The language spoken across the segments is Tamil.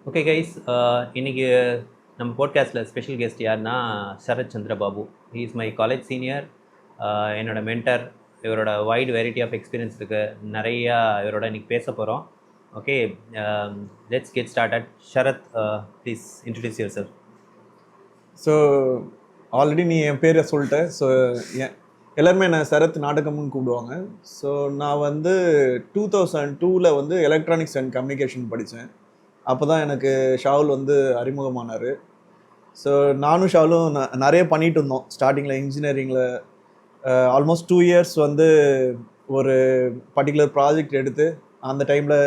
ஓகே கைஸ், இன்னைக்கு நம்ம போட்காஸ்ட்டில் ஸ்பெஷல் கெஸ்ட் யாருன்னா Sarath Chandrababu. He is my college senior, என்னோட மென்டர். இவரோட வைட் வெரைட்டி ஆஃப் எக்ஸ்பீரியன்ஸ் இருக்குது. நிறையா இவரோட இன்னைக்கு பேச போகிறோம். Okay, let's get started. Sharath, please introduce yourself. So already நீ என் பேரை சொல்லிட்ட. ஸோ எல்லாருமே நான் சரத் நாடகம்னு கூப்பிடுவாங்க. ஸோ நான் வந்து 2002 வந்து எலக்ட்ரானிக்ஸ் அண்ட் கம்யூனிகேஷன் படித்தேன். அப்போ தான் எனக்கு ஷாவுல் வந்து அறிமுகமானார். ஸோ நானும் ஷாவுலும் நிறைய பண்ணிகிட்டு இருந்தோம். ஸ்டார்டிங்கில் இன்ஜினியரிங்கில் ஆல்மோஸ்ட் 2 இயர்ஸ் வந்து ஒரு பர்டிகுலர் ப்ராஜெக்ட் எடுத்து அந்த டைமில்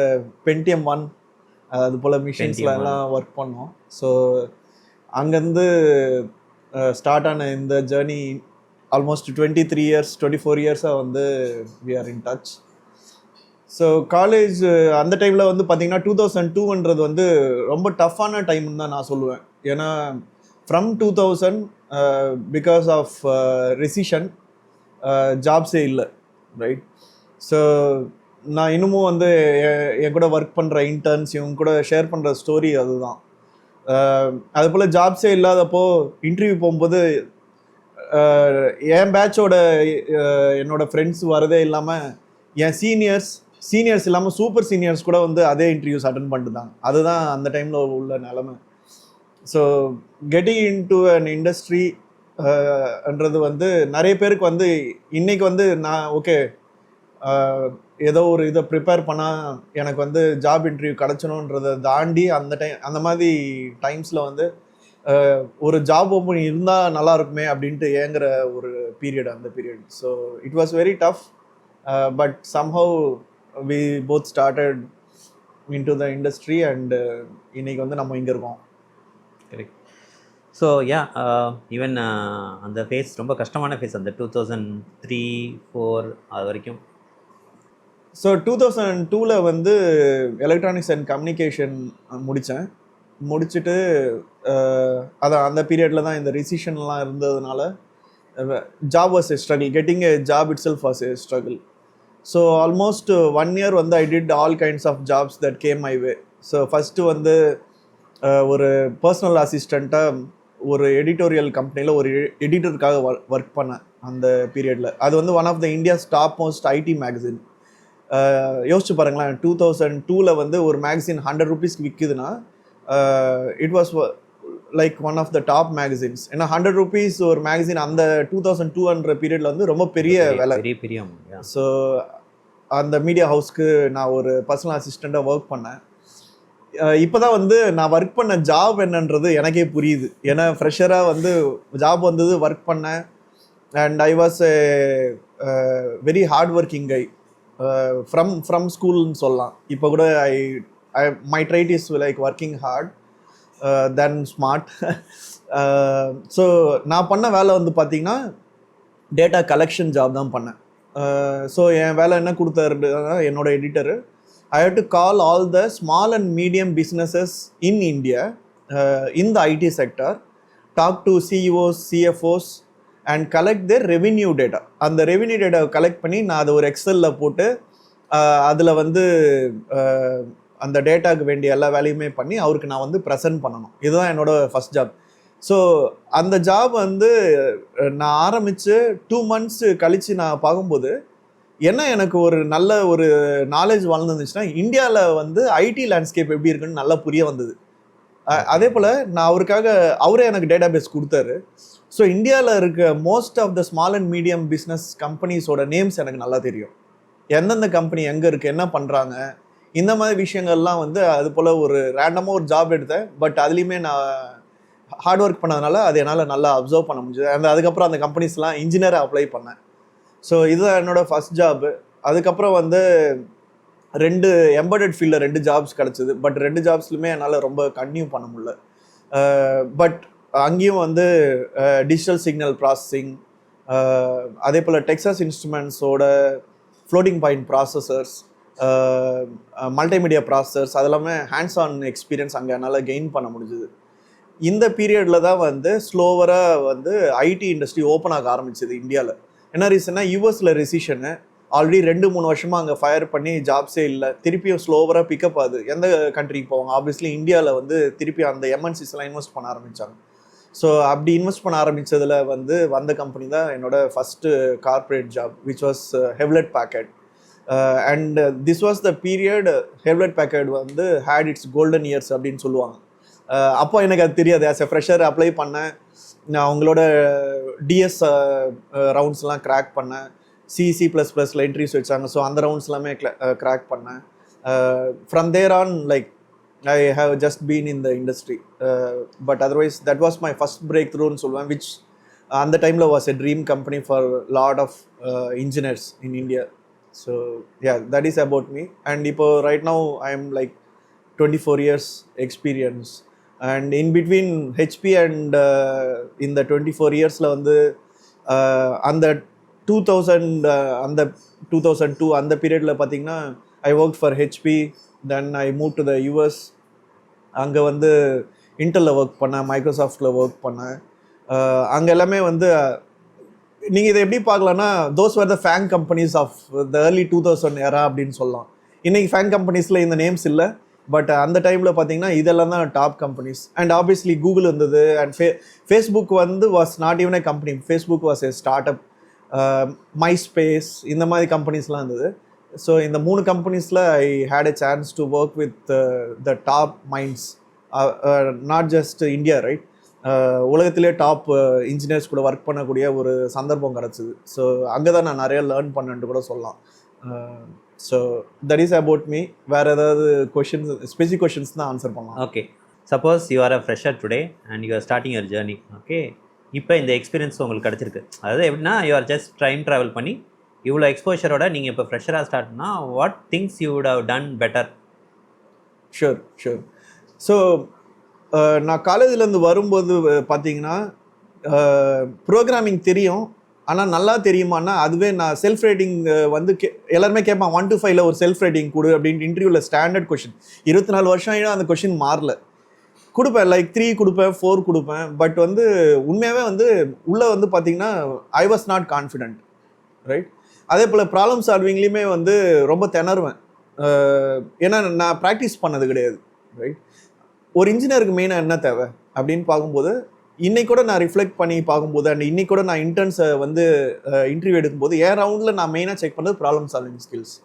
Pentium 1 அது போல் மிஷின்ஸில் எல்லாம் ஒர்க் பண்ணோம். ஸோ அங்கேருந்து ஸ்டார்ட் ஆன இந்த ஜேர்னி ஆல்மோஸ்ட் 23 இயர்ஸ் 24 இயர்ஸாக வந்து we are in touch. So college அந்த டைமில் வந்து பார்த்திங்கன்னா 2002ன்றது வந்து ரொம்ப டஃப்பான டைம்னு தான் நான் சொல்லுவேன். ஏன்னா ஃப்ரம் 2000 பிகாஸ் ஆஃப் ரெசிஷன் ஜாப்ஸே இல்லை, ரைட்? ஸோ நான் இன்னமும் வந்து என் கூட ஒர்க் பண்ணுற இன்டர்ன்ஸ் இவங்க கூட ஷேர் பண்ணுற ஸ்டோரி அதுதான். அது போல் ஜாப்ஸே இல்லாதப்போ இன்டர்வியூ போகும்போது என் பேட்சோட என்னோட ஃப்ரெண்ட்ஸ் வரதே இல்லாமல் என் சீனியர்ஸ் இல்லாமல் சூப்பர் சீனியர்ஸ் கூட வந்து அதே இன்டர்வியூஸ் அட்டன் பண்ணிட்டுதாங்க. அதுதான் அந்த டைமில் உள்ள நிலமை. So getting in to an industry ன்றது வந்து நிறைய பேருக்கு வந்து இன்னைக்கு வந்து நான் ஓகே ஏதோ ஒரு இதை ப்ரிப்பேர் பண்ணால் எனக்கு வந்து ஜாப் இன்டர்வியூ கிடச்சணுன்றதை தாண்டி அந்த மாதிரி டைம்ஸில் வந்து ஒரு ஜாப் ஓப்பன் இருந்தால் நல்லா இருக்குமே அப்படின்ட்டு ஏங்குற ஒரு பீரியட் அந்த period. So it was very tough, but somehow we both started into the industry and இன்னைக்கு வந்து நம்ம இங்கே இருக்கோம். கரெக்ட். ஸோ ஈவன் அந்த ஃபேஸ் ரொம்ப கஷ்டமான ஃபேஸ், அந்த 2003-04 அது வரைக்கும். ஸோ 2002 வந்து எலக்ட்ரானிக்ஸ் அண்ட் கம்யூனிகேஷன் முடிச்சுட்டு அதான் அந்த பீரியடில் தான் இந்த ரெசிஷன்லாம் இருந்ததுனால job was a struggle. Getting a job itself was a struggle. So almost 1 year வந்து I did all kinds of jobs that came my way. So first வந்து ஒரு பர்சனல் அசிஸ்டண்ட்டாக ஒரு எடிட்டோரியல் கம்பெனியில் ஒரு எடிட்டருக்காக ஒர்க் பண்ணேன் அந்த பீரியடில். அது வந்து one of the India's top most IT magazine. யோசிச்சு பாருங்களேன், 2002 வந்து ஒரு மேகசின் 100 ரூபீஸ்க்கு விற்குதுன்னா it was like one of the top magazines. ஏன்னா 100 ரூபீஸ் ஒரு மேகசின் அந்த 2002 பீரியடில் வந்து ரொம்ப பெரிய விலை. ஸோ அந்த மீடியா ஹவுஸ்க்கு நான் ஒரு பர்சனல் அசிஸ்டண்ட்டாக ஒர்க் பண்ணேன். இப்போ தான் வந்து நான் ஒர்க் பண்ண ஜாப் என்னன்றது எனக்கே புரியுது. ஏன்னா ஃப்ரெஷராக வந்து ஜாப் வந்தது, ஒர்க் பண்ணேன். And I was a very hard working guy from ஸ்கூல்னு சொல்லலாம். இப்போ கூட my trait is like working hard then smart. So நான் பண்ண வேலை வந்து பார்த்திங்கன்னா டேட்டா கலெக்ஷன் ஜாப் தான் பண்ணேன். ஸோ என் வேலை என்ன கொடுத்தாருன்னா, என்னோட editor, I have to call all the small and medium businesses in India in the IT sector, talk to CEOs, CFOs and collect their revenue data. அந்த ரெவென்யூ டேட்டாவை கலெக்ட் பண்ணி நான் அதை ஒரு எக்ஸலில் போட்டு அதில் வந்து அந்த டேட்டாவுக்கு வேண்டிய எல்லா வேலையுமே பண்ணி அவருக்கு நான் வந்து ப்ரெசென்ட் பண்ணணும். இதுதான் என்னோடய ஃபஸ்ட் ஜாப். ஸோ அந்த ஜாப் வந்து நான் ஆரம்பித்து 2 months கழித்து நான் பார்க்கும்போது என்ன எனக்கு ஒரு நல்ல ஒரு நாலேஜ் வளர்ந்துருந்துச்சுன்னா, இந்தியாவில் வந்து ஐடி லேண்ட்ஸ்கேப் எப்படி இருக்குன்னு நல்லா புரிய வந்தது. அதே போல் நான் அவரே எனக்கு டேட்டா பேஸ் கொடுத்தாரு. ஸோ இந்தியாவில் இருக்க most of the small and medium business கம்பெனிஸோட நேம்ஸ் எனக்கு நல்லா தெரியும். எந்தெந்த கம்பெனி எங்கே இருக்குது, என்ன பண்ணுறாங்க, இந்த மாதிரி விஷயங்கள்லாம் வந்து அது போல் ஒரு ரேண்டமாக ஒரு ஜாப் எடுத்தேன். பட் அதுலேயுமே நான் ஹார்ட் ஒர்க் பண்ணதுனால அது என்னால் நல்லா அப்சர்வ் பண்ண முடிஞ்சது. அதுக்கப்புறம் அந்த கம்பெனிஸ்லாம் இன்ஜினியராக அப்ளை பண்ணேன். ஸோ இதுதான் என்னோடய ஃபஸ்ட் ஜாபு. அதுக்கப்புறம் வந்து 2 எம்பெடட் ஃபீல்டில் 2 ஜாப்ஸ் கிடச்சிது. பட் 2 ஜாப்ஸ்லையுமே என்னால் ரொம்ப கன்டினியூ பண்ண முடியல. பட் அங்கேயும் வந்து டிஜிட்டல் சிக்னல் ப்ராசஸிங், அதே போல் டெக்ஸாஸ் இன்ஸ்ட்ருமெண்ட்ஸோட floating point processors, multimedia processors, அதெல்லாமே ஹேண்ட்ஸ் ஆன் எக்ஸ்பீரியன்ஸ் அங்கே என்னால் கெயின் பண்ண முடிஞ்சுது. இந்த பீரியடில் தான் வந்து ஸ்லோவராக வந்து ஐடி இண்டஸ்ட்ரி ஓப்பன் ஆக ஆரம்பிச்சிது இந்தியாவில். என்ன ரீசன்னா, யூஎஸில் ரெசிஷனு, ஆல்ரெடி 2-3 வருஷமாக அங்கே ஃபயர் பண்ணி ஜாப்ஸே இல்லை, திருப்பியும் ஸ்லோவராக பிக்கப் ஆகுது. எந்த கண்ட்ரிக்கு போவாங்க? ஆப்வியஸ்லி இந்தியாவில் வந்து திருப்பி அந்த எம்என்சிஸ்லாம் இன்வெஸ்ட் பண்ண ஆரம்பித்தாங்க. ஸோ அப்படி இன்வெஸ்ட் பண்ண ஆரம்பித்ததில் வந்து வந்த கம்பெனி தான் என்னோட first corporate job, which was Hewlett backward. And this was the period Hewlett backward வந்து ஹேட் இட்ஸ் கோல்டன் இயர்ஸ் அப்படின்னு சொல்லுவாங்க. அப்போ எனக்கு அது தெரியாது. ஆஸ் எ ஃப்ரெஷர் அப்ளை பண்ணேன், நான் அவங்களோட டிஎஸ் ரவுண்ட்ஸ்லாம் கிராக் பண்ணேன், C++ல இன்டர்வியூஸ் வச்சாங்க. ஸோ அந்த ரவுண்ட்ஸ் எல்லாமே கிராக் பண்ணேன். From there on like I have just been in the industry. But otherwise, that was my first breakthrough in Solvan, which at the time was a dream company for a lot of engineers in India. So yeah, that is about me. And right now I am like 24 years experience. And in between HP and in the 24 years la vandu and the 2000 and the 2002 and the period la pathina I worked for HP. Then I moved to the US. அங்கே வந்து இன்டெல்ல ஒர்க் பண்ணேன், மைக்ரோசாஃப்டில் ஒர்க் பண்ணேன். அங்கே எல்லாமே வந்து நீங்கள் இதை எப்படி பார்க்கலான்னா, those were the FAANG companies of the early 2000 era அப்படின்னு சொல்லலாம். இன்றைக்கி ஃபேங் கம்பெனிஸில் இந்த நேம்ஸ் இல்லை, பட் அந்த டைமில் பார்த்தீங்கன்னா இதெல்லாம் தான் top companies. And obviously Google இருந்தது, அண்ட் ஃபேஸ்புக் வந்து was not even a company. Facebook was a startup. MySpace இந்த மாதிரி கம்பெனிஸ்லாம் இருந்தது. ஸோ இந்த 3 கம்பெனிஸில் I had a chance to work with the top minds, not just India, right, உலகத்திலே டாப் இன்ஜினியர்ஸ் கூட ஒர்க் பண்ணக்கூடிய ஒரு சந்தர்ப்பம் கிடச்சிது. ஸோ அங்கே தான் நான் நிறைய லேர்ன் பண்ணேன்ட்டு கூட சொல்லலாம். So that is about me. வேறு ஏதாவது கொஷின்ஸ், ஸ்பெசிஃபிக் கொஷின்ஸ் தான் ஆன்சர் பண்ணலாம். Okay, suppose you are a fresher today and you are starting your journey. Okay, இப்போ இந்த எக்ஸ்பீரியன்ஸ் உங்களுக்கு கிடச்சிருக்கு. அதாவது எப்படின்னா, you are just train travel பண்ணி இவ்வளோ எக்ஸ்போஷரோட நீங்கள் இப்போ ஃப்ரெஷராக ஸ்டார்ட்னா what things you would have done better? Sure. So நான் காலேஜ்லேருந்து வரும்போது பார்த்தீங்கன்னா ப்ரோக்ராமிங் தெரியும், ஆனால் நல்லா தெரியுமான்னா அதுவே நான் செல்ஃப் ரேட்டிங் வந்து எல்லாருமே கேட்பான் 1 to 5 ஒரு செல்ஃப் ரேட்டிங் கொடு அப்படின்ட்டு. இன்டர்வியூவில் ஸ்டாண்டர்ட் கொஷின் 24 வருஷம் ஆகிடும், அந்த கொஷின் மாறல. கொடுப்பேன், லைக் 3 கொடுப்பேன், 4 கொடுப்பேன். பட் வந்து உண்மையாகவே வந்து உள்ளே வந்து பார்த்தீங்கன்னா I was not confident, right. அதே போல் ப்ராப்ளம் சால்விங்லேயுமே வந்து ரொம்ப திணறுவேன். ஏன்னா நான் ப்ராக்டிஸ் பண்ணது கிடையாது, ரைட். ஒரு இன்ஜினியருக்கு மெயினாக என்ன தேவை அப்படின்னு பார்க்கும்போது, இன்னைக்கு கூட நான் ரிஃப்ளெக்ட் பண்ணி பார்க்கும்போது, அண்ட் இன்னைக்கு கூட நான் இன்டர்ன்ஸை வந்து இன்டர்வியூ எடுக்கும்போது என் ரவுண்டில் நான் மெயினாக செக் பண்ணது ப்ராப்ளம் சால்விங் ஸ்கில்ஸ்.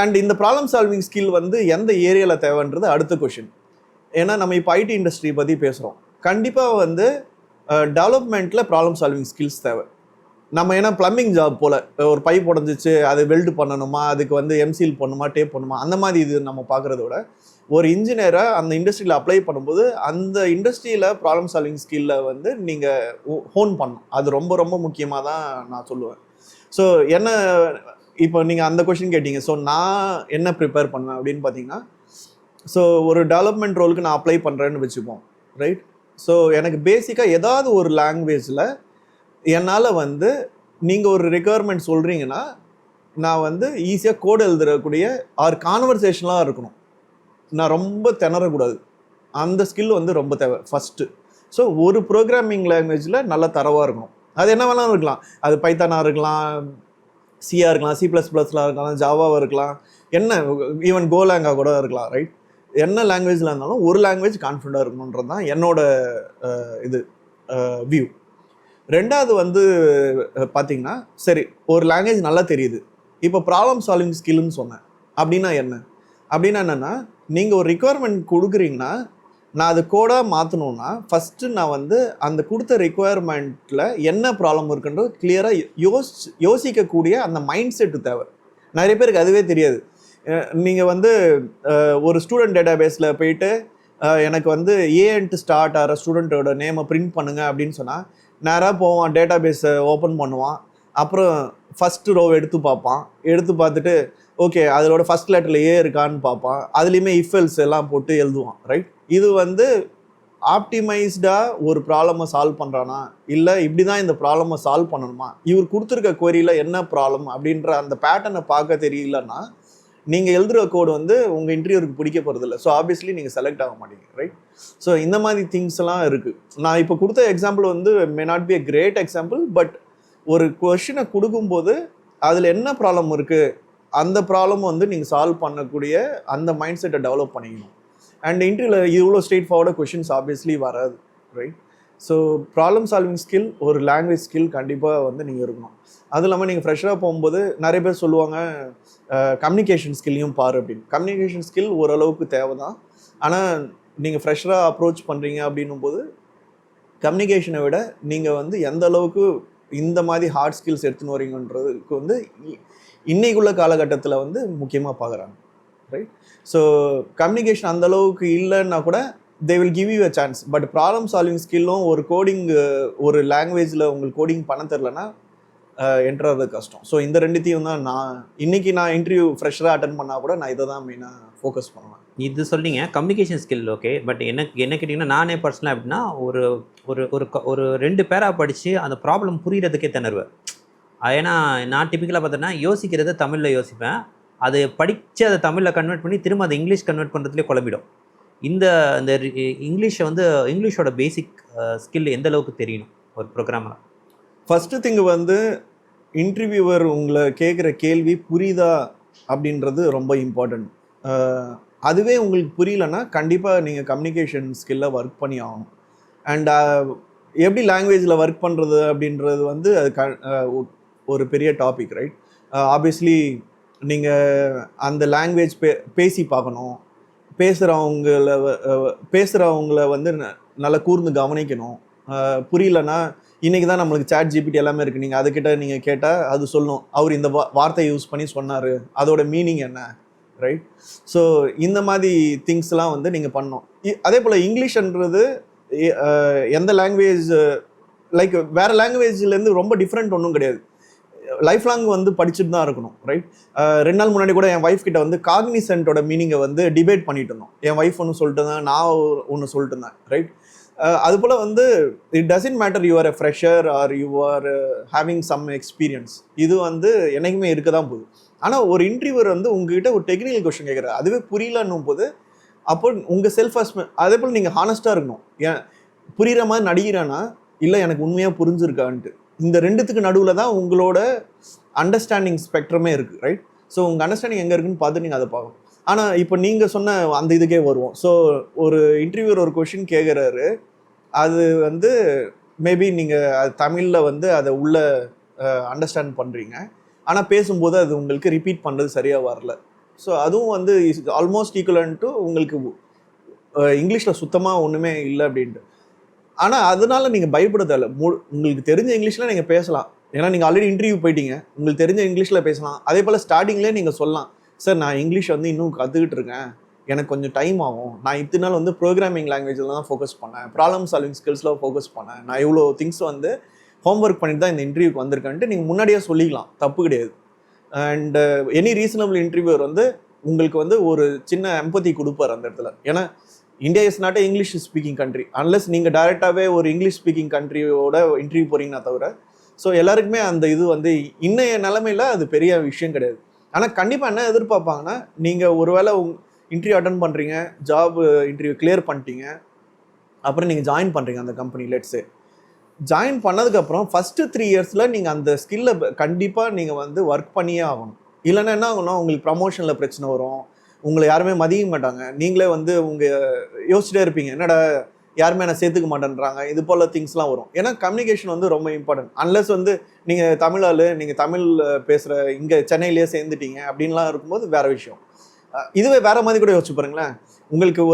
அண்ட் இந்த ப்ராப்ளம் சால்விங் ஸ்கில் வந்து எந்த ஏரியாவில் தேவைன்றது அடுத்த கொஷின். ஏன்னா நம்ம இப்போ ஐடி இண்டஸ்ட்ரி பற்றி பேசுகிறோம். கண்டிப்பாக வந்து டெவலப்மெண்ட்டில் ப்ராப்ளம் சால்விங் ஸ்கில்ஸ் தேவை. நம்ம ஏன்னா ப்ளம்பிங் ஜாப் போல் ஒரு பைப் உடஞ்சிச்சு, அது வெல்டு பண்ணணுமா, அதுக்கு வந்து எம்சீல் பண்ணணுமா, டேப் பண்ணணுமா, அந்த மாதிரி இது நம்ம பார்க்குறத விட ஒரு இன்ஜினியரை அந்த இண்டஸ்ட்ரியில் அப்ளை பண்ணும்போது அந்த இண்டஸ்ட்ரியில் ப்ராப்ளம் சால்விங் ஸ்கில்ல வந்து நீங்கள் ஹோன் பண்ணணும். அது ரொம்ப ரொம்ப முக்கியமாக தான் நான் சொல்லுவேன். ஸோ என்ன இப்போ நீங்கள் அந்த கொஷின் கேட்டீங்க. ஸோ நான் என்ன ப்ரிப்பேர் பண்ணுவேன் அப்படின்னு பார்த்தீங்கன்னா, ஸோ ஒரு டெவலப்மெண்ட் ரோலுக்கு நான் அப்ளை பண்ணுறேன்னு வச்சுப்போம், ரைட். ஸோ எனக்கு பேசிக்காக ஏதாவது ஒரு லாங்குவேஜில் என்னால் வந்து நீங்கள் ஒரு ரெக்குயர்மெண்ட் சொல்கிறீங்கன்னா நான் வந்து ஈஸியாக கோடு எழுதுறக்கூடிய ஆர் கான்வர்சேஷனாக இருக்கணும். நான் ரொம்ப திணறக்கூடாது. அந்த ஸ்கில் வந்து ரொம்ப தேவை ஃபஸ்ட்டு. ஸோ ஒரு ப்ரோக்ராமிங் லாங்குவேஜில் நல்ல தரவாக இருக்கணும். அது என்ன வேணாலும் இருக்கலாம். அது பைத்தானாக இருக்கலாம், சியாக இருக்கலாம், C++லாம் இருக்கலாம், ஜாவாவாக இருக்கலாம், என்ன ஈவன் கோலாங்கா கூட இருக்கலாம், ரைட். என்ன லாங்குவேஜில் இருந்தாலும் ஒரு லாங்குவேஜ் கான்ஃபிடண்ட்டாக இருக்கணுன்றது தான் என்னோட இது வியூ. ரெண்டாவது வந்து பார்த்தீங்கன்னா, சரி ஒரு லாங்குவேஜ் நல்லா தெரியுது, இப்போ ப்ராப்ளம் சால்விங் ஸ்கில்னு சொன்னேன். அப்படின்னா என்னென்னா நீங்கள் ஒரு ரிக்குவயர்மெண்ட் கொடுக்குறீங்கன்னா, நான் அது கோடாக மாற்றணுன்னா ஃபஸ்ட்டு நான் வந்து அந்த கொடுத்த ரிக்குவயர்மெண்ட்டில் என்ன ப்ராப்ளம் இருக்குன்றது கிளியராக யோசிக்கக்கூடிய அந்த மைண்ட் செட்டு தேவை. நிறைய பேருக்கு அதுவே தெரியாது. நீங்கள் வந்து ஒரு ஸ்டூடெண்ட் டேட்டா பேஸில் போயிட்டு எனக்கு வந்து ஏன்ட்டு ஸ்டார்ட் ஆகிற ஸ்டூடெண்ட்டோட நேமை பிரிண்ட் பண்ணுங்கள் அப்படின்னு சொன்னால் நேராக போவான், டேட்டா பேஸை ஓப்பன் பண்ணுவான், அப்புறம் ஃபஸ்ட்டு ரோ எடுத்து பார்ப்பான், எடுத்து பார்த்துட்டு ஓகே அதோட ஃபஸ்ட் லெட்டரில் ஏ இருக்கான்னு பார்ப்பான், அதுலேயுமே இஃபெல்ஸ் எல்லாம் போட்டு எழுதுவான், ரைட். இது வந்து ஆப்டிமைஸ்டாக ஒரு ப்ராப்ளமை சால்வ் பண்ணுறானா, இல்லை இப்படி தான் இந்த ப்ராப்ளமை சால்வ் பண்ணணுமா, இவர் கொடுத்துருக்க கொரியில் என்ன ப்ராப்ளம் அப்படின்ற அந்த பேட்டர்னை பார்க்க தெரியலன்னா நீங்கள் எழுதுகிற கோடு வந்து உங்கள் இன்டர்வியூருக்கு பிடிக்க போகிறதில்ல. ஸோ ஆப்வியஸ்லி நீங்கள் செலக்ட் ஆக மாட்டீங்க, ரைட். ஸோ இந்த மாதிரி திங்ஸ் எல்லாம் இருக்குது. நான் இப்போ கொடுத்த எக்ஸாம்பிள் வந்து may not be a great example, but ஒரு கொஷினை கொடுக்கும்போது அதில் என்ன ப்ராப்ளம் இருக்குது, அந்த ப்ராப்ளம் வந்து நீங்கள் சால்வ் பண்ணக்கூடிய அந்த மைண்ட் செட்டை டெவலப் பண்ணிக்கணும். அண்ட் இன்டர்வியூவில் இவ்வளோ ஸ்ட்ரெயிட் ஃபார்வர்டாக கொஷின்ஸ் ஆப்வியஸ்லி வராது, right? So problem solving skill, ஒரு லாங்குவேஜ் ஸ்கில் கண்டிப்பாக வந்து நீங்கள் இருக்கணும். அதுவும் இல்லாமல் நீங்கள் ஃப்ரெஷ்ஷாக போகும்போது நிறைய பேர் சொல்லுவாங்க கம்யூனிகேஷன் ஸ்கில்லையும் பாரு அப்படின்னு. கம்யூனிகேஷன் ஸ்கில் ஓரளவுக்கு தேவை தான். ஆனால் நீங்கள் ஃப்ரெஷ்ஷாக அப்ரோச் பண்ணுறீங்க அப்படின்னும் போது கம்யூனிகேஷனை விட நீங்கள் வந்து எந்த அளவுக்கு இந்த மாதிரி ஹார்ட் ஸ்கில்ஸ் எடுத்துன்னு வரீங்கன்றதுக்கு வந்து இன்னைக்குள்ள காலகட்டத்தில் வந்து முக்கியமாக பார்க்குறாங்க, ரைட்? ஸோ கம்யூனிகேஷன் அந்த அளவுக்கு இல்லைன்னா கூட they will give you a chance. But problem solving ஸ்கில்லும் ஒரு கோடிங், ஒரு லாங்குவேஜில் உங்களுக்கு கோடிங் பண்ண தெரிலனா என்ட்ராகிறது கஷ்டம். ஸோ இந்த ரெண்டுத்தையும் தான் நான் இன்டர்வியூ ஃப்ரெஷ்ஷாக அட்டன் பண்ணால் கூட நான் இதை தான் மெயினாக ஃபோக்கஸ் பண்ணுவேன். இது சொல்லிங்க கம்யூனிகேஷன் ஸ்கில் ஓகே. பட் என்ன கேட்டிங்கன்னா நானே பர்சனலாக எப்படின்னா ஒரு ஒரு ஒரு 2 பேரா படித்து அந்த ப்ராப்ளம் புரிகிறதுக்கே திணறுவேன். ஏன்னா நான் டிப்பிக்கலாக பார்த்தோன்னா யோசிக்கிறத தமிழில் யோசிப்பேன், அது படித்து அதை தமிழில் கன்வெர்ட் பண்ணி திரும்ப அதை இங்கிலீஷ் கன்வெர்ட் பண்ணுறதுலேயே குழம்பிடும். இந்த இங்கிலீஷை வந்து இங்கிலீஷோட பேசிக் ஸ்கில் எந்த அளவுக்கு தெரியணும் ஒரு ப்ரோக்ராமராக? ஃபஸ்ட்டு திங்கு வந்து இன்டர்வியூவர் உங்களை கேட்குற கேள்வி புரியுதா அப்படின்றது ரொம்ப இம்பார்ட்டண்ட். அதுவே உங்களுக்கு புரியலன்னா கண்டிப்பாக நீங்கள் கம்யூனிகேஷன் ஸ்கில்லை ஒர்க் பண்ணி ஆகணும். அண்ட் எப்படி லாங்குவேஜில் ஒர்க் பண்ணுறது அப்படின்றது வந்து அது ஒரு பெரிய டாபிக், ரைட்? ஆப்வியஸ்லி நீங்கள் அந்த லாங்குவேஜ் பேசி பார்க்கணும், பேசுகிறவங்கள வந்து நல்லா கூர்ந்து கவனிக்கணும். புரியலன்னா இன்றைக்கி தான் நம்மளுக்கு சாட் ஜிபிடி எல்லாமே இருக்குது, நீங்கள் அதுக்கிட்ட நீங்கள் கேட்டால் அது சொல்லணும் அவர் இந்த வார்த்தையை யூஸ் பண்ணி சொன்னார், அதோட மீனிங் என்ன, ரைட்? ஸோ இந்த மாதிரி திங்ஸ்லாம் வந்து நீங்கள் பண்ணணும். அதே போல் இங்கிலீஷ்ன்றது எந்த லாங்குவேஜ் லைக் வேறு லாங்குவேஜ்லேருந்து ரொம்ப டிஃப்ரெண்ட் ஒன்றும் கிடையாது. லைஃப் லாங் வந்து படிச்சுட்டு தான் இருக்கணும், ரைட்? 2 நாள் முன்னாடி கூட என் ஒய்ஃப் கிட்ட வந்து காக்னிசென்ட்டோட மீனிங்கை வந்து டிபேட் பண்ணிட்டு இருந்தோம். என் ஒய்ஃப் ஒன்று சொல்லிட்டு இருந்தேன், நான் ஒன்று சொல்லிட்டு இருந்தேன், ரைட்? அதுபோல் வந்து it doesn't matter you are a fresher or you are having some experience, இது வந்து என்றைக்குமே இருக்க தான் போகுது. ஆனால் ஒரு இன்டர்வியூவர் வந்து உங்ககிட்ட ஒரு டெக்னிக்கல் கொஸ்டின் கேட்குறாரு, அதுவே புரியலன்னும் போது அப்போ உங்கள் செல்ஃப் அஸ்மெண்ட், அதே போல் நீங்கள் ஹானஸ்ட்டாக இருக்கணும். ஏன் புரிகிற மாதிரி நடிக்கிறேன்னா இல்லை எனக்கு உண்மையாக புரிஞ்சிருக்கான்ட்டு. இந்த ரெண்டுத்துக்கு நடுவில் தான் உங்களோட அண்டர்ஸ்டாண்டிங் ஸ்பெக்ட்ரமே இருக்குது, ரைட்? ஸோ உங்கள் அண்டர்ஸ்டாண்டிங் எங்கே இருக்குன்னு பார்த்து நீங்கள் அதை பார்க்கணும். ஆனால் இப்போ நீங்கள் சொன்ன அந்த இதுக்கே வருவோம். ஸோ ஒரு இன்டர்வியூவர் ஒரு கொஷின் கேட்குறாரு, அது வந்து மேபி நீங்கள் அது தமிழில் வந்து அதை உள்ள அண்டர்ஸ்டாண்ட் பண்ணுறீங்க, ஆனால் பேசும்போது அது உங்களுக்கு ரிப்பீட் பண்ணுறது சரியாக வரல. ஸோ அதுவும் வந்து இஸ் ஆல்மோஸ்ட் ஈக்குவலன் டு உங்களுக்கு இங்கிலீஷில் சுத்தமாக ஒன்றுமே இல்லை அப்படின்ட்டு. ஆனால் அதனால நீங்கள் பயப்பட தேவை. உங்களுக்கு தெரிஞ்ச இங்கிலீஷில் நீங்கள் பேசலாம், ஏன்னா நீங்கள் ஆல்ரெடி இன்டர்வியூ போயிட்டீங்க, உங்களுக்கு தெரிஞ்ச இங்கிலீஷில் பேசலாம். அதே போல் ஸ்டார்டிங்லேயே நீங்கள் சொல்லலாம், சார் நான் இங்கிலீஷ் வந்து இன்னும் கற்றுக்கிட்டு இருக்கேன், எனக்கு கொஞ்சம் டைம் ஆகும், நான் இத்தனை நாள் வந்து ப்ரோக்ராமிங் லாங்குவேஜில் தான் ஃபோக்கஸ் பண்ணேன், ப்ராப்ளம் சால்விங் ஸ்கில்ஸில் ஃபோக்கஸ் பண்ணேன், நான் இவ்வளோ திங்ஸ் வந்து ஹோம்ஒர்க் பண்ணிட்டு தான் இந்த இன்டர்வியூக்கு வந்திருக்கேன்ட்டு நீங்கள் முன்னாடியே சொல்லிக்கலாம், தப்பு கிடையாது. அண்ட் எனி ரீசனபிள் இன்டர்வியூவர் வந்து உங்களுக்கு வந்து ஒரு சின்ன எம்பத்தி கொடுப்பார் அந்த இடத்துல. ஏன்னா India is not English speaking country, unless நீங்கள் டைரெக்டாகவே ஒரு இங்கிலீஷ் ஸ்பீக்கிங் கண்ட்ரியோட இன்டர்வியூ போகிறீங்கன்னா தவிர. ஸோ எல்லாருக்குமே அந்த இது வந்து இன்னைய நிலைமையில் அது பெரிய விஷயம் கிடையாது. ஆனால் கண்டிப்பாக என்ன எதிர்பார்ப்பாங்கன்னா, நீங்கள் ஒருவேளை இன்டர்வியூ அட்டன் பண்ணுறீங்க, ஜாப் இன்டர்வியூ கிளியர் பண்ணிட்டீங்க, அப்புறம் நீங்கள் ஜாயின் பண்ணுறீங்க அந்த கம்பெனி. லெட்ஸே ஜாயின் பண்ணதுக்கப்புறம் ஃபஸ்ட்டு 3 இயர்ஸில் நீங்கள் அந்த ஸ்கில்லை கண்டிப்பாக நீங்கள் வந்து ஒர்க் பண்ணியே ஆகணும். இல்லைன்னா என்ன ஆகும்னா உங்களுக்கு ப்ரமோஷனில் பிரச்சனை வரும், உங்களை யாருமே மதிக்க மாட்டாங்க, நீங்களே வந்து யோசிச்சுட்டே இருப்பீங்க, என்னடா யாருமே என்ன சேர்த்துக்க மாட்டேன்றாங்க, இது போல் திங்ஸ்லாம் வரும். ஏன்னா கம்யூனிகேஷன் வந்து ரொம்ப இம்பார்ட்டன்ட். அன்லெஸ் வந்து நீங்கள் தமிழால், நீங்கள் தமிழ் பேசுகிற இங்கே சென்னையிலேயே சேர்ந்துட்டீங்க அப்படின்லாம் இருக்கும்போது வேறு விஷயம். இதுவே வேறு மாதிரி கூட யோசிச்சு பாருங்களேன், உங்களுக்கு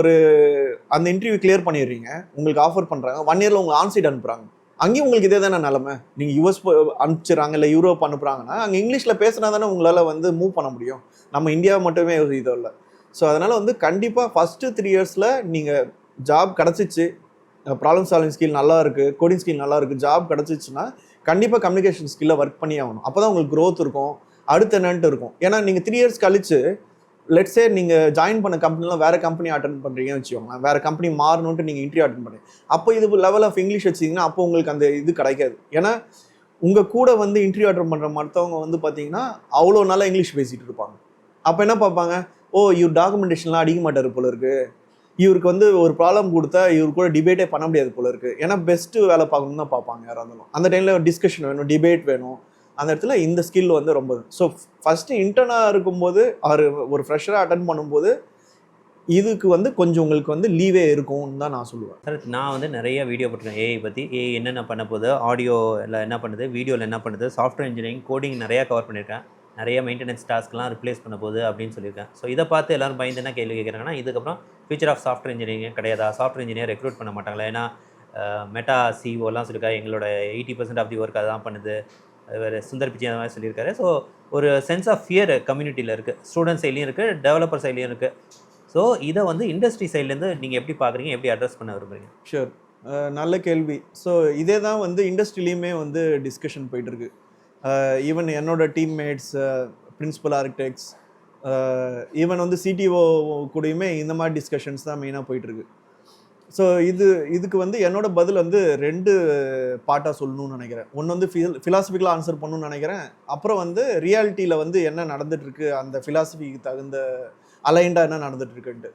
அந்த இன்டர்வியூ கிளியர் பண்ணிடுறீங்க, உங்களுக்கு ஆஃபர் பண்ணுறாங்க, 1 இயரில் உங்களுக்கு ஆன்சைட் அனுப்புகிறாங்க, அங்கேயும் உங்களுக்கு இதே தானே நிலமை. நீங்கள் யூஎஸ் அனுப்பிச்சிடறாங்க, இல்லை யூரோப் அனுப்புகிறாங்கன்னா அங்கே இங்கிலீஷில் பேசுனா தானே உங்களால் வந்து மூவ் பண்ண முடியும். நம்ம இந்தியா மட்டுமே இதோ இல்லை. ஸோ அதனால் வந்து கண்டிப்பாக ஃபஸ்ட்டு 3 இயர்ஸில் நீங்கள் ஜாப் கிடச்சிச்சு, ப்ராப்ளம் சால்விங் ஸ்கில் நல்லா இருக்குது, கோடிங் ஸ்கில் நல்லா இருக்குது, ஜாப் கிடச்சிச்சுன்னா கண்டிப்பாக கம்யூனிகேஷன் ஸ்கில்லை ஒர்க் பண்ணி ஆகணும். அப்போ தான் உங்களுக்கு க்ரோத் இருக்கும், அடுத்து என்னன்ட்டு இருக்கும். ஏன்னா நீங்கள் 3 இயர்ஸ் கழிச்சு லெட்ஸே நீங்கள் ஜாயின் பண்ண கம்பெனிலாம் வேறு கம்பெனி அட்டன் பண்ணுறீங்கன்னு வச்சுக்கோங்களேன், வேறு கம்பெனி மாறணுன்ட்டு நீங்கள் இன்டர்வியூ அட்டன் பண்ணுறீங்க, அப்போ இது லெவல் ஆஃப் இங்கிலீஷ் வச்சிங்கன்னா அப்போ உங்களுக்கு அந்த இது கிடைக்காது. ஏன்னா உங்கள் கூட வந்து இன்டர்வியூ அட்டன் பண்ணுற மற்றவங்க வந்து பார்த்தீங்கன்னா அவ்வளோ நல்லா இங்கிலீஷ் பேசிகிட்டு இருப்பாங்க. அப்போ என்ன பார்ப்பாங்க, ஓ இவர் டாக்குமெண்டேஷன்லாம் அடிக்க மாட்டார் போல இருக்குது, இவருக்கு வந்து ஒரு ப்ராப்ளம் கொடுத்தா இவர் கூட டிபேட்டே பண்ண முடியாது போல இருக்குது. ஏன்னா பெஸ்ட்டு வேலை பார்க்கணுன்னு தான் பார்ப்பாங்க யாராக இருந்தாலும். அந்த டைமில் டிஸ்கஷன் வேணும், டிபேட் வேணும். அந்த இடத்துல இந்த ஸ்கில் வந்து ரொம்ப. ஸோ ஃபஸ்ட்டு இன்டர்னாக இருக்கும்போது ஒரு ஃப்ரெஷராக அட்டன் பண்ணும்போது இதுக்கு வந்து கொஞ்சம் உங்களுக்கு வந்து லீவே இருக்கும்னு தான் நான் சொல்லுவேன். சார் நான் வந்து நிறைய வீடியோ போட்டிருக்கேன் ஏஐ பற்றி. ஏஐ என்னென்ன பண்ண போகுது, ஆடியோவில் என்ன பண்ணுது, வீடியோவில் என்ன பண்ணுது, சாஃப்ட்வேர் இன்ஜினியரிங் கோடிங் நிறையா கவர் பண்ணியிருக்கேன். நிறைய மெயின்டெனன்ஸ் டாஸ்க்லாம் ரிப்ளேஸ் பண்ண போகுது அப்படின்னு சொல்லியிருக்கேன். ஸோ இதை பார்த்து எல்லோரும் பயந்து என்ன கேள்வி கேட்குறாங்கன்னா, இதுக்கப்புறம் ஃபியூச்சர் ஆஃப் சாஃப்ட்வேர் இன்ஜினியரிங் கிடையாதா, சாஃப்ட்வேர் இன்ஜினியர் ரெக்ரூட் பண்ண மாட்டாங்களா? ஏன்னா மெட்டா சிஓலாம் சொல்லியிருக்கா எங்களோட 80% ஆஃப் தி ஒர்க் அதான் பண்ணுது. வேறு சுந்தர் பிச்சை அந்த மாதிரி சொல்லியிருக்காரு. ஸோ ஒரு சென்ஸ் ஆஃப் ஃபியர் கம்யூனிட்டியில் இருக்குது, ஸ்டூடெண்ட் சைட்லேயும் இருக்குது, டெவலப்பர் சைட்லேயும் இருக்குது. ஸோ இதை வந்து இண்டஸ்ட்ரி சைட்லேருந்து நீங்கள் எப்படி பார்க்குறீங்க, எப்படி அட்ரஸ் பண்ண விரும்புகிறீங்க? ஷூர், நல்ல கேள்வி. ஸோ இதே தான் வந்து இண்டஸ்ட்ரிலையுமே வந்து டிஸ்கஷன் போயிட்டுருக்கு. ஈவன் என்னோட டீம்மேட்ஸ், பிரின்சிபல் ஆர்கிடெக்ட்ஸ், ஈவன் வந்து சிடிஓ கூடயுமே இந்த மாதிரி டிஸ்கஷன்ஸ் தான் மெயினாக போயிட்டுருக்கு. ஸோ இதுக்கு வந்து என்னோட பதில் வந்து 2 பார்ட்டாக சொல்லணும்னு நினைக்கிறேன். ஒன்று வந்து ஃபிலாசபிக்கலாக ஆன்சர் பண்ணணும்னு நினைக்கிறேன். அப்புறம் வந்து ரியாலிட்டியில் வந்து என்ன நடந்துகிட்ருக்கு, அந்த ஃபிலாசபிக்கு தகுந்த அலைண்டாக என்ன நடந்துகிட்ருக்குன்ட்டு.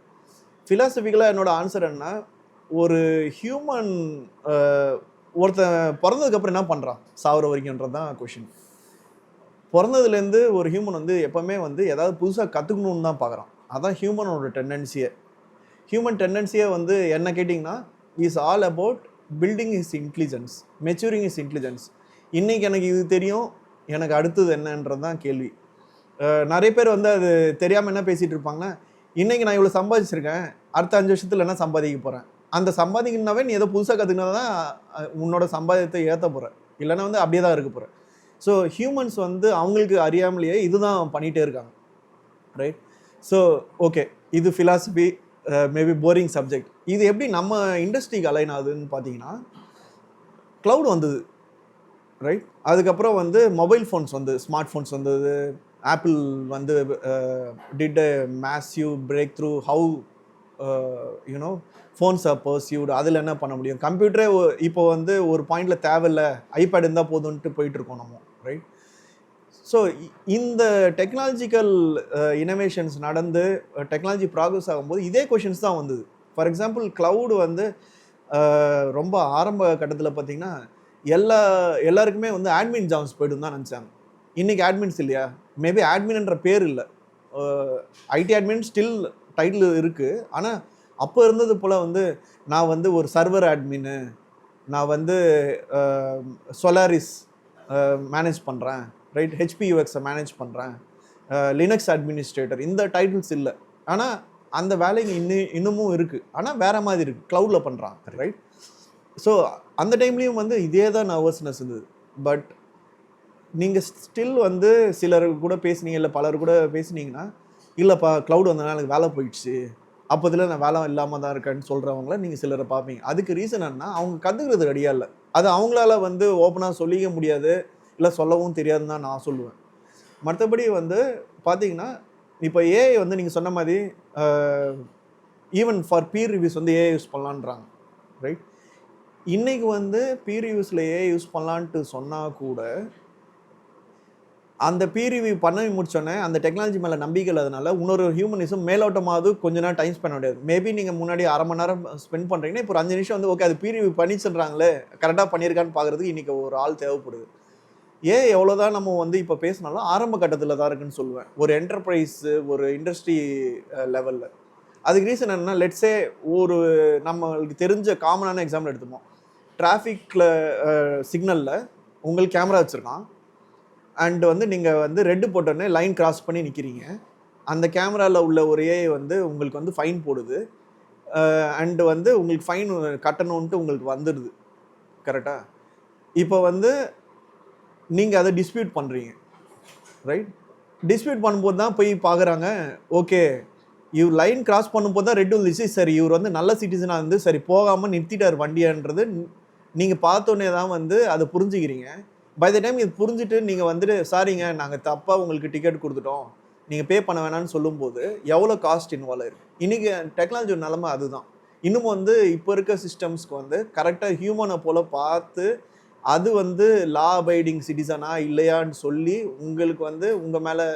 ஃபிலாசபிக்கலாக என்னோட ஆன்சர் என்ன, ஒரு ஹியூமன் ஒருத்தன் பிறந்ததுக்கப்புறம் என்ன பண்ணுறான் சாவர வரைக்கும்ன்றது தான் கொஷின். பிறந்ததுலேருந்து ஒரு ஹியூமன் வந்து எப்போவுமே வந்து ஏதாவது புதுசாக கற்றுக்கணுன்னு தான் பார்க்குறான். அதான் ஹியூமனோட டெண்டன்சியே. ஹியூமன் டெண்டன்சியே வந்து என்ன கேட்டிங்கன்னா is all about building is intelligence, maturing is intelligence. இன்றைக்கி எனக்கு இது தெரியும், எனக்கு அடுத்தது என்னன்றது தான் கேள்வி. நிறைய பேர் வந்து அது தெரியாமல் என்ன பேசிகிட்டு இருப்பாங்கன்னா, இன்றைக்கி நான் இவ்வளோ சம்பாதிச்சிருக்கேன், அடுத்த 5 வருஷத்தில் என்ன சம்பாதிக்க போகிறேன். அந்த சம்பாதிக்கணுன்னாவே நீ ஏதோ புதுசாக கற்றுக்கினா தான் உன்னோட சம்பாதியத்தை ஏற்ற போகிற, இல்லைன்னா வந்து அப்படியே தான் இருக்க போகிற. ஸோ ஹியூமன்ஸ் வந்து அவங்களுக்கு அறியாமலேயே இதுதான் பண்ணிகிட்டே இருக்காங்க, ரைட்? ஸோ ஓகே, இது ஃபிலாசபி, மேபி போரிங் சப்ஜெக்ட். இது எப்படி நம்ம இண்டஸ்ட்ரிக்கு அலைன் ஆகுதுன்னு பார்த்தீங்கன்னா, க்ளவுட் வந்தது, ரைட்? அதுக்கப்புறம் வந்து மொபைல் ஃபோன்ஸ் வந்து, ஸ்மார்ட் ஃபோன்ஸ் வந்தது. ஆப்பிள் வந்து did a massive breakthrough how you know phones are perceived. அதில் என்ன பண்ண முடியும், கம்ப்யூட்டரே இப்போ வந்து ஒரு பாயிண்டில் தேவையில்லை, ஐபேட் இருந்தால் போதுன்ட்டு போயிட்டுருக்கோம் நம்ம, ரைட்? ஸோ இந்த டெக்னாலஜிக்கல் இனோவேஷன்ஸ் நடந்து டெக்னாலஜி ப்ராக்ரஸ் ஆகும்போது இதே கொஷின்ஸ் தான் வந்தது. ஃபார் எக்ஸாம்பிள் க்ளவுடு வந்து ரொம்ப ஆரம்ப கட்டத்தில் பார்த்திங்கன்னா எல்லாருக்குமே வந்து ஆட்மின் ஜாப்ஸ் போய்ட்டு தான் நினச்சாங்க. இன்றைக்கி ஆட்மின்ஸ் இல்லையா, மேபி ஆட்மின்ன்ற பேர் இல்லை, ஐடி ஆட்மின் ஸ்டில் டைட்டில் இருக்குது. ஆனால் அப்போ இருந்தது போல் வந்து நான் வந்து ஒரு சர்வர் ஆட்மின்னு, நான் வந்து சொலாரிஸ் மேனேஜ் பண்ணுறேன், ரைட், ஹெச்பியூஎக்ஸை மேனேஜ் பண்ணுறேன், லினக்ஸ் அட்மினிஸ்ட்ரேட்டர், இந்த டைட்டில்ஸ் இல்லை. ஆனால் அந்த வேலைங்க இன்னமும் இருக்குது, ஆனால் வேறு மாதிரி இருக்குது, க்ளவுடில் பண்ணுறாங்க, ரைட்? ஸோ அந்த டைம்லேயும் வந்து இதே தான் நர்வஸ்னஸ் இருந்தது. பட் நீங்கள் ஸ்டில் வந்து சிலர் கூட பேசுனீங்க, இல்லை பலர் கூட பேசுனீங்கன்னா, இல்லைப்பா க்ளவுட் வந்ததுனால எனக்கு வேலை போயிடுச்சு, அப்போதில் நான் வேலை இல்லாமல் தான் இருக்கேன்னு சொல்கிறவங்கள நீங்கள் சிலரை பார்ப்பீங்க. அதுக்கு ரீசன் என்ன, அவங்க கற்றுக்கிறது ரெடியாக இல்லை. அது அவங்களால வந்து ஓப்பனாக சொல்லிக்க முடியாது, இல்லை சொல்லவும் தெரியாதுன்னு தான் நான் சொல்லுவேன். மற்றபடி வந்து பார்த்தீங்கன்னா, இப்போ ஏஐ வந்து நீங்கள் சொன்ன மாதிரி ஈவன் ஃபார் பீர் ரிவ்யூஸ் வந்து ஏஐ யூஸ் பண்ணலான்றாங்க, ரைட்? இன்றைக்கி வந்து பீர் ரிவ்யூஸில் ஏஐ யூஸ் பண்ணலான்ட்டு சொன்னால் கூட அந்த பீர் ரிவ்யூ பண்ண முடிச்சோன்னே அந்த டெக்னாலஜி மேலே நம்பிக்கை இல்லாதனால இன்னொரு ஹியூமனிசம் மேலோட்டமாவது கொஞ்ச நேரம் டைம் ஸ்பெண்ட் முடியாது. மேபி நீங்கள் முன்னாடி 1/2 மணி நேரம் ஸ்பெண்ட் பண்ணுறீங்கன்னா இப்போ ஒரு 5 நிமிஷம் வந்து ஓகே அது பீர் ரிவ்யூ பண்ணி சொல்கிறாங்களே, கரெக்டாக பண்ணியிருக்கான்னு பார்க்குறதுக்கு இன்றைக்கி ஒரு ஆள் தேவைப்படுது. எவ்வளோதான் நம்ம வந்து இப்போ பேசினாலும் ஆரம்ப கட்டத்தில் தான் இருக்குன்னு சொல்லுவேன், ஒரு என்டர்பிரைஸு, ஒரு இண்டஸ்ட்ரி லெவலில். அதுக்கு ரீசன் என்னென்னா, லெட்ஸே ஒரு நம்மளுக்கு தெரிஞ்ச காமனான எக்ஸாம்பிள் எடுத்துப்போம். டிராஃபிக்கில் சிக்னலில் உங்களுக்கு கேமரா வச்சுருக்கான், அண்ட் வந்து நீங்கள் வந்து ரெட்டு போட்டோன்னே லைன் கிராஸ் பண்ணி நிற்கிறீங்க. அந்த கேமராவில் உள்ள ஒரு ஏஐ வந்து உங்களுக்கு வந்து ஃபைன் போடுது, அண்டு வந்து உங்களுக்கு ஃபைன் கட்டணுன்ட்டு உங்களுக்கு வந்துடுது, கரெக்டாக? இப்போ வந்து நீங்கள் அதை டிஸ்பியூட் பண்ணுறீங்க, ரைட்? டிஸ்பியூட் பண்ணும்போது தான் போய் பார்க்குறாங்க, ஓகே இவர் லைன் கிராஸ் பண்ணும்போது தான் ரெட் வந்துச்சு, சரி இவர் வந்து நல்ல சிட்டிசனாக இருந்து சரி போகாமல் நிறுத்திட்டார் வண்டியான்றது நீங்கள் பார்த்தோன்னே தான் வந்து அதை புரிஞ்சுக்கிறீங்க. பை த டைம் இது புரிஞ்சுட்டு நீங்கள் வந்துட்டு சாரிங்க நாங்கள் தப்பாக உங்களுக்கு டிக்கெட் கொடுத்துட்டோம், நீங்கள் பே பண்ண வேணான்னு சொல்லும்போது எவ்வளோ காஸ்ட் இன்வால்வ் ஆயிருக்கு. இன்றைக்கி டெக்னாலஜி நிலைமை அதுதான். இன்னும் வந்து இப்போ இருக்க சிஸ்டம்ஸ்க்கு வந்து கரெக்டாக ஹியூமனை போல் பார்த்து அது வந்து லா அபைடிங் சிட்டிசனா இல்லையான்னு சொல்லி உங்களுக்கு வந்து உங்கள் மேலே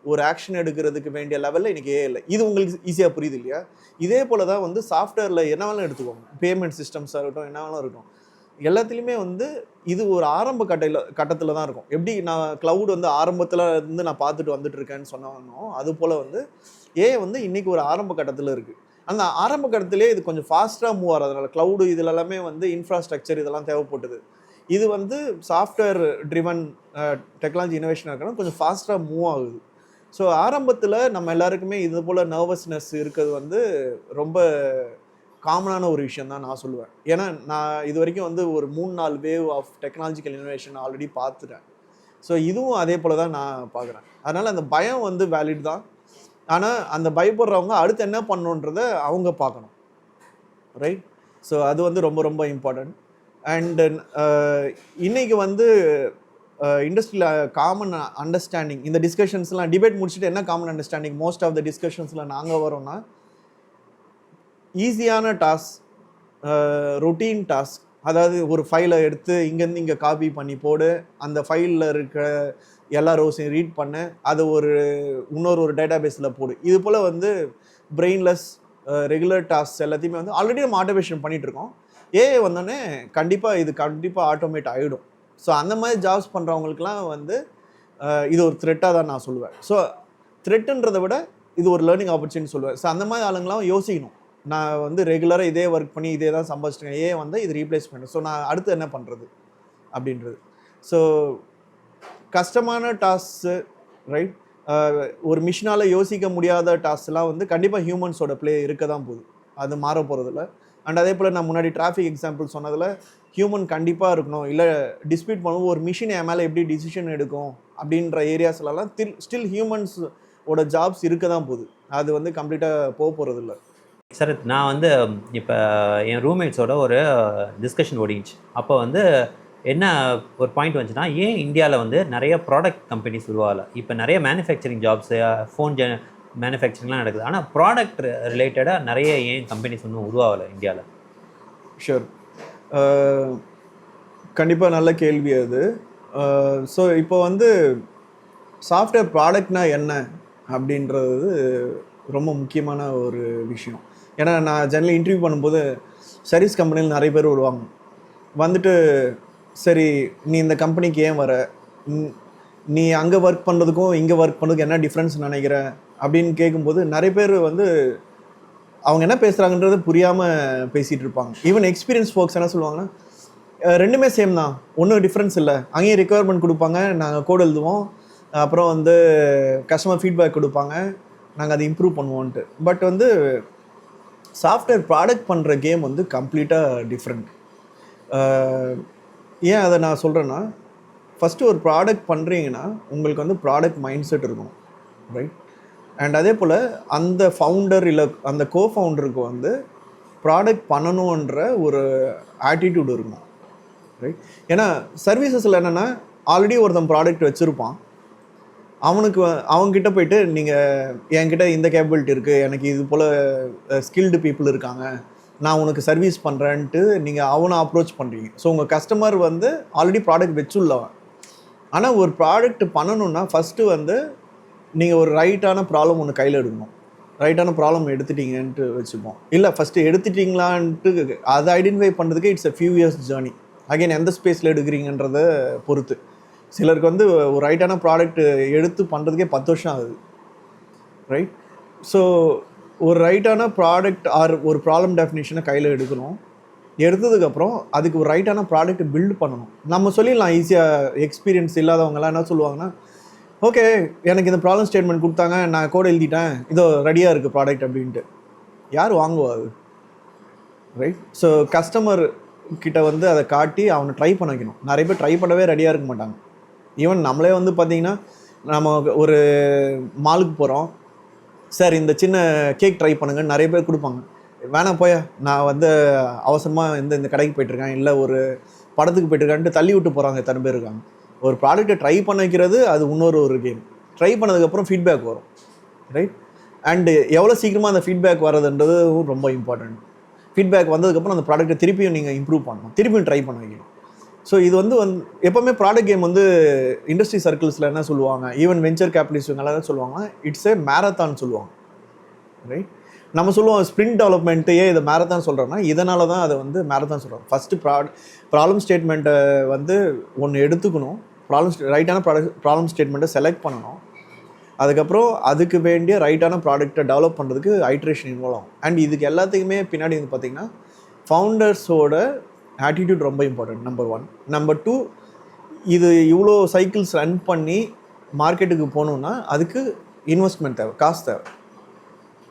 ஒரு ஆக்ஷன் எடுக்கிறதுக்கு வேண்டிய லெவலில் இன்றைக்கி இல்லை. இது உங்களுக்கு ஈஸியாக புரியுது இல்லையா? இதே போல் தான் வந்து சாஃப்ட்வேரில் என்ன வேணாலும் எடுத்துக்கோங்க, பேமெண்ட் சிஸ்டம்ஸாக இருக்கட்டும், என்ன வேணாலும் இருக்கும். எல்லாத்துலேயுமே வந்து இது ஒரு ஆரம்ப கட்டத்தில் தான் இருக்கும். எப்படி நான் க்ளவுட் வந்து ஆரம்பத்தில் இருந்து நான் பார்த்துட்டு வந்துட்டு இருக்கேன்னு சொன்னானோ அது போல் வந்து ஏஐ வந்து இன்னைக்கு ஒரு ஆரம்ப கட்டத்தில் இருக்குது. அந்த ஆரம்ப கட்டத்திலே இது கொஞ்சம் ஃபாஸ்ட்டாக மூவ் ஆகிறதுனால க்ளவுடு இதில் எல்லாமே வந்து இன்ஃப்ராஸ்ட்ரக்சர் இதெல்லாம் தேவைப்பட்டது. இது வந்து சாஃப்ட்வேர் ட்ரிவன் டெக்னாலஜி இனோவேஷனாக இருக்கணும், கொஞ்சம் ஃபாஸ்ட்டாக மூவ் ஆகுது. ஸோ ஆரம்பத்தில் நம்ம எல்லாருக்குமே இது போல் நர்வஸ்னஸ் இருக்கிறது வந்து ரொம்ப காமனான ஒரு விஷயம் தான் நான் சொல்லுவேன். ஏன்னா நான் இது வரைக்கும் வந்து ஒரு 3-4 wave of technological innovation already பார்த்துட்டேன். ஸோ இதுவும் அதே போல் தான் நான் பார்க்குறேன். அதனால் அந்த பயம் வந்து வேலிட் தான். ஆனால் அந்த பயப்படுறவங்க அடுத்து என்ன பண்ணணுன்றதை அவங்க பார்க்கணும், ரைட்? ஸோ அது வந்து ரொம்ப ரொம்ப இம்பார்ட்டன்ட். அண்ட் இன்னைக்கு வந்து இண்டஸ்ட்ரியில் காமன் அண்டர்ஸ்டாண்டிங், இந்த டிஸ்கஷன்ஸ்லாம் டிபேட் முடிச்சுட்டு என்ன common understanding most of the டிஸ்கஷன்ஸில் நாங்கள் வரோம்னா, ஈஸியான டாஸ்க், ரொட்டீன் டாஸ்க், அதாவது ஒரு ஃபைலை எடுத்து இங்கேருந்து இங்கே காப்பி பண்ணி போடு, அந்த ஃபைலில் இருக்கிற எல்லா ரோஸையும் ரீட் பண்ணு, அதை இன்னொரு டேட்டா பேஸில் போடு. இது போல் வந்து பிரெயின்லெஸ் ரெகுலர் டாஸ்க் எல்லாத்தையுமே வந்து ஆல்ரெடி நம்ம ஆட்டோமேஷன் பண்ணிகிட்ருக்கோம். ஏஐ வந்தோடனே கண்டிப்பாக ஆட்டோமேட் ஆகிடும். ஸோ அந்த மாதிரி ஜாப்ஸ் பண்ணுறவங்களுக்குலாம் வந்து இது ஒரு த்ரெட்டாக தான் நான் சொல்லுவேன். ஸோ த்ரெட்டுன்றதை விட இது ஒரு லேர்னிங் ஆப்பர்ச்சுனிட்டி சொல்லுவேன். ஸோ அந்த மாதிரி ஆளுங்களாம் யோசிக்கணும், நான் வந்து ரெகுலராக இதே ஒர்க் பண்ணி இதே தான் சம்பாதிச்சிட்டேன், ஏன் வந்து இது ரீப்ளேஸ் பண்ணுறேன், ஸோ நான் அடுத்து என்ன பண்ணுறது அப்படின்றது. ஸோ கஷ்டமான டாஸ்க்கு, ரைட், ஒரு மிஷினால் யோசிக்க முடியாத டாஸ்க்லாம் வந்து கண்டிப்பாக ஹியூமன்ஸோட ப்ளே இருக்க தான் போகுது, அது மாற போகிறதில்ல. அண்ட் அதே போல் நான் முன்னாடி டிராஃபிக் எக்ஸாம்பிள் சொன்னதில் ஹியூமன் கண்டிப்பாக இருக்கணும். இல்லை டிஸ்பியூட் பண்ணுவோம், ஒரு மிஷின் என் மேலே எப்படி டிசிஷன் எடுக்கும் அப்படின்ற ஏரியாஸ்லலாம் ஸ்டில் ஹியூமன்ஸோட ஜாப்ஸ் இருக்க தான் போகுது, அது வந்து கம்ப்ளீட்டாக போகிறதில்ல. சார் நான் வந்து இப்போ என் ரூம்மேட்ஸோட ஒரு டிஸ்கஷன் ஓடிச்சு. அப்போ வந்து என்ன ஒரு பாயிண்ட் வந்துச்சுன்னா, ஏன் இந்தியாவில் வந்து நிறைய ப்ராடக்ட் கம்பெனிஸ் உருவாகலை? இப்போ நிறைய மேனுஃபேக்சரிங் ஜாப்ஸு, ஃபோன் மேனுஃபேக்சரிங்லாம் நடக்குது, ஆனால் ப்ராடக்ட் ரிலேட்டடாக நிறைய ஏன் கம்பெனிஸ் ஒன்றும் உருவாகலை இந்தியாவில்? ஷூர், கண்டிப்பாக நல்ல கேள்வி அது. ஸோ இப்போ வந்து சாஃப்ட்வேர் ப்ராடக்ட்னா என்ன அப்படின்றது ரொம்ப முக்கியமான ஒரு விஷயம். ஏன்னா நான் ஜெனரலி இன்டர்வியூ பண்ணும்போது சர்வீஸ் கம்பெனியில் நிறைய பேர் வருவாங்க. வந்துட்டு சரி நீ இந்த கம்பெனிக்கு ஏன் வர, நீ அங்கே ஒர்க் பண்ணுறதுக்கும் இங்கே ஒர்க் பண்ணுறதுக்கு என்ன டிஃப்ரென்ஸ் நினைக்கிற அப்படின்னு கேட்கும்போது நிறைய பேர் வந்து அவங்க என்ன பேசுகிறாங்கன்றது புரியாமல் பேசிகிட்டு இருப்பாங்க. ஈவன் எக்ஸ்பீரியன்ஸ் ஃபோக்ஸ் என்ன சொல்லுவாங்கன்னா, ரெண்டுமே சேம் தான், ஒன்றும் டிஃப்ரென்ஸ் இல்லை, அங்கேயும் ரெக்குயர்மெண்ட் கொடுப்பாங்க, நாங்கள் கோட் எழுதுவோம், அப்புறம் வந்து கஸ்டமர் ஃபீட்பேக் கொடுப்பாங்க, நாங்கள் அதை இம்ப்ரூவ் பண்ணுவோன்ட்டு. பட் வந்து சாஃப்ட்வேர் ப்ராடக்ட் பண்ணுற கேம் வந்து கம்ப்ளீட்டாக டிஃப்ரெண்ட். ஏன் அதை நான் சொல்கிறேன்னா, ஃபஸ்ட்டு ஒரு ப்ராடக்ட் பண்ணுறீங்கன்னா உங்களுக்கு வந்து ப்ராடக்ட் மைண்ட் செட் இருக்கணும், ரைட்? அண்ட் அதே போல் அந்த ஃபவுண்டர் இல்லை அந்த கோஃபவுண்டருக்கு வந்து ப்ராடக்ட் பண்ணணுன்ற ஒரு ஆட்டிடியூட் இருக்கணும், ரைட்? ஏன்னா சர்வீசஸில் என்னென்னா ஆல்ரெடி ஒருத்தன் ப்ராடக்ட் வச்சுருப்பான், அவங்ககிட்ட போயிட்டு நீங்கள் என்கிட்ட இந்த கேப்பபிலிட்டி இருக்குது, எனக்கு இது போல் ஸ்கில்டு பீப்புள் இருக்காங்க, நான் உனக்கு சர்வீஸ் பண்ணுறேன்ட்டு நீங்கள் அவனை அப்ரோச் பண்ணுறீங்க. ஸோ உங்கள் கஸ்டமர் வந்து ஆல்ரெடி ப்ராடக்ட் வச்சுள்ளவன். ஆனால் ஒரு ப்ராடக்ட் பண்ணணுன்னா ஃபஸ்ட்டு வந்து நீங்கள் ஒரு ரைட்டான ப்ராப்ளம் ஒன்று கையில் எடுக்கணும். ரைட்டான ப்ராப்ளம் எடுத்துட்டீங்கன்ட்டு வச்சுப்போம். இல்லை ஃபஸ்ட்டு எடுத்துட்டிங்களான்ட்டு அதை ஐடென்டிஃபை பண்ணுறதுக்கு it's a few years journey. Again எந்த ஸ்பேஸில் எடுக்கிறீங்கன்றதை பொறுத்து. சிலருக்கு வந்து ஒரு ரைட்டான ப்ராடக்ட் எடுத்து பண்ணுறதுக்கே 10 வருஷம் ஆகுது, ரைட்? ஸோ ஒரு ரைட்டான ப்ராடக்ட் ஆர் ஒரு ப்ராப்ளம் டெஃபினேஷனை கையில் எடுக்கணும். எடுத்ததுக்கப்புறம் அதுக்கு ஒரு ரைட்டான ப்ராடக்ட் பில்ட் பண்ணணும். நம்ம சொல்லிடலாம் ஈஸியாக, எக்ஸ்பீரியன்ஸ் இல்லாதவங்கலாம் என்ன சொல்லுவாங்கன்னா, ஓகே எனக்கு இந்த ப்ராப்ளம் ஸ்டேட்மெண்ட் கொடுத்தாங்க, நான் கோட் எழுதிட்டேன், இதோ ரெடியாக இருக்குது ப்ராடக்ட் அப்படின்ட்டு. யார் வாங்குவா அது, ரைட்? ஸோ கஸ்டமர் கிட்ட வந்து அதை காட்டி அவனை ட்ரை பண்ண வைக்கணும். நிறைய பேர் ட்ரை பண்ணவே ரெடியாக இருக்க மாட்டாங்க. ஈவன் நம்மளே வந்து பார்த்திங்கன்னா, நம்ம ஒரு மாலுக்கு போகிறோம், சார் இந்த சின்ன கேக் ட்ரை பண்ணுங்கன்னு நிறைய பேர் கொடுப்பாங்க. வேணாம் போயா, நான் வந்து அவசரமாக இந்த கடைக்கு போய்ட்டுருக்கேன், இல்லை ஒரு படத்துக்கு போய்ட்டுருக்கான்ட்டு தள்ளி விட்டு போகிறாங்க எத்தனை பேர் இருக்காங்க. ஒரு ப்ராடக்ட்டை ட்ரை பண்ண வைக்கிறது அது இன்னொரு கேம். ட்ரை பண்ணதுக்கப்புறம் ஃபீட்பேக் வரும், ரைட்? அண்டு எவ்வளோ சீக்கிரமாக அந்த ஃபீட்பேக் வர்றதுன்றது ரொம்ப இம்பார்ட்டண்ட். ஃபீட்பேக் வந்ததுக்கப்புறம் அந்த ப்ராடக்ட்டை திருப்பியும் நீங்கள் இம்ப்ரூவ் பண்ணணும், திருப்பியும் ட்ரை பண்ண வைக்கணும். ஸோ இது வந்து எப்போவுமே ப்ராடக்ட் கேம் வந்து இண்டஸ்ட்ரி சர்க்கிள்ஸில் என்ன சொல்லுவாங்க, ஈவன் வெஞ்சர் கேபிட்டலிஸ்ட் இவங்கெல்லாம் சொல்லுவாங்கன்னா, இட்ஸ் ஏ மேரத்தான் சொல்லுவாங்க, ரைட்? நம்ம சொல்லுவோம் ஸ்ப்ரிண்ட் டெவலப்மெண்ட்டையே இதை மேரத்தான் சொல்கிறோன்னா இதனால தான் அதை வந்து மேரத்தான் சொல்கிறோம். ஃபஸ்ட்டு ப்ராப்ளம் ஸ்டேட்மெண்ட்டை வந்து ஒன்று எடுத்துக்கணும், ரைட்டான ப்ராப்ளம் ஸ்டேட்மெண்ட்டை செலக்ட் பண்ணணும், அதுக்கப்புறம் அதுக்கு வேண்டிய ரைட்டான ப்ராடக்ட்டை டெவலப் பண்ணுறதுக்கு ஐட்ரேஷன் இன்வால்வ் ஆகும். அண்ட் இதுக்கு எல்லாத்துக்குமே பின்னாடி வந்து பார்த்திங்கன்னா ஃபவுண்டர்ஸோட ஆட்டிடியூட் ரொம்ப இம்பார்ட்டன்ட், நம்பர் 1. நம்பர் 2, இது இவ்வளோ சைக்கிள்ஸ் ரன் பண்ணி மார்க்கெட்டுக்கு போகணுன்னா அதுக்கு இன்வெஸ்ட்மெண்ட் தேவை, காசு தேவை.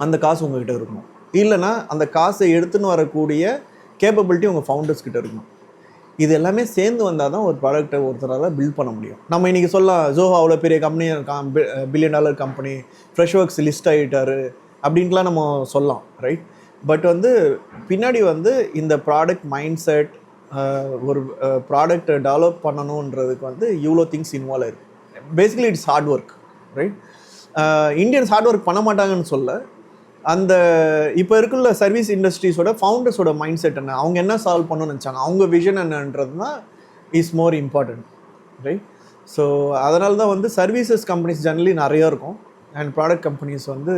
அந்த காசு உங்கள்கிட்ட இருக்கணும். இல்லைனா அந்த காசை எடுத்துன்னு வரக்கூடிய கேப்பபிலிட்டி உங்கள் ஃபவுண்டர்ஸ் கிட்ட இருக்கணும். இது எல்லாமே சேர்ந்து வந்தால் தான் ஒரு ப்ராடக்ட்டை ஒருத்தரால் பில்ட் பண்ண முடியும். நம்ம இன்றைக்கி சொல்லலாம் ஜோஹோ அவ்வளோ பெரிய கம்பெனி, $1 பில்லியன் கம்பெனி, ஃப்ரெஷ்ஒர்க்ஸ் லிஸ்ட் ஆகிட்டாரு அப்படின்ட்டுலாம் நம்ம சொல்லலாம், ரைட்? பட் வந்து பின்னாடி வந்து இந்த ப்ராடக்ட் மைண்ட் செட், ஒரு ப்ராடக்ட்டை டெவலப் பண்ணணுன்றதுக்கு வந்து இவ்வளோ திங்ஸ் இன்வால்வ் ஆயிருக்கு. Basically it's hard work, right? Indians hard work பண்ண மாட்டாங்கன்னு சொல்ல, அந்த இப்போ இருக்குள்ள சர்வீஸ் இண்டஸ்ட்ரீஸோட ஃபவுண்டர்ஸோட மைண்ட் செட் என்ன, அவங்க என்ன சால்வ் பண்ணணும்னு நினச்சாங்க, அவங்க விஷன் என்னன்றது தான் is more important, right? So அதனால தான் வந்து சர்வீசஸ் கம்பெனிஸ் ஜெனரலி நிறையா இருக்கும் அண்ட் ப்ராடக்ட் கம்பெனிஸ் வந்து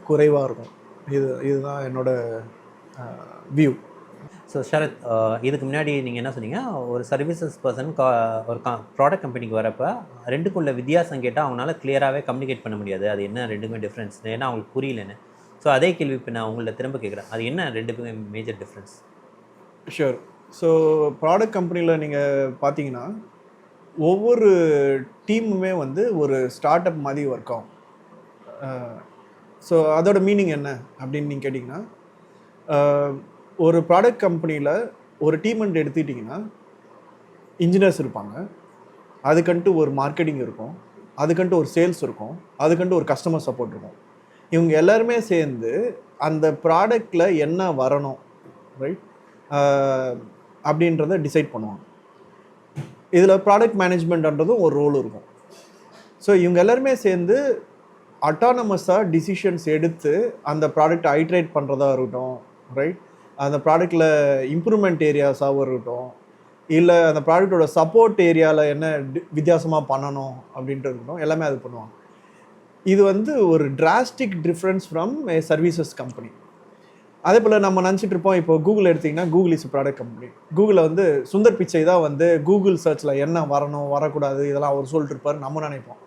குறைவாக இருக்கும். இதுதான் என்னோட வியூ. ஸோ ஷரத், இதுக்கு முன்னாடி நீங்கள் என்ன சொன்னீங்க, ஒரு சர்வீசஸ் பர்சன் ஒரு ப்ராடக்ட் கம்பெனிக்கு வரப்போ ரெண்டுக்குள்ள வித்தியாசம் கேட்டால் அவங்களால கிளியராகவே கம்யூனிகேட் பண்ண முடியாது. அது என்ன ரெண்டுமே டிஃப்ரென்ஸ், ஏன்னா அவங்களுக்கு புரியலன்னு. ஸோ அதே கேள்வி இப்போ நான் உங்கள்ட்ட திரும்ப கேட்குறேன், அது என்ன ரெண்டுக்குமே major difference? Sure. So product கம்பெனியில் நீங்கள் பார்த்தீங்கன்னா ஒவ்வொரு டீமுமே வந்து ஒரு ஸ்டார்ட் அப் மாதிரி ஒர்க் ஆகும். ஸோ அதோட மீனிங் என்ன அப்படின்னு நீங்கள் கேட்டிங்கன்னா, ஒரு ப்ராடக்ட் கம்பெனியில் ஒரு டீம்மெண்ட் எடுத்துக்கிட்டிங்கன்னா இன்ஜினியர்ஸ் இருப்பாங்க, அதுக்கன்ட்டு ஒரு மார்க்கெட்டிங் இருக்கும், அதுக்கன்ட்டு ஒரு சேல்ஸ் இருக்கும், அதுக்கன்ட்டு ஒரு கஸ்டமர் சப்போர்ட் இருக்கும். இவங்க எல்லாருமே சேர்ந்து அந்த ப்ராடக்டில் என்ன வரணும், ரைட், அப்படின்றத டிசைட் பண்ணுவாங்க. இதில் ப்ராடக்ட் மேனேஜ்மெண்ட்ன்றதும் ஒரு ரோல் இருக்கும். ஸோ இவங்க எல்லாருமே சேர்ந்து அட்டானமஸாக டிசிஷன்ஸ் எடுத்து அந்த ப்ராடக்ட் ஐட்ரேட் பண்ணுறதா இருக்கட்டும், ரைட், அந்த ப்ராடக்டில் இம்ப்ரூவ்மெண்ட் ஏரியாஸாகவும் இருக்கட்டும், இல்லை அந்த ப்ராடக்டோட சப்போர்ட் ஏரியாவில் என்ன வித்தியாசமாக பண்ணணும் அப்படின்ட்டு இருக்கட்டும், எல்லாமே அது பண்ணுவாங்க. இது வந்து ஒரு drastic difference from A services company. அதே போல் நம்ம நினச்சிட்டு இருப்போம், இப்போ கூகுள் எடுத்திங்கன்னா கூகுள் இஸ் ப்ராடக்ட் கம்பெனி. கூகுளில் வந்து சுந்தர் பிச்சை தான் வந்து கூகுள் சர்ச்சில் என்ன வரணும் வரக்கூடாது இதெல்லாம் அவர் சொல்லிட்டு இருப்பார் நம்ம நினைப்போம்.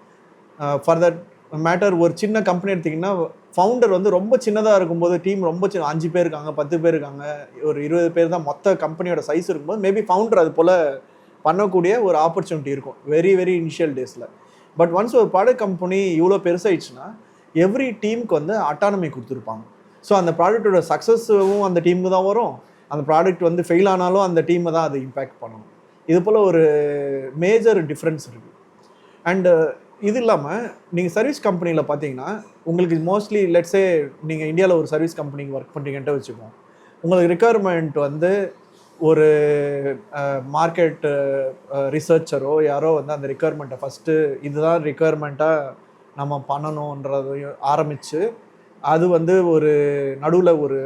ஃபார் தட் மேட்டர் ஒரு சின்ன கம்பெனி எடுத்திங்கன்னா ஃபவுண்டர் வந்து ரொம்ப சின்னதாக இருக்கும்போது, டீம் ரொம்ப சின்ன 5 பேர் இருக்காங்க, 10 பேர் இருக்காங்க, ஒரு 20 பேர் தான் மொத்த கம்பெனியோட சைஸ் இருக்கும்போது மேபி ஃபவுண்டர் அது போல் பண்ணக்கூடிய ஒரு ஆப்பர்ச்சுனிட்டி இருக்கும் வெரி வெரி இனிஷியல் டேஸில். பட் ஒன்ஸ் ஒரு ப்ராடக்ட் கம்பெனி இவ்வளோ பெருசாகிடுச்சுன்னா எவ்ரி டீமுக்கு வந்து அட்டானமி கொடுத்துருப்பாங்க. ஸோ அந்த ப்ராடக்டோட சக்ஸஸும் அந்த டீமுக்கு தான் வரும், அந்த ப்ராடக்ட் வந்து ஃபெயில் ஆனாலும் அந்த டீமை தான் அது இம்பேக்ட் பண்ணணும். இது போல் ஒரு மேஜர் டிஃப்ரென்ஸ் இருக்குது. அண்டு இது இல்லாமல் நீங்கள் சர்வீஸ் கம்பெனியில் பார்த்தீங்கன்னா உங்களுக்கு மோஸ்ட்லி லெட்ஸே நீங்கள் இந்தியாவில் ஒரு சர்வீஸ் கம்பெனிக்கு ஒர்க் பண்ணுறீங்கன்ட்டு வச்சுப்போம், உங்களுக்கு ரெக்குயர்மெண்ட் வந்து ஒரு மார்க்கெட் ரிசர்ச்சரோ யாரோ வந்து அந்த ரெக்குயர்மெண்ட்டை ஃபஸ்ட்டு இதுதான் ரெக்குயர்மெண்ட்டாக நம்ம பண்ணணுன்றதையும் ஆரம்பித்து அது வந்து ஒரு நடுவில் ஒரு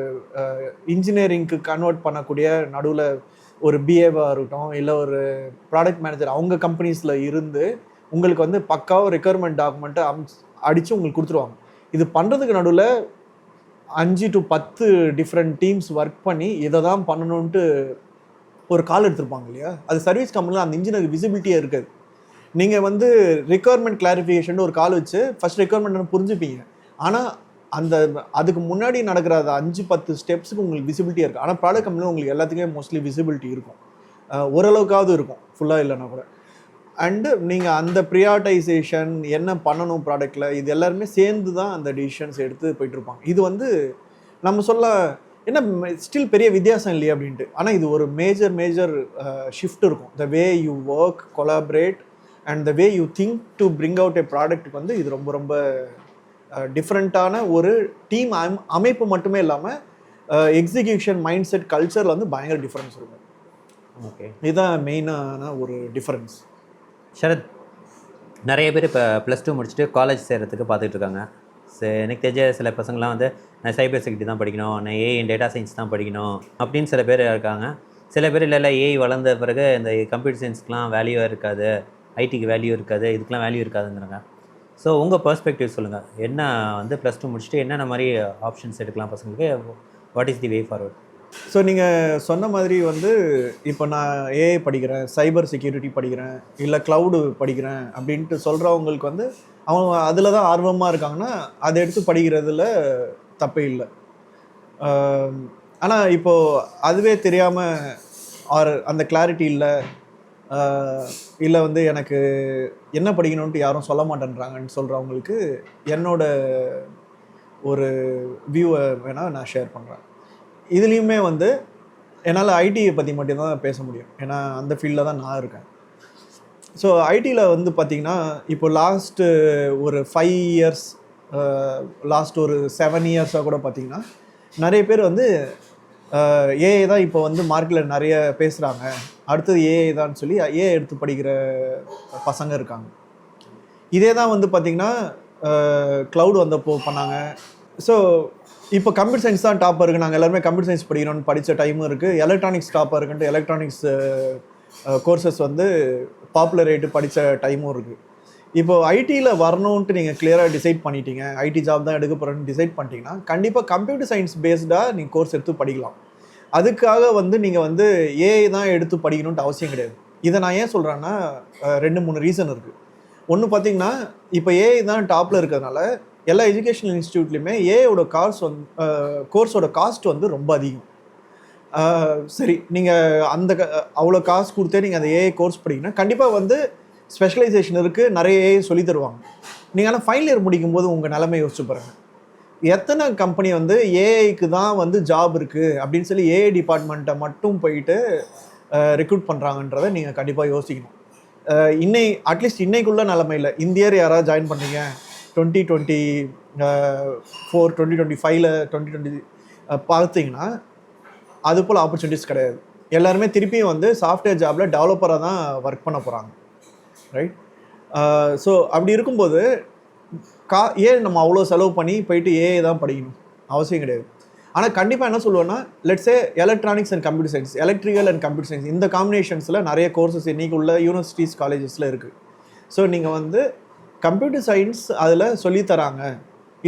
இன்ஜினியரிங்க்கு கன்வெர்ட் பண்ணக்கூடிய நடுவில் ஒரு பிஏவாக இருக்கட்டும், இல்லை ஒரு ப்ராடக்ட் மேனேஜர் அவங்க கம்பெனிஸில் இருந்து உங்களுக்கு வந்து பக்காவாக ரெக்குயர்மெண்ட் டாக்குமெண்ட்டை அடித்து உங்களுக்கு கொடுத்துருவாங்க. இது பண்ணுறதுக்கு நடுவில் 5 to 10 டிஃப்ரெண்ட் டீம்ஸ் ஒர்க் பண்ணி இதை தான் பண்ணணுன்ட்டு ஒரு கால் எடுத்துருப்பாங்க இல்லையா. அது சர்வீஸ் கம்பெனியில் அந்த இன்ஜினியருக்கு விசிபிலிட்டியே இருக்காது. நீங்கள் வந்து ரெக்குயர்மெண்ட் கிளாரிஃபிகேஷன் ஒரு கால் வச்சு ஃபஸ்ட் ரெக்குயர்மெண்ட் புரிஞ்சுப்பீங்க, ஆனால் அதுக்கு முன்னாடி நடக்கிற அது 5-10 ஸ்டெப்ஸுக்கு உங்களுக்கு விசிபிலிட்டியாக இருக்குது. ஆனால் ப்ராடக்ட் கம்பெனியில் உங்களுக்கு எல்லாத்துக்குமே மோஸ்ட்லி விசிபிலிட்டி இருக்கும், ஓரளவுக்காவது இருக்கும், ஃபுல்லாக இல்லைன்னா கூட. அண்டு நீங்கள் அந்த ப்ரியாரிட்டைசேஷன் என்ன பண்ணணும் ப்ராடக்டில் இது எல்லாருமே சேர்ந்து தான் அந்த டிசிஷன்ஸ் எடுத்து போயிட்டுருப்பாங்க. இது வந்து நம்ம சொல்ல என்ன ஸ்டில் பெரிய வித்தியாசம் இல்லையா அப்படின்ட்டு, ஆனால் இது ஒரு மேஜர் ஷிஃப்ட் இருக்கும். The way you work, collaborate and the way you think to bring out a ப்ராடக்ட்டுக்கு வந்து இது ரொம்ப ரொம்ப டிஃப்ரெண்ட்டான ஒரு டீம் அமைப்பு மட்டுமே இல்லாமல் எக்ஸிக்யூஷன் மைண்ட் செட் கல்ச்சரில் வந்து பயங்கர டிஃப்ரென்ஸ் இருக்கும். ஓகே, இதுதான் மெயினான ஒரு டிஃப்ரென்ஸ். ஷரத், நிறைய பேர் இப்போ +2 முடிச்சுட்டு காலேஜ் சேர்கிறதுக்கு பார்த்துட்டு இருக்காங்க. எனக்கு தெரிஞ்ச சில பசங்களாம் வந்து நான் சைபர் செக்யூரிட்டி தான் படிக்கணும், நான் ஏஐ டேட்டா சயின்ஸ் தான் படிக்கணும் அப்படின்னு சில பேர் இருக்காங்க. சில பேர் இல்லை ஏஐ வளர்ந்த பிறகு இந்த கம்ப்யூட்டர் சயின்ஸ்க்குலாம் வேல்யூ இருக்காது, ஐடிக்கு வேல்யூ இருக்காது, இதுக்கெலாம் வேல்யூ இருக்காதுங்கிறாங்க. ஸோ உங்கள் பெர்ஸ்பெக்டிவ் சொல்லுங்கள், என்ன வந்து ப்ளஸ் டூ முடிச்சுட்டு என்னென்ன மாதிரி ஆப்ஷன்ஸ் எடுக்கலாம் பசங்களுக்கு, what is the way forward? So நீங்கள் சொன்ன மாதிரி வந்து இப்போ நான் ஏஐ படிக்கிறேன், சைபர் செக்யூரிட்டி படிக்கிறேன், இல்லை க்ளவுடு படிக்கிறேன் அப்படின்ட்டு சொல்கிறவங்களுக்கு வந்து அவங்க அதில் தான் ஆர்வமாக இருக்காங்கன்னா அதை எடுத்து படிக்கிறதுல தப்பே இல்லை. ஆனால் இப்போது அதுவே தெரியாமல் ஆர் அந்த கிளாரிட்டி இல்லை, இல்லை வந்து எனக்கு என்ன படிக்கணுன்ட்டு யாரும் சொல்ல மாட்டேன்றாங்கன்னு சொல்கிறவங்களுக்கு என்னோட ஒரு வியூவை வேணால் நான் ஷேர் பண்ணுறேன். இதுலேயுமே வந்து என்னால் ஐடியை பற்றி மட்டும்தான் பேச முடியும், ஏன்னா அந்த ஃபீல்டில் தான் நான் இருக்கேன். ஸோ ஐடியில் வந்து பார்த்திங்கன்னா இப்போ லாஸ்ட்டு ஒரு 5 இயர்ஸ், லாஸ்ட் ஒரு 7 இயர்ஸாக கூட பார்த்திங்கன்னா நிறைய பேர் வந்து ஏஐ தான் இப்போ வந்து மார்க்கெட்டில் நிறைய பேசுகிறாங்க, அடுத்தது ஏஐ தான் சொல்லி ஏஐ எடுத்து படிக்கிற பசங்க இருக்காங்க. இதே தான் வந்து பார்த்திங்கன்னா க்ளவுட் வந்தப்போ பண்ணாங்க. ஸோ இப்போ கம்ப்யூட்டர் சயின்ஸ் தான் டாப்பாக இருக்குது, நாங்கள் எல்லாருமே கம்ப்யூட்டர் சயின்ஸ் படிக்கணும்னு படித்த டைமும் இருக்குது. எலக்ட்ரானிக்ஸ் டாப்பாக இருக்குன்ட்டு எலக்ட்ரானிக்ஸ் கோர்சஸ் வந்து பாப்புலர் ஆகிட்டு படித்த டைமும் இருக்குது. இப்போது ஐடியில் வரணுன்ட்டு நீங்கள் கிளியராக டிசைட் பண்ணிட்டீங்க, ஐடி ஜாப் தான் எடுக்க போகிறேன்னு டிசைட் பண்ணிட்டீங்கன்னா கண்டிப்பாக கம்ப்யூட்டர் சயின்ஸ் பேஸ்டாக நீங்கள் கோர்ஸ் எடுத்து படிக்கலாம். அதுக்காக வந்து நீங்கள் வந்து ஏஐ தான் எடுத்து படிக்கணுன்ட்டு அவசியம் கிடையாது. இதை நான் ஏன் சொல்கிறேன்னா 2-3 ரீசன் இருக்குது. ஒன்று பார்த்திங்கன்னா இப்போ ஏஐ தான் டாப்பில் இருக்கிறதுனால எல்லா எஜுகேஷனல் இன்ஸ்டியூட்லேயுமே ஏஐயோட கோர்ஸோட காஸ்ட் வந்து ரொம்ப அதிகம். சரி, நீங்கள் அந்த அவ்வளோ காசு கொடுத்தே நீங்கள் அந்த ஏஐ கோர்ஸ் படிங்கன்னா கண்டிப்பாக வந்து ஸ்பெஷலைசேஷன் இருக்குது, நிறைய ஏஐ சொல்லி தருவாங்க. நீங்கள் ஆனால் ஃபைனல் இயர் முடிக்கும்போது உங்கள் நிலைமை யோசிச்சு பாருங்கள், எத்தனை கம்பெனி வந்து ஏஐக்கு தான் வந்து ஜாப் இருக்குது அப்படின்னு சொல்லி ஏஐ டிபார்ட்மெண்ட்டை மட்டும் போயிட்டு ரெக்ரூட் பண்ணுறாங்கன்றதை நீங்கள் கண்டிப்பாக யோசிக்கணும். அட்லீஸ்ட் இன்னைக்குள்ள நிலமையில் இந்த இயர் யாராவது ஜாயின் பண்ணீங்க 2024 2025 2020 பார்த்தீங்கன்னா அது போல் ஆப்பர்ச்சுனிட்டிஸ் கிடையாது. எல்லாருமே திருப்பியும் வந்து சாஃப்ட்வேர் ஜாபில் டெவலப்பராக தான் ஒர்க் பண்ண போகிறாங்க, ரைட்? ஸோ அப்படி இருக்கும்போது ஏன் நம்ம அவ்வளோ செலவு பண்ணி போயிட்டு ஏஐ தான் படிக்கணும்? அவசியம் கிடையாது. ஆனால் கண்டிப்பாக என்ன சொல்லுவேன்னா, let's say electronics and computer science, electrical and computer science, இந்த காம்பினேஷன்ஸில் நிறைய கோர்சஸ் இன்றைக்கி உள்ள யூனிவர்சிட்டிஸ் காலேஜஸில் இருக்குது. ஸோ நீங்கள் வந்து கம்ப்யூட்டர் சயின்ஸ் அதில் சொல்லித்தராங்க,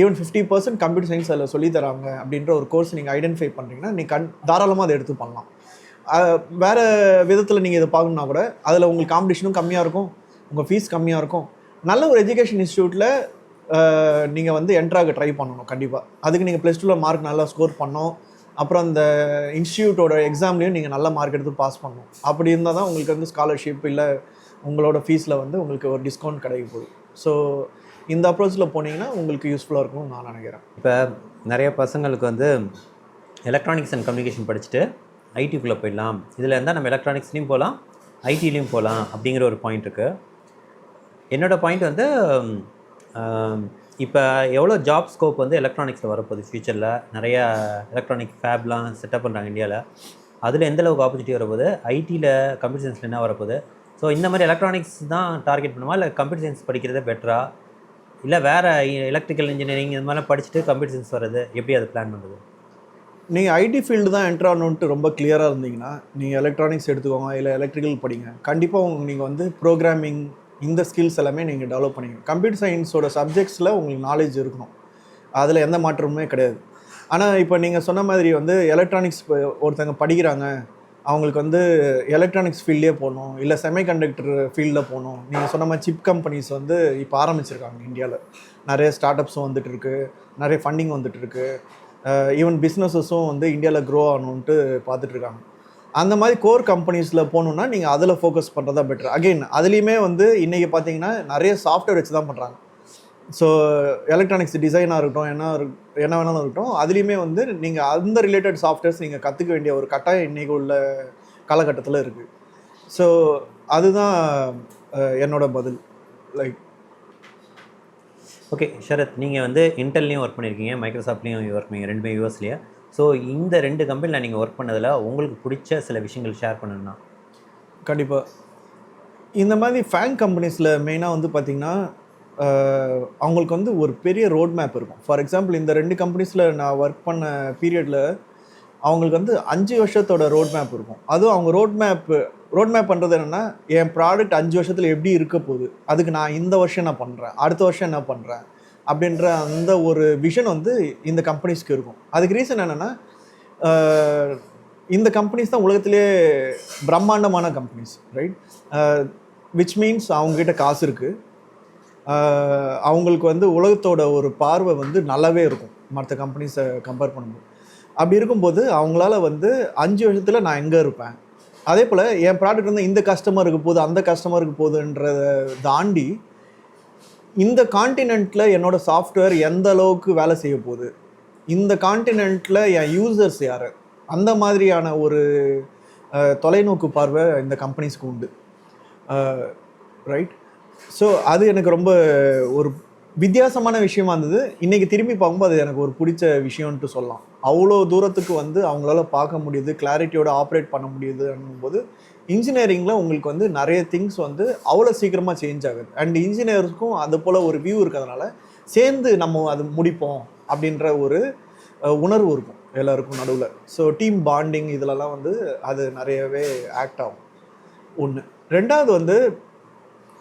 ஈவன் 50% கம்ப்யூட்டர் சயின்ஸ் அதில் சொல்லித்தராங்க அப்படின்ற ஒரு கோர்ஸ் நீங்கள் ஐடென்டிஃபை பண்ணுறீங்கன்னா நீங்கள் தாராளமாக அதை எடுத்து பண்ணலாம். வேறு விதத்தில் நீங்கள் இதை பார்க்கணுன்னா கூட அதில் உங்களுக்கு காம்படிஷனும் கம்மியாக இருக்கும், உங்கள் ஃபீஸ் கம்மியாக இருக்கும். நல்ல ஒரு எஜுகேஷன் இன்ஸ்டியூட்டில் நீங்கள் வந்து என்ட்ராக ட்ரை பண்ணணும் கண்டிப்பாக. அதுக்கு நீங்கள் +2 மார்க் நல்லா ஸ்கோர் பண்ணணும், அப்புறம் அந்த இன்ஸ்டியூட்டோட எக்ஸாம்லேயும் நீங்கள் நல்ல மார்க் எடுத்து பாஸ் பண்ணணும். அப்படி இருந்தால் தான் உங்களுக்கு வந்து ஸ்காலர்ஷிப் இல்லை உங்களோட ஃபீஸில் வந்து உங்களுக்கு ஒரு டிஸ்கவுண்ட் கிடைக்க போகுது. ஸோ இந்த அப்ரோச்சில் போனீங்கன்னா உங்களுக்கு யூஸ்ஃபுல்லாக இருக்கும்னு நான் நினைக்கிறேன். இப்போ நிறைய பசங்களுக்கு வந்து எலக்ட்ரானிக்ஸ் அண்ட் கம்யூனிகேஷன் படிச்சுட்டு ஐடிக்குள்ளே போயிடலாம், இதில் இருந்தால் நம்ம எலக்ட்ரானிக்ஸ்லேயும் போகலாம் ஐடிலையும் போகலாம் அப்படிங்கிற ஒரு பாயிண்ட் இருக்குது. என்னோடய பாயிண்ட் வந்து இப்போ எவ்வளோ ஜாப் ஸ்கோப் வந்து எலக்ட்ரானிக்ஸில் வரப்போகுது ஃப்யூச்சரில், நிறையா எலக்ட்ரானிக் ஃபேப்லாம் செட்டப் பண்ணுறாங்க இந்தியாவில், அதில் எந்தளவுக்கு ஆப்பர்ச்சுனிட்டி வரப்போகுது, ஐடியில் கம்ப்யூட்டர் சயின்ஸில் என்ன வரப்போகுது? ஸோ இந்த மாதிரி எலக்ட்ரானிக்ஸ் தான் டார்கெட் பண்ணுமா, இல்லை கம்ப்யூட்டர் சயின்ஸ் படிக்கிறதே பெட்டரா, இல்லை வேறு எலக்ட்ரிக்கல் இன்ஜினியரிங் இது மாதிரிலாம் படிச்சுட்டு கம்ப்யூட்டர் சயின்ஸ் வர்றது, எப்படி அதை பிளான் பண்ணுறது? நீங்கள் ஐடி ஃபீல்டு தான் என்ட்ரு ஆகணுன்ட்டு ரொம்ப கிளியராக இருந்தீங்கன்னா நீங்கள் எலக்ட்ரானிக்ஸ் எடுத்துக்கோங்க, இல்லை எலக்ட்ரிக்கல் படிங்க. கண்டிப்பாக நீங்கள் வந்து ப்ரோக்ராமிங் இந்த ஸ்கில்ஸ் எல்லாமே நீங்கள் டெவலப் பண்ணிக்கணும். கம்ப்யூட்டர் சயின்ஸோட சப்ஜெக்ட்ஸில் உங்களுக்கு நாலேஜ் இருக்கணும், அதில் எந்த மாற்றமுமே கிடையாது. ஆனால் இப்போ நீங்கள் சொன்ன மாதிரி வந்து எலக்ட்ரானிக்ஸ் ஒருத்தங்க படிக்கிறாங்க, அவங்களுக்கு வந்து எலக்ட்ரானிக்ஸ் ஃபீல்டே போகணும், இல்லை செமிகண்டக்டர் ஃபீல்டில் போகணும். நீங்கள் சொன்ன மாதிரி சிப் கம்பெனிஸ் வந்து இப்போ ஆரம்பிச்சிருக்காங்க இந்தியாவில், நிறைய ஸ்டார்ட் அப்ஸும் வந்துட்டு இருக்குது, நிறைய ஃபண்டிங் வந்துட்டு இருக்குது, ஈவன் பிஸ்னஸஸும் வந்து இந்தியாவில் க்ரோ ஆகணுன்ட்டு பார்த்துட்ருக்காங்க. அந்த மாதிரி கோர் கம்பெனிஸில் போகணுன்னா நீங்கள் அதில் ஃபோக்கஸ் பண்ணுறதா பெட்டர். அகெயின் அதுலேயுமே வந்து இன்றைக்கி பார்த்தீங்கன்னா நிறைய சாஃப்ட்வேர் வச்சு தான் பண்ணுறாங்க. ஸோ எலக்ட்ரானிக்ஸ் டிசைனாக இருக்கட்டும், என்ன வேணாலும் இருக்கட்டும், அதுலேயுமே வந்து நீங்கள் அந்த ரிலேட்டட் சாஃப்ட்வேர்ஸ் நீங்கள் கற்றுக்க வேண்டிய ஒரு கட்டாயம் இன்றைக்கி உள்ள காலகட்டத்தில் இருக்குது. ஸோ அதுதான் என்னோட பதில். லைக் ஓகே ஷரத், நீங்கள் வந்து இன்டெல்லையும் ஒர்க் பண்ணியிருக்கீங்க, மைக்ரோசாஃப்ட்லேயும் ஒர்க் பண்ணிங்க, ரெண்டுமே யூஎஸ்லேயே. ஸோ இந்த 2 கம்பெனியில் நீங்கள் ஒர்க் பண்ணதில் உங்களுக்கு பிடிச்ச சில விஷயங்கள் ஷேர் பண்ணணும்னா? கண்டிப்பாக இந்த மாதிரி ஃபேங் கம்பெனிஸில் மெயினாக வந்து பார்த்திங்கன்னா அவங்களுக்கு வந்து ஒரு பெரிய ரோட் மேப் இருக்கும். ஃபார் எக்ஸாம்பிள் இந்த 2 கம்பெனிஸில் நான் ஒர்க் பண்ண பீரியடில் அவங்களுக்கு வந்து 5 வருஷத்தோட ரோட் மேப் இருக்கும். அதுவும் அவங்க ரோட் மேப் பண்ணுறது என்னென்னா, என் ப்ராடக்ட் 5 வருஷத்தில் எப்படி இருக்க போகுது, அதுக்கு நான் இந்த வருஷம் என்ன பண்ணுறேன், அடுத்த வருஷம் என்ன பண்ணுறேன் அப்படின்ற அந்த ஒரு விஷன் வந்து இந்த கம்பெனிஸ்க்கு இருக்கும். அதுக்கு ரீசன் என்னென்னா, இந்த கம்பெனிஸ் தான் உலகத்திலே பிரம்மாண்டமான கம்பெனிஸ், ரைட்? விச் மீன்ஸ் அவங்ககிட்ட காசு இருக்குது, அவங்களுக்கு வந்து உலகத்தோட ஒரு பார்வை வந்து நல்லாவே இருக்கும் மற்ற கம்பெனிஸை கம்பேர் பண்ணும்போது. அப்படி இருக்கும்போது அவங்களால வந்து 5 வருஷத்தில் நான் எங்கே இருப்பேன், அதே போல் என் ப்ராடக்ட் வந்து இந்த கஸ்டமருக்கு போகுது அந்த கஸ்டமருக்கு போகுதுன்றதை தாண்டி இந்த காண்டினென்ட்டில் என்னோடய சாஃப்ட்வேர் எந்த அளவுக்கு வேலை செய்ய போகுது, இந்த காண்டினென்ட்டில் என் யூசர்ஸ் யார், அந்த மாதிரியான ஒரு தொலைநோக்கு பார்வை இந்த கம்பெனிஸ்க்கு உண்டு, ரைட்? ஸோ அது எனக்கு ரொம்ப ஒரு வித்தியாசமான விஷயமா இருந்தது. இன்றைக்கி திரும்பி பார்க்கும்போது அது எனக்கு ஒரு பிடிச்ச விஷயம்ன்ட்டு சொல்லலாம். அவ்வளோ தூரத்துக்கு வந்து அவங்களால பார்க்க முடியுது, கிளாரிட்டியோட ஆப்ரேட் பண்ண முடியுது அப்படிங்கும்போது இன்ஜினியரிங்கில் உங்களுக்கு வந்து நிறைய திங்ஸ் வந்து அவ்வளோ சீக்கிரமாக சேஞ்ச் ஆகுது. அண்ட் இன்ஜினியர்ஸ்க்கும் அது போல் ஒரு வியூ இருக்கிறதுனால சேர்ந்து நம்ம அது முடிப்போம் அப்படின்ற ஒரு உணர்வு இருக்கும் எல்லாருக்கும் நடுவில். ஸோ டீம் பாண்டிங் இதிலலாம் வந்து அது நிறையவே ஆக்ட் ஆகும். ஒன்று. ரெண்டாவது வந்து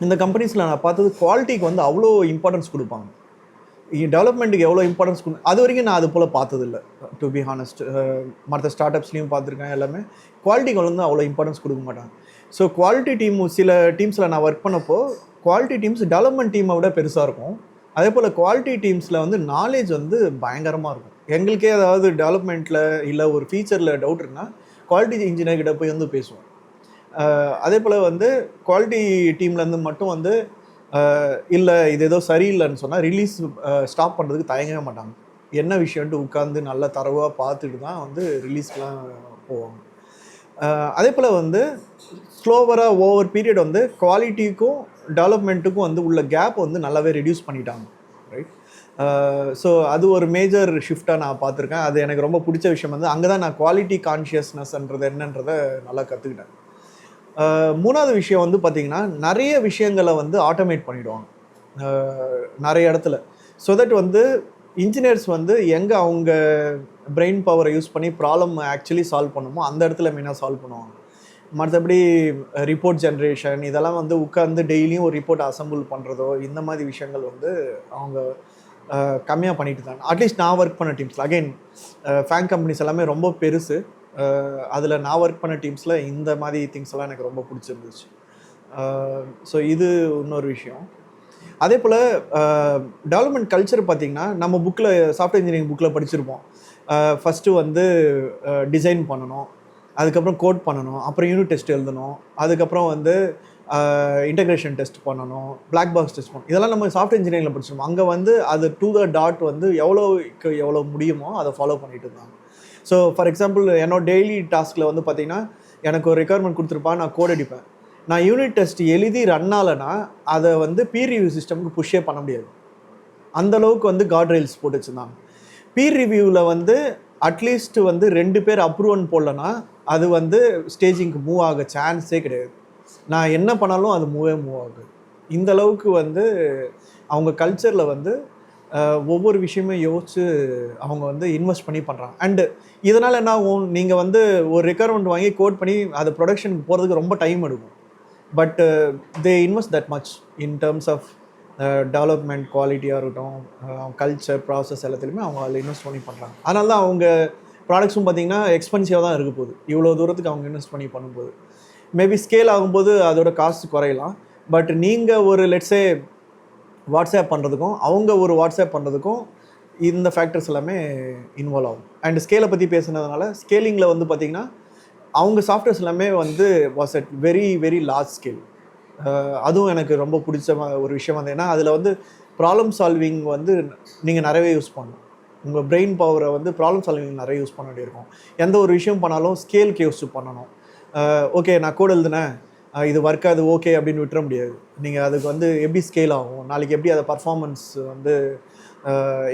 இந்த கம்பெனிஸில் நான் பார்த்தது குவாலிட்டிக்கு வந்து அவ்வளோ இம்பார்ட்டன்ஸ் கொடுப்பாங்க. டெவலப்மெண்ட்டுக்கு எவ்வளோ இம்பார்ட்டன்ஸ் அது வரைக்கும் நான் அது போல் பார்த்ததில்லை, டு பி ஹானஸ்ட். மற்ற ஸ்டார்ட் அப்ஸ்லையும் பார்த்துருக்கேன், எல்லாமே குவாலிட்டிக்கு வந்து அவ்வளோ இம்பார்ட்டன்ஸ் கொடுக்க மாட்டாங்க. ஸோ குவாலிட்டி டீம் சில டீம்ஸில் நான் ஒர்க் பண்ணப்போ குவாலிட்டி டீம்ஸ் டெவலப்மெண்ட் டீமை விட பெருசாக இருக்கும். அதே போல் குவாலிட்டி டீம்ஸில் வந்து நாலேஜ் வந்து பயங்கரமாக இருக்கும். எங்களுக்கே அதாவது டெவலப்மெண்ட்டில் இல்லை ஒரு ஃபீச்சரில் டவுட் இருந்தால் குவாலிட்டி இன்ஜினியர்கிட்ட போய் வந்து பேசுவோம். அதே போல் வந்து குவாலிட்டி டீம்லேருந்து மட்டும் வந்து இல்லை இது ஏதோ சரியில்லைன்னு சொன்னால் ரிலீஸ் ஸ்டாப் பண்ணுறதுக்கு தயங்கவே மாட்டாங்க. என்ன விஷயம்ட்டு உட்காந்து நல்லா தரவாக பார்த்துட்டு தான் வந்து ரிலீஸ்க்கெலாம் போவாங்க. அதே போல் வந்து ஸ்லோவராக ஓவர் பீரியட் வந்து குவாலிட்டிக்கும் டெவலப்மெண்ட்டுக்கும் வந்து உள்ள கேப் வந்து நல்லாவே ரெடியூஸ் பண்ணிட்டாங்க, ரைட்? ஸோ அது ஒரு மேஜர் ஷிஃப்டாக நான் பார்த்துருக்கேன். அது எனக்கு ரொம்ப பிடிச்ச விஷயம் வந்து அங்கே தான் நான் குவாலிட்டி கான்ஷியஸ்னஸ்ன்றது என்னன்றதை நல்லா கற்றுக்கிட்டேன். மூணாவது விஷயம் வந்து பார்த்திங்கன்னா, நிறைய விஷயங்களை வந்து ஆட்டோமேட் பண்ணிவிடுவாங்க நிறைய இடத்துல. ஸோ தட் வந்து இன்ஜினியர்ஸ் வந்து எங்கே அவங்க பிரெயின் பவரை யூஸ் பண்ணி ப்ராப்ளம் ஆக்சுவலி சால்வ் பண்ணுமோ அந்த இடத்துல மெயினாக சால்வ் பண்ணுவாங்க. மற்றபடி ரிப்போர்ட் ஜென்ரேஷன் இதெல்லாம் வந்து உட்காந்து டெய்லியும் ஒரு ரிப்போர்ட் அசம்பிள் பண்ணுறதோ இந்த மாதிரி விஷயங்கள் வந்து அவங்க கம்மியாக பண்ணிட்டு இருக்காங்க. அட்லீஸ்ட் நான் ஒர்க் பண்ண டீம்ஸில் அகெயின் ஃபேன் கம்பெனிஸ் எல்லாமே ரொம்ப பெருசு. அதில் நான் ஒர்க் பண்ண டீம்ஸில் இந்த மாதிரி திங்ஸ் எல்லாம் எனக்கு ரொம்ப பிடிச்சிருந்துச்சு. ஸோ இது இன்னொரு விஷயம். அதே போல் டெவலப்மெண்ட் கல்ச்சர் பார்த்திங்கன்னா நம்ம புக்கில் சாஃப்ட்வேர் இன்ஜினியரிங் புக்கில் படிச்சிருப்போம். ஃபஸ்ட்டு வந்து டிசைன் பண்ணணும், அதுக்கப்புறம் கோட் பண்ணணும், அப்புறம் யூனிட் டெஸ்ட் எழுதணும், அதுக்கப்புறம் வந்து இன்டகிரேஷன் டெஸ்ட் பண்ணணும், பிளாக் பாக்ஸ் டெஸ்ட் பண்ணணும். இதெல்லாம் நம்ம சாஃப்ட்வேர் இன்ஜினியரிங்கில் படிச்சிருப்போம். அங்கே வந்து அது டு த டாட் வந்து எவ்வளோ முடியுமோ அதை ஃபாலோ பண்ணிட்டு இருந்தாங்க. ஸோ ஃபார் எக்ஸாம்பிள் என்னோட டெய்லி டாஸ்கில் வந்து பார்த்திங்கன்னா எனக்கு ஒரு ரெக்குயர்மெண்ட் கொடுத்துருப்பான், நான் கோட் அடிப்பேன். நான் யூனிட் டெஸ்ட் எழுதி ரன் ஆகலைன்னா அதை வந்து பீர் ரிவ்யூ சிஸ்டமுக்கு புஷ்ஷே பண்ண முடியாது. அந்தளவுக்கு வந்து கார்ட் ரெயில்ஸ் போட்டு வச்சுருந்தாங்க. பீர் ரிவ்யூவில் வந்து அட்லீஸ்ட் வந்து 2 பேர் அப்ரூவன் போடலன்னா அது வந்து ஸ்டேஜிங்க்கு மூவ் ஆக சான்ஸே கிடையாது. நான் என்ன பண்ணாலும் அது மூவ் ஆகுது. இந்த அளவுக்கு வந்து அவங்க கல்ச்சரில் வந்து ஒவ்வொரு விஷயமே யோசித்து அவங்க வந்து இன்வெஸ்ட் பண்ணி பண்ணுறாங்க. அண்டு இதனால் என்ன ஆகும், நீங்கள் வந்து ஒரு ரெக்குயர்மெண்ட் வாங்கி கோட் பண்ணி அது ப்ரொடக்ஷனுக்கு போகிறதுக்கு ரொம்ப டைம் எடுக்கும். But they invest that much in terms of development குவாலிட்டியாக இருக்கட்டும், கல்ச்சர் ப்ராசஸ் எல்லாத்துலேயுமே அவங்க அதில் இன்வெஸ்ட் பண்ணி பண்ணுறாங்க. அதனால தான் அவங்க ப்ராடக்ட்ஸும் பார்த்திங்கன்னா எக்ஸ்பென்சிவாக தான் இருக்க போகுது. இவ்வளோ தூரத்துக்கு அவங்க இன்வெஸ்ட் பண்ணி பண்ணும்போது மேபி ஸ்கேல் ஆகும்போது அதோட காஸ்ட் குறையலாம். பட் நீங்கள் ஒரு லெட்ஸே வாட்ஸ்அப் பண்ணுறதுக்கும் அவங்க ஒரு வாட்ஸ்அப் பண்ணுறதுக்கும் இந்த ஃபேக்டர்ஸ் எல்லாமே இன்வால்வ் ஆகும். அண்ட் ஸ்கேலை பற்றி பேசுனதுனால ஸ்கேலிங்கில் வந்து பார்த்திங்கன்னா அவங்க சாஃப்ட்வேர்ஸ் எல்லாமே வந்து was at very very large scale. அதுவும் எனக்கு ரொம்ப பிடிச்ச ஒரு விஷயம் வந்து ஏன்னா அதில் வந்து ப்ராப்ளம் சால்விங் வந்து நீங்கள் நிறையவே யூஸ் பண்ணணும். உங்கள் பிரெயின் பவரை வந்து ப்ராப்ளம் சால்விங் நிறைய யூஸ் பண்ண வேண்டியிருக்கும். எந்த ஒரு விஷயம் பண்ணாலும் ஸ்கேலுக்கு யூஸ் பண்ணணும். ஓகே நான் கோட் எழுதுனேன், இது ஒர்க் அது ஓகே அப்படின்னு விட்டுற முடியாது. நீங்கள் அதுக்கு வந்து எப்படி ஸ்கேல் ஆகும், நாளைக்கு எப்படி அதை பர்ஃபார்மன்ஸ் வந்து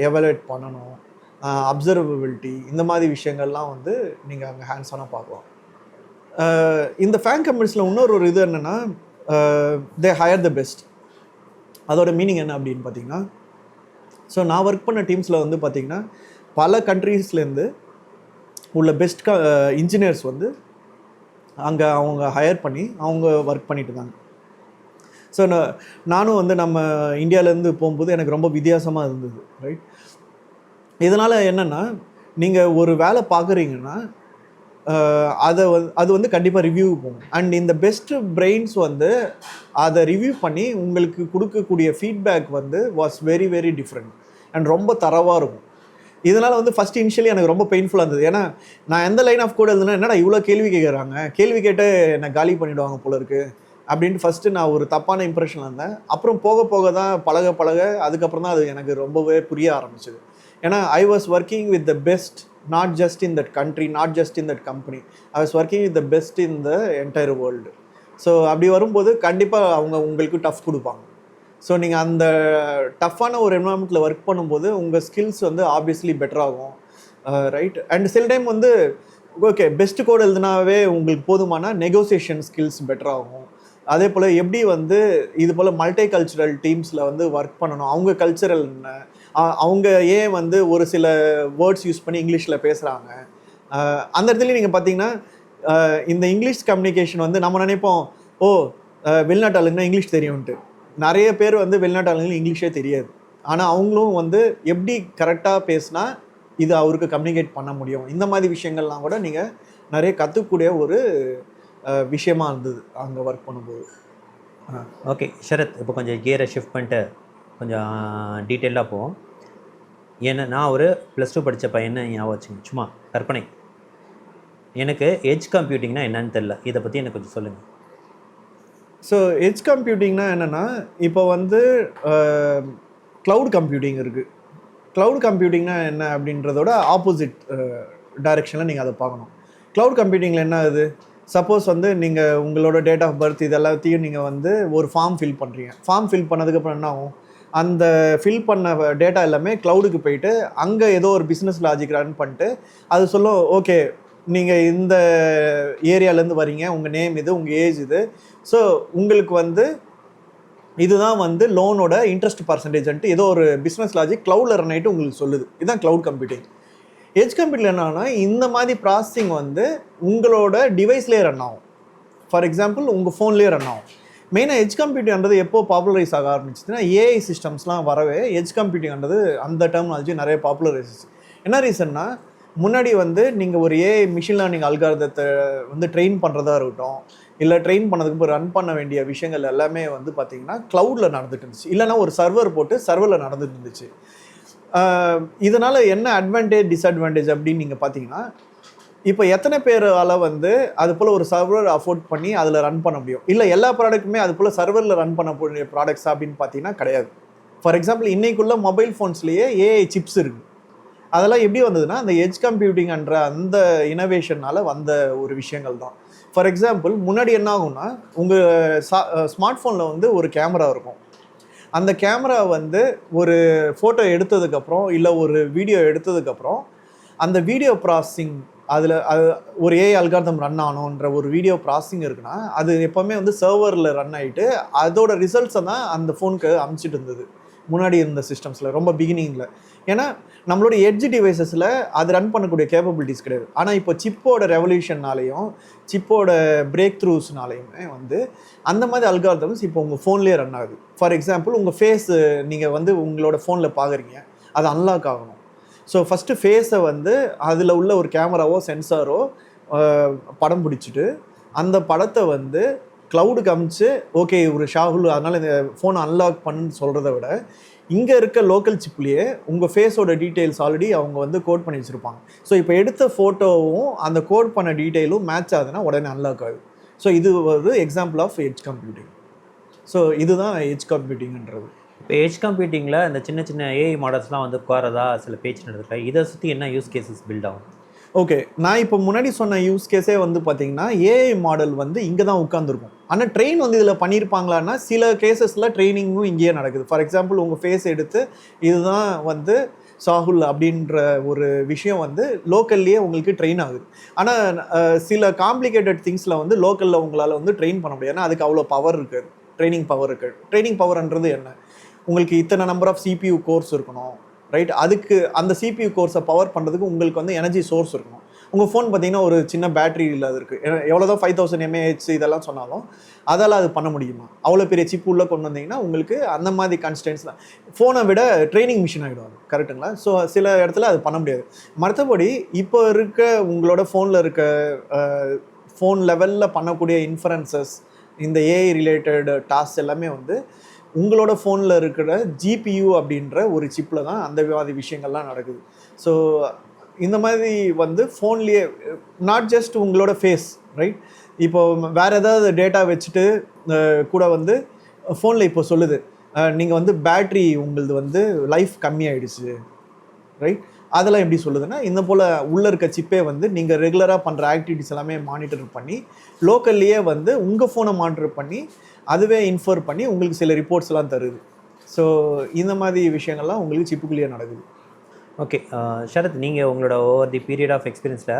எவலுவேட் பண்ணணும், அப்சர்வபிலிட்டி இந்த மாதிரி விஷயங்கள்லாம் வந்து நீங்கள் அங்கே ஹேண்ட்ஸ் ஆனாக பார்க்கலாம். இந்த ஃபேன் கம்பெனிஸில் இன்னொரு இது என்னென்னா தே ஹையர் த பெஸ்ட். அதோட மீனிங் என்ன அப்படின்னு பார்த்தீங்கன்னா, ஸோ நான் ஒர்க் பண்ண டீம்ஸில் வந்து பார்த்திங்கன்னா பல கண்ட்ரீஸ்லேருந்து உள்ள பெஸ்ட் இன்ஜினியர்ஸ் வந்து அங்கே அவங்க ஹையர் பண்ணி அவங்க ஒர்க் பண்ணிட்டு இருந்தாங்க. ஸோ நானும் வந்து நம்ம இந்தியாவிலேருந்து போகும்போது எனக்கு ரொம்ப வித்தியாசமாக இருந்தது, ரைட்? இதனால் என்னென்னா, நீங்கள் ஒரு வேலை பார்க்குறீங்கன்னா அது வந்து கண்டிப்பாக ரிவ்யூ போகும். அண்ட் இந்த பெஸ்ட்டு பிரெயின்ஸ் வந்து அதை ரிவ்யூ பண்ணி உங்களுக்கு கொடுக்கக்கூடிய ஃபீட்பேக் வந்து was very very different and ரொம்ப தரவாக இருக்கும். இதனால் வந்து ஃபஸ்ட் இனிஷியலி எனக்கு ரொம்ப பெயின்ஃபுல்லாக இருந்தது. ஏன்னா நான் எந்த லைன் ஆஃப் கோட் எழுதுனா என்னடா இவ்வளோ கேள்வி கேட்குறாங்க, கேள்வி கேட்டு என்னை காலி பண்ணிவிடுவாங்க போல இருக்குது அப்படின்ட்டு ஃபஸ்ட்டு நான் ஒரு தப்பான இம்ப்ரெஷனில் இருந்தேன். அப்புறம் போக போக தான் பழக அதுக்கப்புறம் தான் அது எனக்கு ரொம்பவே புரிய ஆரம்பிச்சது. ஏன்னா I was working with the best, not just in that country, not just in that company. I was working with the best in the entire world. So அப்படி வரும்போது கண்டிப்பாக அவங்க உங்களுக்கு டஃப் கொடுப்பாங்க. ஸோ நீங்கள் அந்த டஃப்பான ஒரு என்வரான்மெண்ட்டில் ஒர்க் பண்ணும்போது உங்கள் ஸ்கில்ஸ் வந்து ஆப்வியஸ்லி பெட்டராகும், ரைட்? அண்ட் சில டைம் வந்து ஓகே பெஸ்ட் கோட் எழுதுனாவே உங்களுக்கு போதுமான நெகோசியேஷன் ஸ்கில்ஸ் பெட்டராகும். அதே போல் எப்படி வந்து இது போல் மல்டி கல்ச்சுரல் டீம்ஸில் வந்து ஒர்க் பண்ணணும், அவங்க கல்ச்சரல் என்ன, அவங்க ஏன் வந்து ஒரு சில வேர்ட்ஸ் யூஸ் பண்ணி இங்கிலீஷில் பேசுகிறாங்க, அந்த இடத்துலையும் நீங்கள் பார்த்தீங்கன்னா இந்த இங்கிலீஷ் கம்யூனிகேஷன் வந்து நம்ம நினைப்போம் வெளிநாட்டு ஆளுங்கன்னா இங்கிலீஷ் தெரியும்ன்ட்டு. நிறைய பேர் வந்து வெளிநாட்டு ஆளுங்களுக்கு இங்கிலீஷே தெரியாது. ஆனால் அவங்களும் வந்து எப்படி கரெக்டாக பேசினா இது அவருக்கு கம்யூனிகேட் பண்ண முடியும், இந்த மாதிரி விஷயங்கள்லாம் கூட நீங்கள் நிறைய கற்றுக்கூடிய ஒரு விஷயமா இருந்தது அங்கே ஒர்க் பண்ணும்போது. ஓகே ஷரத், இப்போ கொஞ்சம் கியரை ஷிஃப்ட் பண்ணிட்டு கொஞ்சம் டீட்டெயிலாக போவோம். ஏன்னா நான் ஒரு +2 படித்த பையனை ஞாபகம் வச்சுங்க, சும்மா கற்பனை. எனக்கு எட்ஜ் கம்ப்யூட்டிங்னா என்னன்னு தெரில, இதை பற்றி எனக்கு கொஞ்சம் சொல்லுங்கள். ஸோ எட்ஜ் கம்ப்யூட்டிங்னா என்னென்னா, இப்போ வந்து க்ளவுட் கம்ப்யூட்டிங் இருக்குது. க்ளவுட் கம்ப்யூட்டிங்னா என்ன அப்படின்றதோட ஆப்போசிட் டைரெக்ஷனில் நீங்கள் அதை பார்க்கணும். க்ளவுட் கம்ப்யூட்டிங்கில் என்ன ஆகுது, சப்போஸ் வந்து நீங்கள் உங்களோட டேட் ஆஃப் பர்த் இது எல்லாத்தையும் நீங்கள் வந்து ஒரு ஃபார்ம் ஃபில் பண்ணுறீங்க. ஃபார்ம் ஃபில் பண்ணதுக்கப்புறம் என்ன ஆகும், அந்த ஃபில் பண்ண டேட்டா எல்லாமே க்ளவுடுக்கு போயிட்டு அங்கே ஏதோ ஒரு பிஸ்னஸ் லாஜிக் ரன் பண்ணிட்டு அது சொல்லும், ஓகே நீங்கள் இந்த ஏரியாலேருந்து வரீங்க, உங்கள் நேம் இது, உங்கள் ஏஜ் இது, ஸோ உங்களுக்கு வந்து இதுதான் வந்து லோனோட இன்ட்ரெஸ்ட் பர்சன்டேஜ்ன்ட்டு ஏதோ ஒரு பிஸ்னஸ் லாஜிக் க்ளவுடில் ரன் ஆகிட்டு உங்களுக்கு சொல்லுது. இதுதான் க்ளவுட் கம்ப்யூட்டிங். எட்ஜ் கம்ப்யூட்டில் என்னன்னா, இந்த மாதிரி ப்ராசஸிங் வந்து உங்களோட டிவைஸ்லேயே ரன் ஆகும். ஃபார் எக்ஸாம்பிள் உங்கள் ஃபோன்லேயே ரன் ஆகும். மெயினாக எட்ஜ் கம்ப்யூட்டிங்கிறது எப்போ பாப்புலரைஸ் ஆக ஆரம்பிச்சுன்னா, ஏஐ சிஸ்டம்ஸ்லாம் வரவே எட்ஜ் கம்ப்யூட்டிங்கிறது அந்த டெர்மினாலஜி நிறைய பாப்புலரைஸ். என்ன ரீசன்னா, முன்னாடி வந்து நீங்கள் ஒரு ஏஐ மிஷின் லேர்னிங் அல்காரிதத்தை வந்து ட்ரெயின் பண்ணுறதா இருக்கட்டும், இல்லை ட்ரெயின் பண்ணதுக்கு இப்போ ரன் பண்ண வேண்டிய விஷயங்கள் எல்லாமே வந்து பார்த்திங்கன்னா க்ளவுடில் நடந்துட்டு இருந்துச்சு, இல்லைனா ஒரு சர்வர் போட்டு சர்வரில் நடந்துட்டு இருந்துச்சு. இதனால் என்ன அட்வான்டேஜ் டிஸ்அட்வான்டேஜ் அப்படின்னு நீங்கள் பார்த்தீங்கன்னா, இப்போ எத்தனை பேரால் வந்து அது போல் ஒரு சர்வர் அஃபோர்ட் பண்ணி அதில் ரன் பண்ண முடியும், இல்லை எல்லா ப்ராடக்ட்டுமே அது போல் சர்வரில் ரன் பண்ணக்கூடிய ப்ராடக்ட்ஸ் அப்படின்னு பார்த்தீங்கன்னா கிடையாது. ஃபார் எக்ஸாம்பிள் இன்றைக்குள்ள மொபைல் ஃபோன்ஸ்லேயே ஏஐ சிப்ஸ் இருக்குது. அதெல்லாம் எப்படி வந்ததுன்னா, அந்த எட்ஜ் கம்ப்யூட்டிங்ன்ற அந்த இனோவேஷனால் வந்த ஒரு விஷயங்கள் தான். ஃபார் எக்ஸாம்பிள் முன்னாடி என்ன ஆகும்னா, உங்கள் ஸ்மார்ட் ஃபோனில் வந்து ஒரு கேமரா இருக்கும். அந்த கேமரா வந்து ஒரு ஃபோட்டோ எடுத்ததுக்கப்புறம் இல்லை ஒரு வீடியோ எடுத்ததுக்கப்புறம் அந்த வீடியோ ப்ராசஸிங் அதில் ஒரு ஏஐ அல்காரிதம் ரன் ஆகணுன்ற ஒரு வீடியோ ப்ராசஸிங் இருக்குன்னா, அது எப்போவுமே வந்து சர்வரில் ரன் ஆகிட்டு அதோட ரிசல்ட்ஸை தான் அந்த ஃபோனுக்கு அனுப்பிச்சிட்டு இருந்தது முன்னாடி இருந்த சிஸ்டம்ஸில், ரொம்ப பிகினிங்கில். ஏன்னா நம்மளோட எட்ஜ் டிவைசஸில் அது ரன் பண்ணக்கூடிய கேப்பபிலிட்டிஸ் கிடையாது. ஆனால் இப்போ சிப்போட ரெவல்யூஷன்னாலையும் சிப்போட பிரேக் த்ரூஸ்னாலையுமே வந்து அந்த மாதிரி அல்காரிதம்ஸ் இப்போ உங்கள் ஃபோன்லேயே ரன் ஆகுது. ஃபார் எக்ஸாம்பிள் உங்கள் ஃபேஸ் நீங்கள் வந்து உங்களோட ஃபோனில் பார்க்குறீங்க, அது அன்லாக் ஆகணும். ஸோ ஃபஸ்ட்டு ஃபேஸை வந்து அதில் உள்ள ஒரு கேமராவோ சென்சாரோ படம் பிடிச்சிட்டு அந்த படத்தை வந்து க்ளவுடுக்கு அமிச்சு, ஓகே ஒரு ஷாகுல் அதனால் இந்த ஃபோனை அன்லாக் பண்ணுன்னு சொல்கிறத விட இங்கே இருக்க லோக்கல் சிப்லேயே உங்கள் ஃபேஸோட டீட்டெயில்ஸ் ஆல்ரெடி அவங்க வந்து கோட் பண்ணி வச்சுருப்பாங்க. ஸோ இப்போ எடுத்த ஃபோட்டோவும் அந்த கோட் பண்ண டீட்டெயிலும் மேட்ச் ஆகுதுன்னா உடனே அன்லாக் ஆகுது. ஸோ இது ஒரு example of edge computing. So இதுதான் எட்ஜ் கம்ப்யூட்டிங்ன்றது. இப்போ எட்ஜ் கம்ப்யூட்டிங்கில் இந்த சின்ன சின்ன ஏஐ மாடல்ஸ்லாம் வந்து உட்காரதா சில பேச்சு நடந்திருக்காங்க. இதை சுற்றி என்ன யூஸ் கேசஸ் பில்ட் ஆகும்? ஓகே, நான் இப்போ முன்னாடி சொன்ன யூஸ் கேஸே வந்து பார்த்தீங்கன்னா ஏஐ மாடல் வந்து இங்கே தான் உட்காந்துருக்கும். ஆனால் ட்ரெயின் வந்து இதில் பண்ணியிருப்பாங்களான்னா சில கேசஸில் ட்ரைனிங்கும் இங்கேயே நடக்குது. ஃபார் எக்ஸாம்பிள் உங்கள் ஃபேஸ் எடுத்து இதுதான் வந்து சாகுல் அப்படின்ற ஒரு விஷயம் வந்து லோக்கல்லையே உங்களுக்கு ட்ரெயின் ஆகுது. ஆனால் சில காம்ப்ளிகேட்டட் திங்ஸில் வந்து லோக்கலில் உங்களால் வந்து ட்ரெயின் பண்ண முடியாது. ஏன்னா அதுக்கு அவ்வளோ பவர் இருக்காது, ட்ரைனிங் பவர் இருக்காது. ட்ரைனிங் பவர்ன்றது என்ன, உங்களுக்கு இத்தனை நம்பர் ஆஃப் சிபியூ கோர்ஸ் இருக்கணும், ரைட்? அதுக்கு அந்த சிபியூ கோர்ஸை பவர் பண்ணுறதுக்கு உங்களுக்கு வந்து எனர்ஜி சோர்ஸ் இருக்கணும். உங்கள் ஃபோன் பார்த்தீங்கன்னா ஒரு சின்ன பேட்டரியில் அது இருக்குது. எவ்வளோ தான் 5000 mAh இதெல்லாம் சொன்னாலும் அதால் அது பண்ண முடியுமா? அவ்வளோ பெரிய சிப் உள்ளே கொண்டு வந்தீங்கன்னா உங்களுக்கு அந்த மாதிரி கன்ஸ்டன்ஸ் தான். ஃபோனை விட ட்ரைனிங் மிஷின் ஆகிடும் அது, கரெக்டுங்களா? ஸோ சில இடத்துல அது பண்ண முடியாது. மற்றபடி இப்போ இருக்க உங்களோட ஃபோனில் இருக்க ஃபோன் லெவலில் பண்ணக்கூடிய இன்ஃபரன்சஸ், இந்த ஏஐ ரிலேட்டட் டாஸ்க் எல்லாமே வந்து உங்களோட ஃபோனில் இருக்கிற ஜிபியூ அப்படின்ற ஒரு சிப்பில் தான் அந்த மாதிரி விஷயங்கள்லாம் நடக்குது. ஸோ இந்த மாதிரி வந்து ஃபோன்லேயே நாட் ஜஸ்ட் உங்களோட ஃபேஸ், ரைட்? இப்போ வேறு ஏதாவது டேட்டா வச்சுட்டு கூட வந்து ஃபோனில் இப்போ சொல்லுது நீங்கள் வந்து பேட்ரி உங்களது வந்து லைஃப் கம்மியாயிடுச்சு, ரைட்? அதெல்லாம் எப்படி சொல்லுதுன்னா, இந்த போல் உள்ளே இருக்க சிப்பே வந்து நீங்கள் ரெகுலராக பண்ணுற ஆக்டிவிட்டிஸ் எல்லாமே மானிட்டர் பண்ணி லோக்கல்லையே வந்து உங்கள் ஃபோனை மானிட்டர் பண்ணி அதுவே இன்ஃபர் பண்ணி உங்களுக்கு சில ரிப்போர்ட்ஸ்லாம் தருது. ஸோ இந்த மாதிரி விஷயங்கள்லாம் உங்களுக்கு சிப்புக்குள்ளேயே நடக்குது. ஓகே ஷரத், நீங்கள் உங்களோட ஓவர் தி பீரியட் ஆஃப் எக்ஸ்பீரியன்ஸில்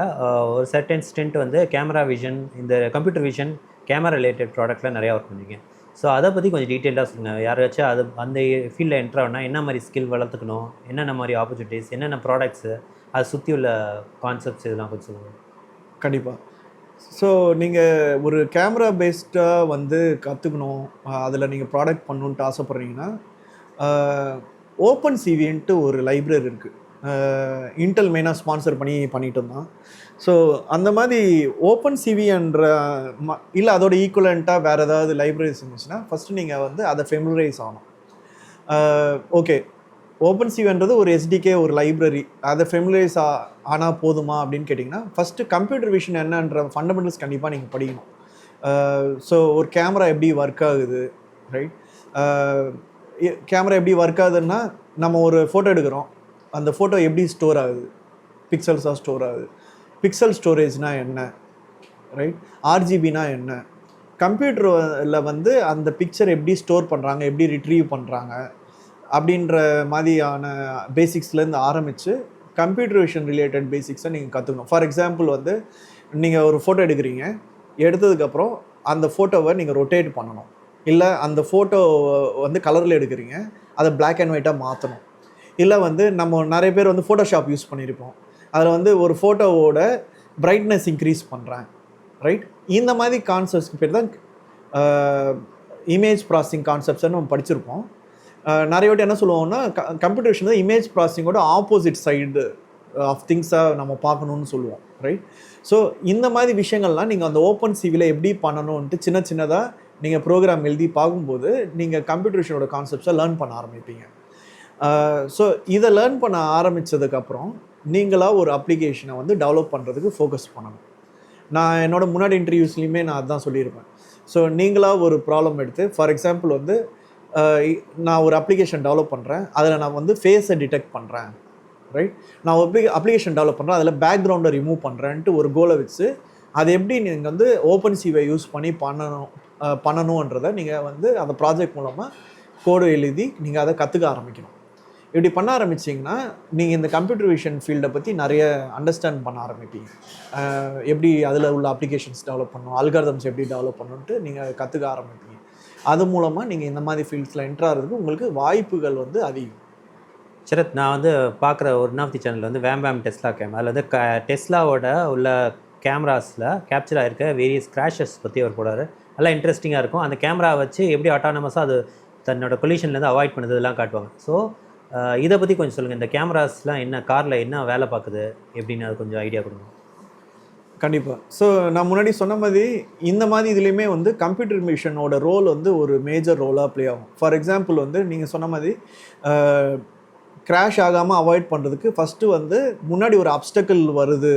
ஒரு சர்டன் ஸ்டென்ட் வந்து கேமரா விஷன், இந்த கம்ப்யூட்டர் விஷன் கேமரா ரிலேட்டட் ப்ராடக்ட்டில் நிறையா ஒர்க் பண்ணுறீங்க. ஸோ அதை பற்றி கொஞ்சம் டீட்டெயிலாக சொல்லுங்கள். யாராச்சும் அது அந்த ஃபீல்டில் என்ட்ரு ஆனால் என்ன மாதிரி ஸ்கில் வளர்த்துக்கணும், என்னென்ன மாதிரி ஆப்பர்ச்சுனிட்டிஸ், என்னென்ன ப்ராடக்ட்ஸு, அதை சுற்றி உள்ள கான்செப்ட்ஸ் இதெல்லாம் கொஞ்சம் சொல்லுங்கள். கண்டிப்பாக. ஸோ நீங்கள் ஒரு கேமரா பேஸ்டாக வந்து கற்றுக்கணும், அதில் நீங்கள் ப்ராடக்ட் பண்ணணுன்ட்டு ஆசைப்பட்றீங்கன்னா ஓப்பன் சிவின்ட்டு ஒரு லைப்ரரி இருக்குது. இன்டெல் மெயினாக ஸ்பான்சர் பண்ணிட்டு இருந்தான். ஸோ அந்த மாதிரி ஓப்பன் சிவின்ற இல்லை அதோட ஈக்குவலண்ட்டாக வேறு ஏதாவது லைப்ரரிஸ் இருந்துச்சுன்னா ஃபஸ்ட்டு நீங்கள் வந்து அதை ஃபெமிலரைஸ் ஆகணும். ஓகே, ஓப்பன் சிவின்றது ஒரு எஸ்டிகே, ஒரு லைப்ரரி, அதை ஃபெமிலரைஸ் ஆனால் போதுமா அப்படின்னு கேட்டிங்கன்னா, ஃபஸ்ட்டு கம்ப்யூட்டர் விஷன் என்னன்ற ஃபண்டமெண்டல்ஸ் கண்டிப்பாக நீங்கள் படிக்கணும். ஸோ ஒரு கேமரா எப்படி ஒர்க் ஆகுது, ரைட்? கேமரா எப்படி ஒர்க் ஆகுதுன்னா, நம்ம ஒரு ஃபோட்டோ எடுக்கிறோம், அந்த ஃபோட்டோ எப்படி ஸ்டோர் ஆகுது, பிக்சல்ஸாக ஸ்டோர் ஆகுது, பிக்சல் ஸ்டோரேஜ்னால் என்ன, ரைட்? ஆர்ஜிபினா என்ன, கம்ப்யூட்டரில் வந்து அந்த பிக்சர் எப்படி ஸ்டோர் பண்ணுறாங்க, எப்படி ரிட்ரீவ் பண்ணுறாங்க அப்படின்ற மாதிரியான பேசிக்ஸ்லேருந்து ஆரம்பித்து கம்ப்யூட்டர் விஷன் ரிலேட்டட் பேசிக்ஸை நீங்கள் கற்றுக்கணும். ஃபார் எக்ஸாம்பிள் வந்து நீங்கள் ஒரு ஃபோட்டோ எடுக்கிறீங்க, எடுத்ததுக்கப்புறம் அந்த ஃபோட்டோவை நீங்கள் ரொட்டேட் பண்ணணும். இல்லை அந்த ஃபோட்டோ வந்து கலரில் எடுக்கிறீங்க, அதை பிளாக் அண்ட் ஒயிட்டாக மாற்றணும். இல்லை வந்து நம்ம நிறைய பேர் வந்து ஃபோட்டோஷாப் யூஸ் பண்ணியிருப்போம், அதில் வந்து ஒரு ஃபோட்டோவோட பிரைட்னஸ் இன்க்ரீஸ் பண்ணுறேன், ரைட்? இந்த மாதிரி கான்செப்ட்ஸ்க்கு பேர் தான் இமேஜ் ப்ராசஸிங் கான்செப்ட்ஸ்ன்னு நம்ம படிச்சிருப்போம். நிறைய வாட்டி என்ன சொல்லுவோம்னா, கம்ப்யூட்டர் விஷன் தான் இமேஜ் ப்ராசஸிங்கோட ஆப்போசிட் சைடு ஆஃப் திங்ஸாக நம்ம பார்க்கணுன்னு சொல்லுவோம், ரைட்? ஸோ இந்த மாதிரி விஷயங்கள்லாம் நீங்கள் அந்த ஓப்பன் சிவியில் எப்படி பண்ணணுன்ட்டு சின்ன சின்னதாக நீங்கள் ப்ரோக்ராம் எழுதி பார்க்கும்போது நீங்கள் கம்ப்யூட்டர் விஷனோட கான்செப்ட்ஸை லேர்ன் பண்ண ஆரம்பிப்பீங்க. ஸோ இதை லேர்ன் பண்ண ஆரம்பித்ததுக்கப்புறம் நீங்களாக ஒரு அப்ளிகேஷனை வந்து டெவலப் பண்ணுறதுக்கு ஃபோக்கஸ் பண்ணணும். நான் என்னோடய முன்னாடி இன்டர்வியூஸ்லையுமே நான் அதுதான் சொல்லியிருப்பேன். ஸோ நீங்களாக ஒரு ப்ராப்ளம் எடுத்து, ஃபார் எக்ஸாம்பிள் வந்து நான் ஒரு அப்ளிகேஷன் டெவலப் பண்ணுறேன், அதில் நான் வந்து ஃபேஸை டிடெக்ட் பண்ணுறேன், ரைட்? நான் ஒரு அப்ளிகேஷன் டெவலப் பண்ணுறேன், அதில் பேக்ரவுண்டை ரிமூவ் பண்ணுறேன்ட்டு ஒரு கோலை வச்சு அது எப்படி நீங்கள் வந்து ஓப்பன் சிவை யூஸ் பண்ணி பண்ணணுன்றதை நீங்கள் வந்து அந்த ப்ராஜெக்ட் மூலமாக கோடு எழுதி நீங்கள் அதை கற்றுக்க ஆரம்பிக்கணும். இப்படி பண்ண ஆரம்பிச்சிங்கன்னா நீங்கள் இந்த கம்ப்யூட்டர் விஷன் ஃபீல்டை பற்றி நிறைய அண்டர்ஸ்டாண்ட் பண்ண ஆரம்பிப்பீங்க. எப்படி அதில் உள்ள அப்ளிகேஷன்ஸ் டெவலப் பண்ணணும், அல்காரிதம்ஸ் எப்படி டெவலப் பண்ணணுன்ட்டு நீங்கள் கற்றுக்க ஆரம்பிப்பீங்க. அது மூலமாக நீங்கள் இந்த மாதிரி ஃபீல்ட்ஸில் என்ட்ரு ஆகிறதுக்கு உங்களுக்கு வாய்ப்புகள் வந்து அதிகம். சரத், நான் வந்து பார்க்குற ஒன் ஆஃப் தி சேனல் வந்து வேம் டெஸ்லா கேம், அதில் வந்து டெஸ்லாவோட உள்ள கேமராஸில் கேப்சர் ஆகிருக்க வேரியஸ் கிராஷஸ் பற்றி அவர் போடாரு. நல்லா இன்ட்ரெஸ்டிங்காக இருக்கும். அந்த கேமரா வச்சு எப்படி ஆட்டானமஸாக அது தன்னோட கொலிஷன்லேருந்து அவாய்ட் பண்ணுறதுலாம் காட்டுவாங்க. ஸோ இதை பற்றி கொஞ்சம் சொல்லுங்கள். இந்த கேமராஸ்லாம் என்ன, காரில் என்ன வேலை பார்க்குது எப்படின்னு அது கொஞ்சம் ஐடியா கொடுங்க. கண்டிப்பாக. ஸோ நான் முன்னாடி சொன்ன மாதிரி இந்த மாதிரி இதுலேயுமே வந்து கம்ப்யூட்டர் மிஷனோட ரோல் வந்து ஒரு மேஜர் ரோலாக ப்ளே ஆகும். ஃபார் எக்ஸாம்பிள் வந்து நீங்கள் சொன்ன மாதிரி கிராஷ் ஆகாமல் அவாய்ட் பண்ணுறதுக்கு ஃபஸ்ட்டு வந்து முன்னாடி ஒரு அப்டக்கிள் வருது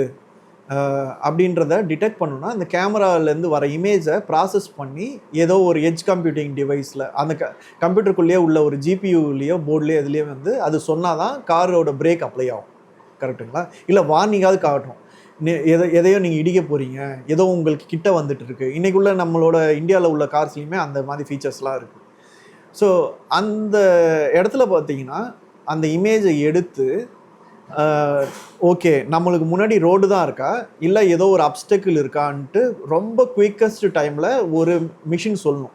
அப்படின்றத டிடெக்ட் பண்ணணும்னா அந்த கேமராலேருந்து வர இமேஜை ப்ராசஸ் பண்ணி ஏதோ ஒரு எட்ஜ் கம்ப்யூட்டிங் டிவைஸில் அந்த கம்ப்யூட்டருக்குள்ளேயே உள்ள ஒரு ஜிபியூலேயோ போர்ட்லேயோ இதுலேயே வந்து அது சொன்னால் தான் காரோட பிரேக் அப்ளை ஆகும், கரெக்டுங்களா? இல்லை வார்னிங்காவது காட்டும், எதையோ நீங்கள் இடிக்க போகிறீங்க, ஏதோ உங்களுக்கு கிட்ட வந்துட்டு இருக்குது. இன்றைக்குள்ள நம்மளோட இந்தியாவில் உள்ள கார்ஸ்லையுமே அந்த மாதிரி ஃபீச்சர்ஸ்லாம் இருக்குது. ஸோ அந்த இடத்துல பார்த்தீங்கன்னா அந்த இமேஜை எடுத்து ஓகே நம்மளுக்கு முன்னாடி ரோடு தான் இருக்கா, இல்லை ஏதோ ஒரு அப்டக்கிள் இருக்கான்ட்டு ரொம்ப குயிக்கஸ்ட் டைமில் ஒரு மிஷின் சொல்லணும்.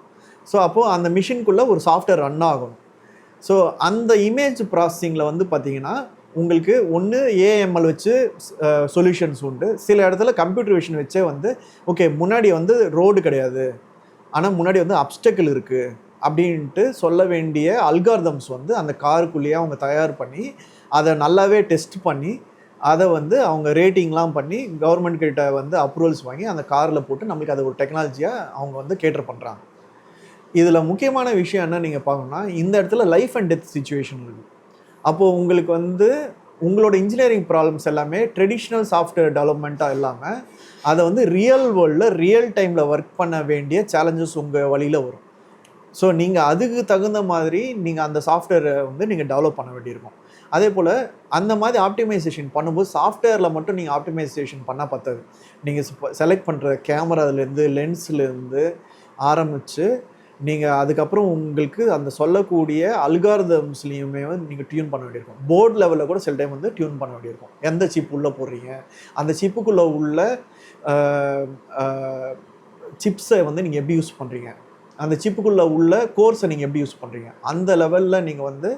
ஸோ அப்போது அந்த மிஷின்குள்ளே ஒரு சாஃப்ட்வேர் ரன் ஆகணும். ஸோ அந்த இமேஜ் ப்ராசஸிங்கில் வந்து பார்த்திங்கன்னா உங்களுக்கு ஒன்று ஏஎம்எல் வச்சு சொல்யூஷன்ஸ் உண்டு, சில இடத்துல கம்ப்யூட்டர் விஷன் வச்சே வந்து ஓகே முன்னாடி வந்து ரோடு கிடையாது, ஆனால் முன்னாடி வந்து அப்டக்கிள் இருக்குது அப்படின்ட்டு சொல்ல வேண்டிய அல்காரிதம்ஸ் வந்து அந்த காருக்குள்ளேயே அவங்க தயார் பண்ணி அதை நல்லாவே டெஸ்ட் பண்ணி அதை வந்து அவங்க ரேட்டிங்லாம் பண்ணி கவர்மெண்ட் கிட்ட வந்து அப்ரூவல்ஸ் வாங்கி அந்த காரில் போட்டு நம்மளுக்கு அதை ஒரு டெக்னாலஜியாக அவங்க வந்து கேட்டர் பண்ணுறாங்க. இதில் முக்கியமான விஷயம் என்ன நீங்கள் பார்க்கணும்னா, இந்த இடத்துல லைஃப் அண்ட் டெத் சிச்சுவேஷன் இருக்குது. அப்போது உங்களுக்கு வந்து உங்களோட இன்ஜினியரிங் ப்ராப்ளம்ஸ் எல்லாமே ட்ரெடிஷ்னல் சாஃப்ட்வேர் டெவலப்மெண்ட்டாக இல்லாமல் அதை வந்து ரியல் வேர்ல்டில் ரியல் டைமில் ஒர்க் பண்ண வேண்டிய சேலஞ்சஸ் உங்கள் வழியில் வரும். ஸோ நீங்கள் அதுக்கு தகுந்த மாதிரி நீங்கள் அந்த சாஃப்ட்வேரை வந்து நீங்கள் டெவலப் பண்ண வேண்டியிருக்கும். அதே போல் அந்த மாதிரி ஆப்டிமைசேஷன் பண்ணும்போது சாஃப்ட்வேரில் மட்டும் நீங்கள் ஆப்டிமைசேஷன் பண்ணால் பத்தாது. நீங்கள் செலக்ட் பண்ணுற கேமராலேருந்து லென்ஸ்லேருந்து ஆரம்பித்து நீங்கள் அதுக்கப்புறம் உங்களுக்கு அந்த சொல்லக்கூடிய அல்காரிதம்ஸ்லையுமே வந்து நீங்கள் டியூன் பண்ண வேண்டியிருக்கும். போர்டு லெவலில் கூட சில டைம் வந்து டியூன் பண்ண வேண்டியிருக்கும். எந்த சிப் உள்ளே போடுறீங்க, அந்த சிப்புக்குள்ளே உள்ள சிப்ஸை வந்து நீங்கள் எப்படி யூஸ் பண்ணுறீங்க, அந்த சிப்புக்குள்ளே உள்ள கோர்ஸை நீங்கள் எப்படி யூஸ் பண்ணுறீங்க, அந்த லெவலில் நீங்கள் வந்து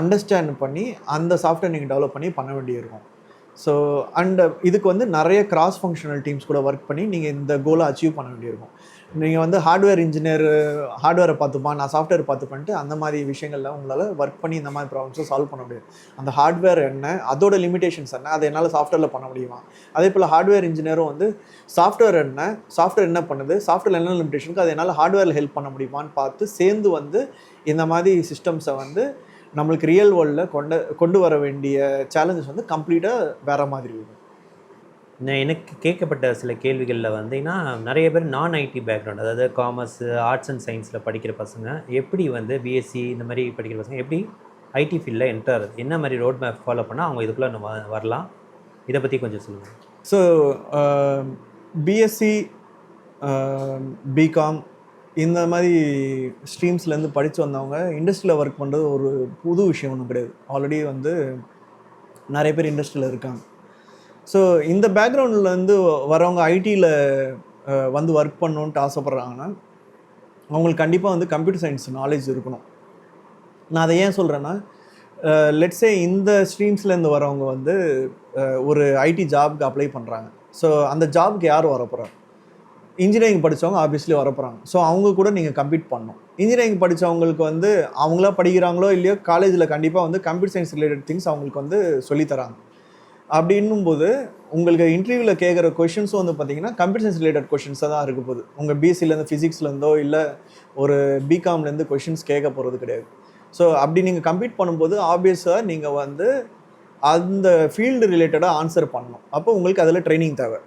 அண்டர்ஸ்டாண்ட் பண்ணி அந்த சாஃப்ட்வேர் நீங்கள் டெவலப் பண்ண வேண்டியிருக்கும். ஸோ அண்ட் இதுக்கு வந்து நிறைய கிராஸ் ஃபங்க்ஷனல் டீம்ஸ் கூட ஒர்க் பண்ணி நீங்கள் இந்த கோலை அச்சீவ் பண்ண வேண்டியிருக்கும். நீங்கள் வந்து ஹார்ட்வேர் இன்ஜினியர் ஹார்ட்வேரை பார்த்துப்பா, நான் சாஃப்ட்வேர் பார்த்துப்பேன்ட்டு அந்த மாதிரி விஷயங்களில் உங்களால் ஒர்க் பண்ணி இந்த மாதிரி ப்ராப்ளம்ஸை சால்வ் பண்ண முடியாது. அந்த ஹார்ட்வேர் என்ன, அதோட லிமிடேஷன்ஸ் என்ன, அதை என்னால் சாஃப்ட்வேரில் பண்ண முடியுமா, அதே போல் ஹார்ட்வேர் இன்ஜினியரும் வந்து சாஃப்ட்வேர் என்ன பண்ணுது, சாஃப்ட்வேர் என்ன லிமிடேஷனுக்கு அதை என்னால் ஹார்ட்வேரில் ஹெல்ப் பண்ண முடியுமான்னு பார்த்து சேர்ந்து வந்து இந்த மாதிரி சிஸ்டம்ஸை வந்து நம்மளுக்கு ரியல் வேர்ல்டில் கொண்டு வர வேண்டிய சேலஞ்சஸ் வந்து கம்ப்ளீட்டாக வேறு மாதிரி இருக்கும். எனக்கு கேட்கப்பட்ட சில கேள்விகளில் வந்தீங்கன்னா நிறைய பேர் நான் ஐடி பேக்ரவுண்ட், அதாவது காமர்ஸ், ஆர்ட்ஸ் அண்ட் சயின்ஸில் படிக்கிற பசங்க எப்படி வந்து பிஎஸ்சி இந்த மாதிரி படிக்கிற பசங்க எப்படி ஐடி ஃபீல்டில் என்டர் ஆகுது, என்ன மாதிரி ரோட் மேப் ஃபாலோ பண்ணால் அவங்க இதுக்குள்ளே வரலாம், இதை பற்றி கொஞ்சம் சொல்லுங்கள். ஸோ பிஎஸ்சி, பிகாம் இந்த மாதிரி ஸ்ட்ரீம்ஸ்லேருந்து படித்து வந்தவங்க இண்டஸ்ட்ரியில் ஒர்க் பண்ணுறது ஒரு புது விஷயம் ஒன்றும் கிடையாது. ஆல்ரெடி வந்து நிறைய பேர் இண்டஸ்ட்ரியில் இருக்காங்க. ஸோ இந்த பேக்ரவுண்ட்லேருந்து வரவங்க ஐடியில் வந்து ஒர்க் பண்ணணுன்ட்டு ஆசைப்பட்றாங்கன்னா அவங்களுக்கு கண்டிப்பாக வந்து கம்ப்யூட்டர் சயின்ஸ் நாலேஜ் இருக்கணும். நான் அதை ஏன் சொல்கிறேன்னா, லெட்ஸே இந்த ஸ்ட்ரீம்ஸ்லேருந்து வரவங்க வந்து ஒரு ஐடி ஜாப்க்கு அப்ளை பண்ணுறாங்க. ஸோ அந்த ஜாப்க்கு யார் வரப்போகிறாங்க, இன்ஜினியரிங் படித்தவங்க ஆப்வியஸ்லி வரப்போகிறாங்க. ஸோ அவங்க கூட நீங்கள் கம்ப்ளீட் பண்ணணும். இன்ஜினியரிங் படித்தவங்களுக்கு வந்து அவங்களா படிக்கிறாங்களோ இல்லையோ காலேஜில் கண்டிப்பாக வந்து கம்ப்யூட்டர் சயின்ஸ் ரிலேட்டட் திங்ஸ் அவங்களுக்கு வந்து சொல்லித்தராங்க. அப்படின்னும்போது உங்களுக்கு இன்டர்வியூவில் கேட்குற கொஷின்ஸும் வந்து பார்த்தீங்கன்னா கம்ப்யூட்டர் சயின்ஸ் ரிலேட்டட் கொஷின்ஸாக தான் இருக்க போகுது. உங்கள் பிஎஸ்சிலேருந்து ஃபிசிக்ஸ்லேருந்தோ இல்லை ஒரு பிகாம்லேருந்து கொஷின்ஸ் கேட்க போகிறது கிடையாது. ஸோ அப்படி நீங்கள் கம்ப்ளீட் பண்ணும்போது ஆப்வியஸாக நீங்கள் வந்து அந்த ஃபீல்டு ரிலேட்டடாக ஆன்சர் பண்ணணும். அப்போ உங்களுக்கு அதில் ட்ரைனிங் தேவை.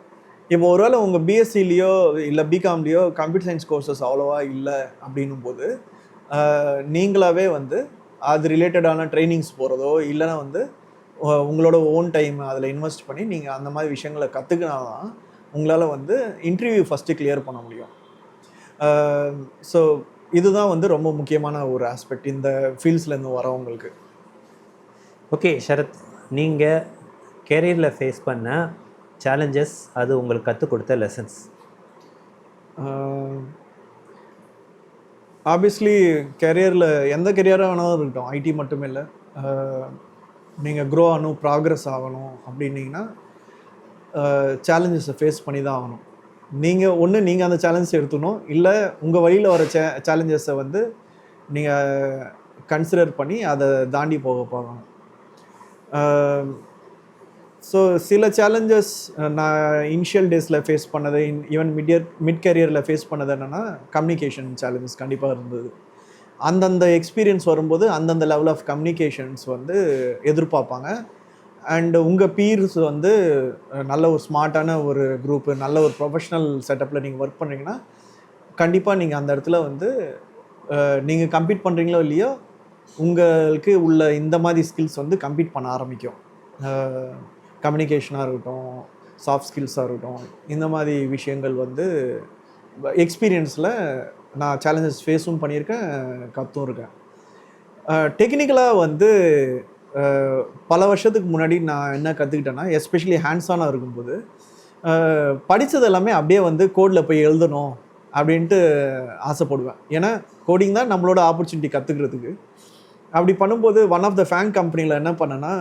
இப்போ ஒருவேளை உங்கள் பிஎஸ்சிலேயோ இல்லை பிகாம்லேயோ கம்ப்யூட்டர் சயின்ஸ் கோர்சஸ் அவ்வளோவா இல்லை அப்படின்னும் போது நீங்களாகவே வந்து அது ரிலேட்டடான ட்ரைனிங்ஸ் போகிறதோ இல்லைனா வந்து உங்களோட ஓன் டைம் அதில் இன்வெஸ்ட் பண்ணி நீங்கள் அந்த மாதிரி விஷயங்களை கற்றுக்கினா தான் உங்களால் வந்து இன்டர்வியூ ஃபஸ்ட்டு கிளியர் பண்ண முடியும். ஸோ இதுதான் வந்து ரொம்ப முக்கியமான ஒரு ஆஸ்பெக்ட் இந்த ஃபீல்ட்ஸ்லேருந்து வரவங்களுக்கு. ஓகே ஷரத், நீங்கள் கேரியரில் ஃபேஸ் பண்ண சேலஞ்சஸ், அது உங்களுக்கு கற்றுக் கொடுத்த லெசன்ஸ்? ஆப்வியஸ்லி கெரியரில் எந்த கெரியராக வேணாலும் இருக்கட்டும், ஐடி மட்டுமே இல்லை, நீங்கள் க்ரோ ஆகணும், ப்ராக்ரெஸ் ஆகணும் அப்படின்னீங்கன்னா சேலஞ்சஸை ஃபேஸ் பண்ணி தான் ஆகணும். நீங்கள் அந்த சேலஞ்சஸ் எடுத்துக்கணும், இல்லை உங்கள் வழியில் வர சேலஞ்சஸை வந்து நீங்கள் கன்சிடர் பண்ணி அதை தாண்டி போகணும். ஸோ சில சேலஞ்சஸ் நான் இனிஷியல் டேஸில் ஃபேஸ் பண்ணது, ஈவன் மிட் கரியரில் ஃபேஸ் பண்ணது என்னென்னா கம்யூனிகேஷன் சேலஞ்சஸ் கண்டிப்பாக இருந்தது. அந்தந்த எக்ஸ்பீரியன்ஸ் வரும்போது அந்தந்த லெவல் ஆஃப் கம்யூனிகேஷன்ஸ் வந்து எதிர்பார்ப்பாங்க. அண்டு உங்கள் பீர்ஸ் வந்து நல்ல ஒரு ஸ்மார்ட்டான ஒரு குரூப்பு, நல்ல ஒரு ப்ரொஃபஷ்னல் செட்டப்பில் நீங்கள் ஒர்க் பண்ணுறீங்கன்னா கண்டிப்பாக நீங்கள் அந்த இடத்துல வந்து நீங்கள் கம்ப்ளீட் பண்ணுறீங்களோ இல்லையோ உங்களுக்கு உள்ள இந்த மாதிரி ஸ்கில்ஸ் வந்து கம்ப்ளீட் பண்ண ஆரம்பிக்கும். கம்யூனிகேஷனாக இருக்கட்டும், சாஃப்ட் ஸ்கில்ஸாக இருக்கட்டும், இந்த மாதிரி விஷயங்கள் வந்து எக்ஸ்பீரியன்ஸில் நான் சேலஞ்சஸ் ஃபேஸும் பண்ணியிருக்கேன், கற்றும் இருக்கேன். டெக்னிக்கலாக வந்து பல வருஷத்துக்கு முன்னாடி நான் என்ன கற்றுக்கிட்டேன்னா, எஸ்பெஷலி ஹேண்ட்ஸானாக இருக்கும்போது படித்தது எல்லாமே அப்படியே வந்து கோடில் போய் எழுதணும் அப்படின்ட்டு ஆசைப்படுவேன். ஏன்னா கோடிங் தான் நம்மளோட ஆப்பர்ச்சுனிட்டி கற்றுக்கிறதுக்கு. அப்படி பண்ணும்போது ஒன் ஆஃப் த ஃபேங் கம்பெனியில் என்ன பண்ணேன்னா,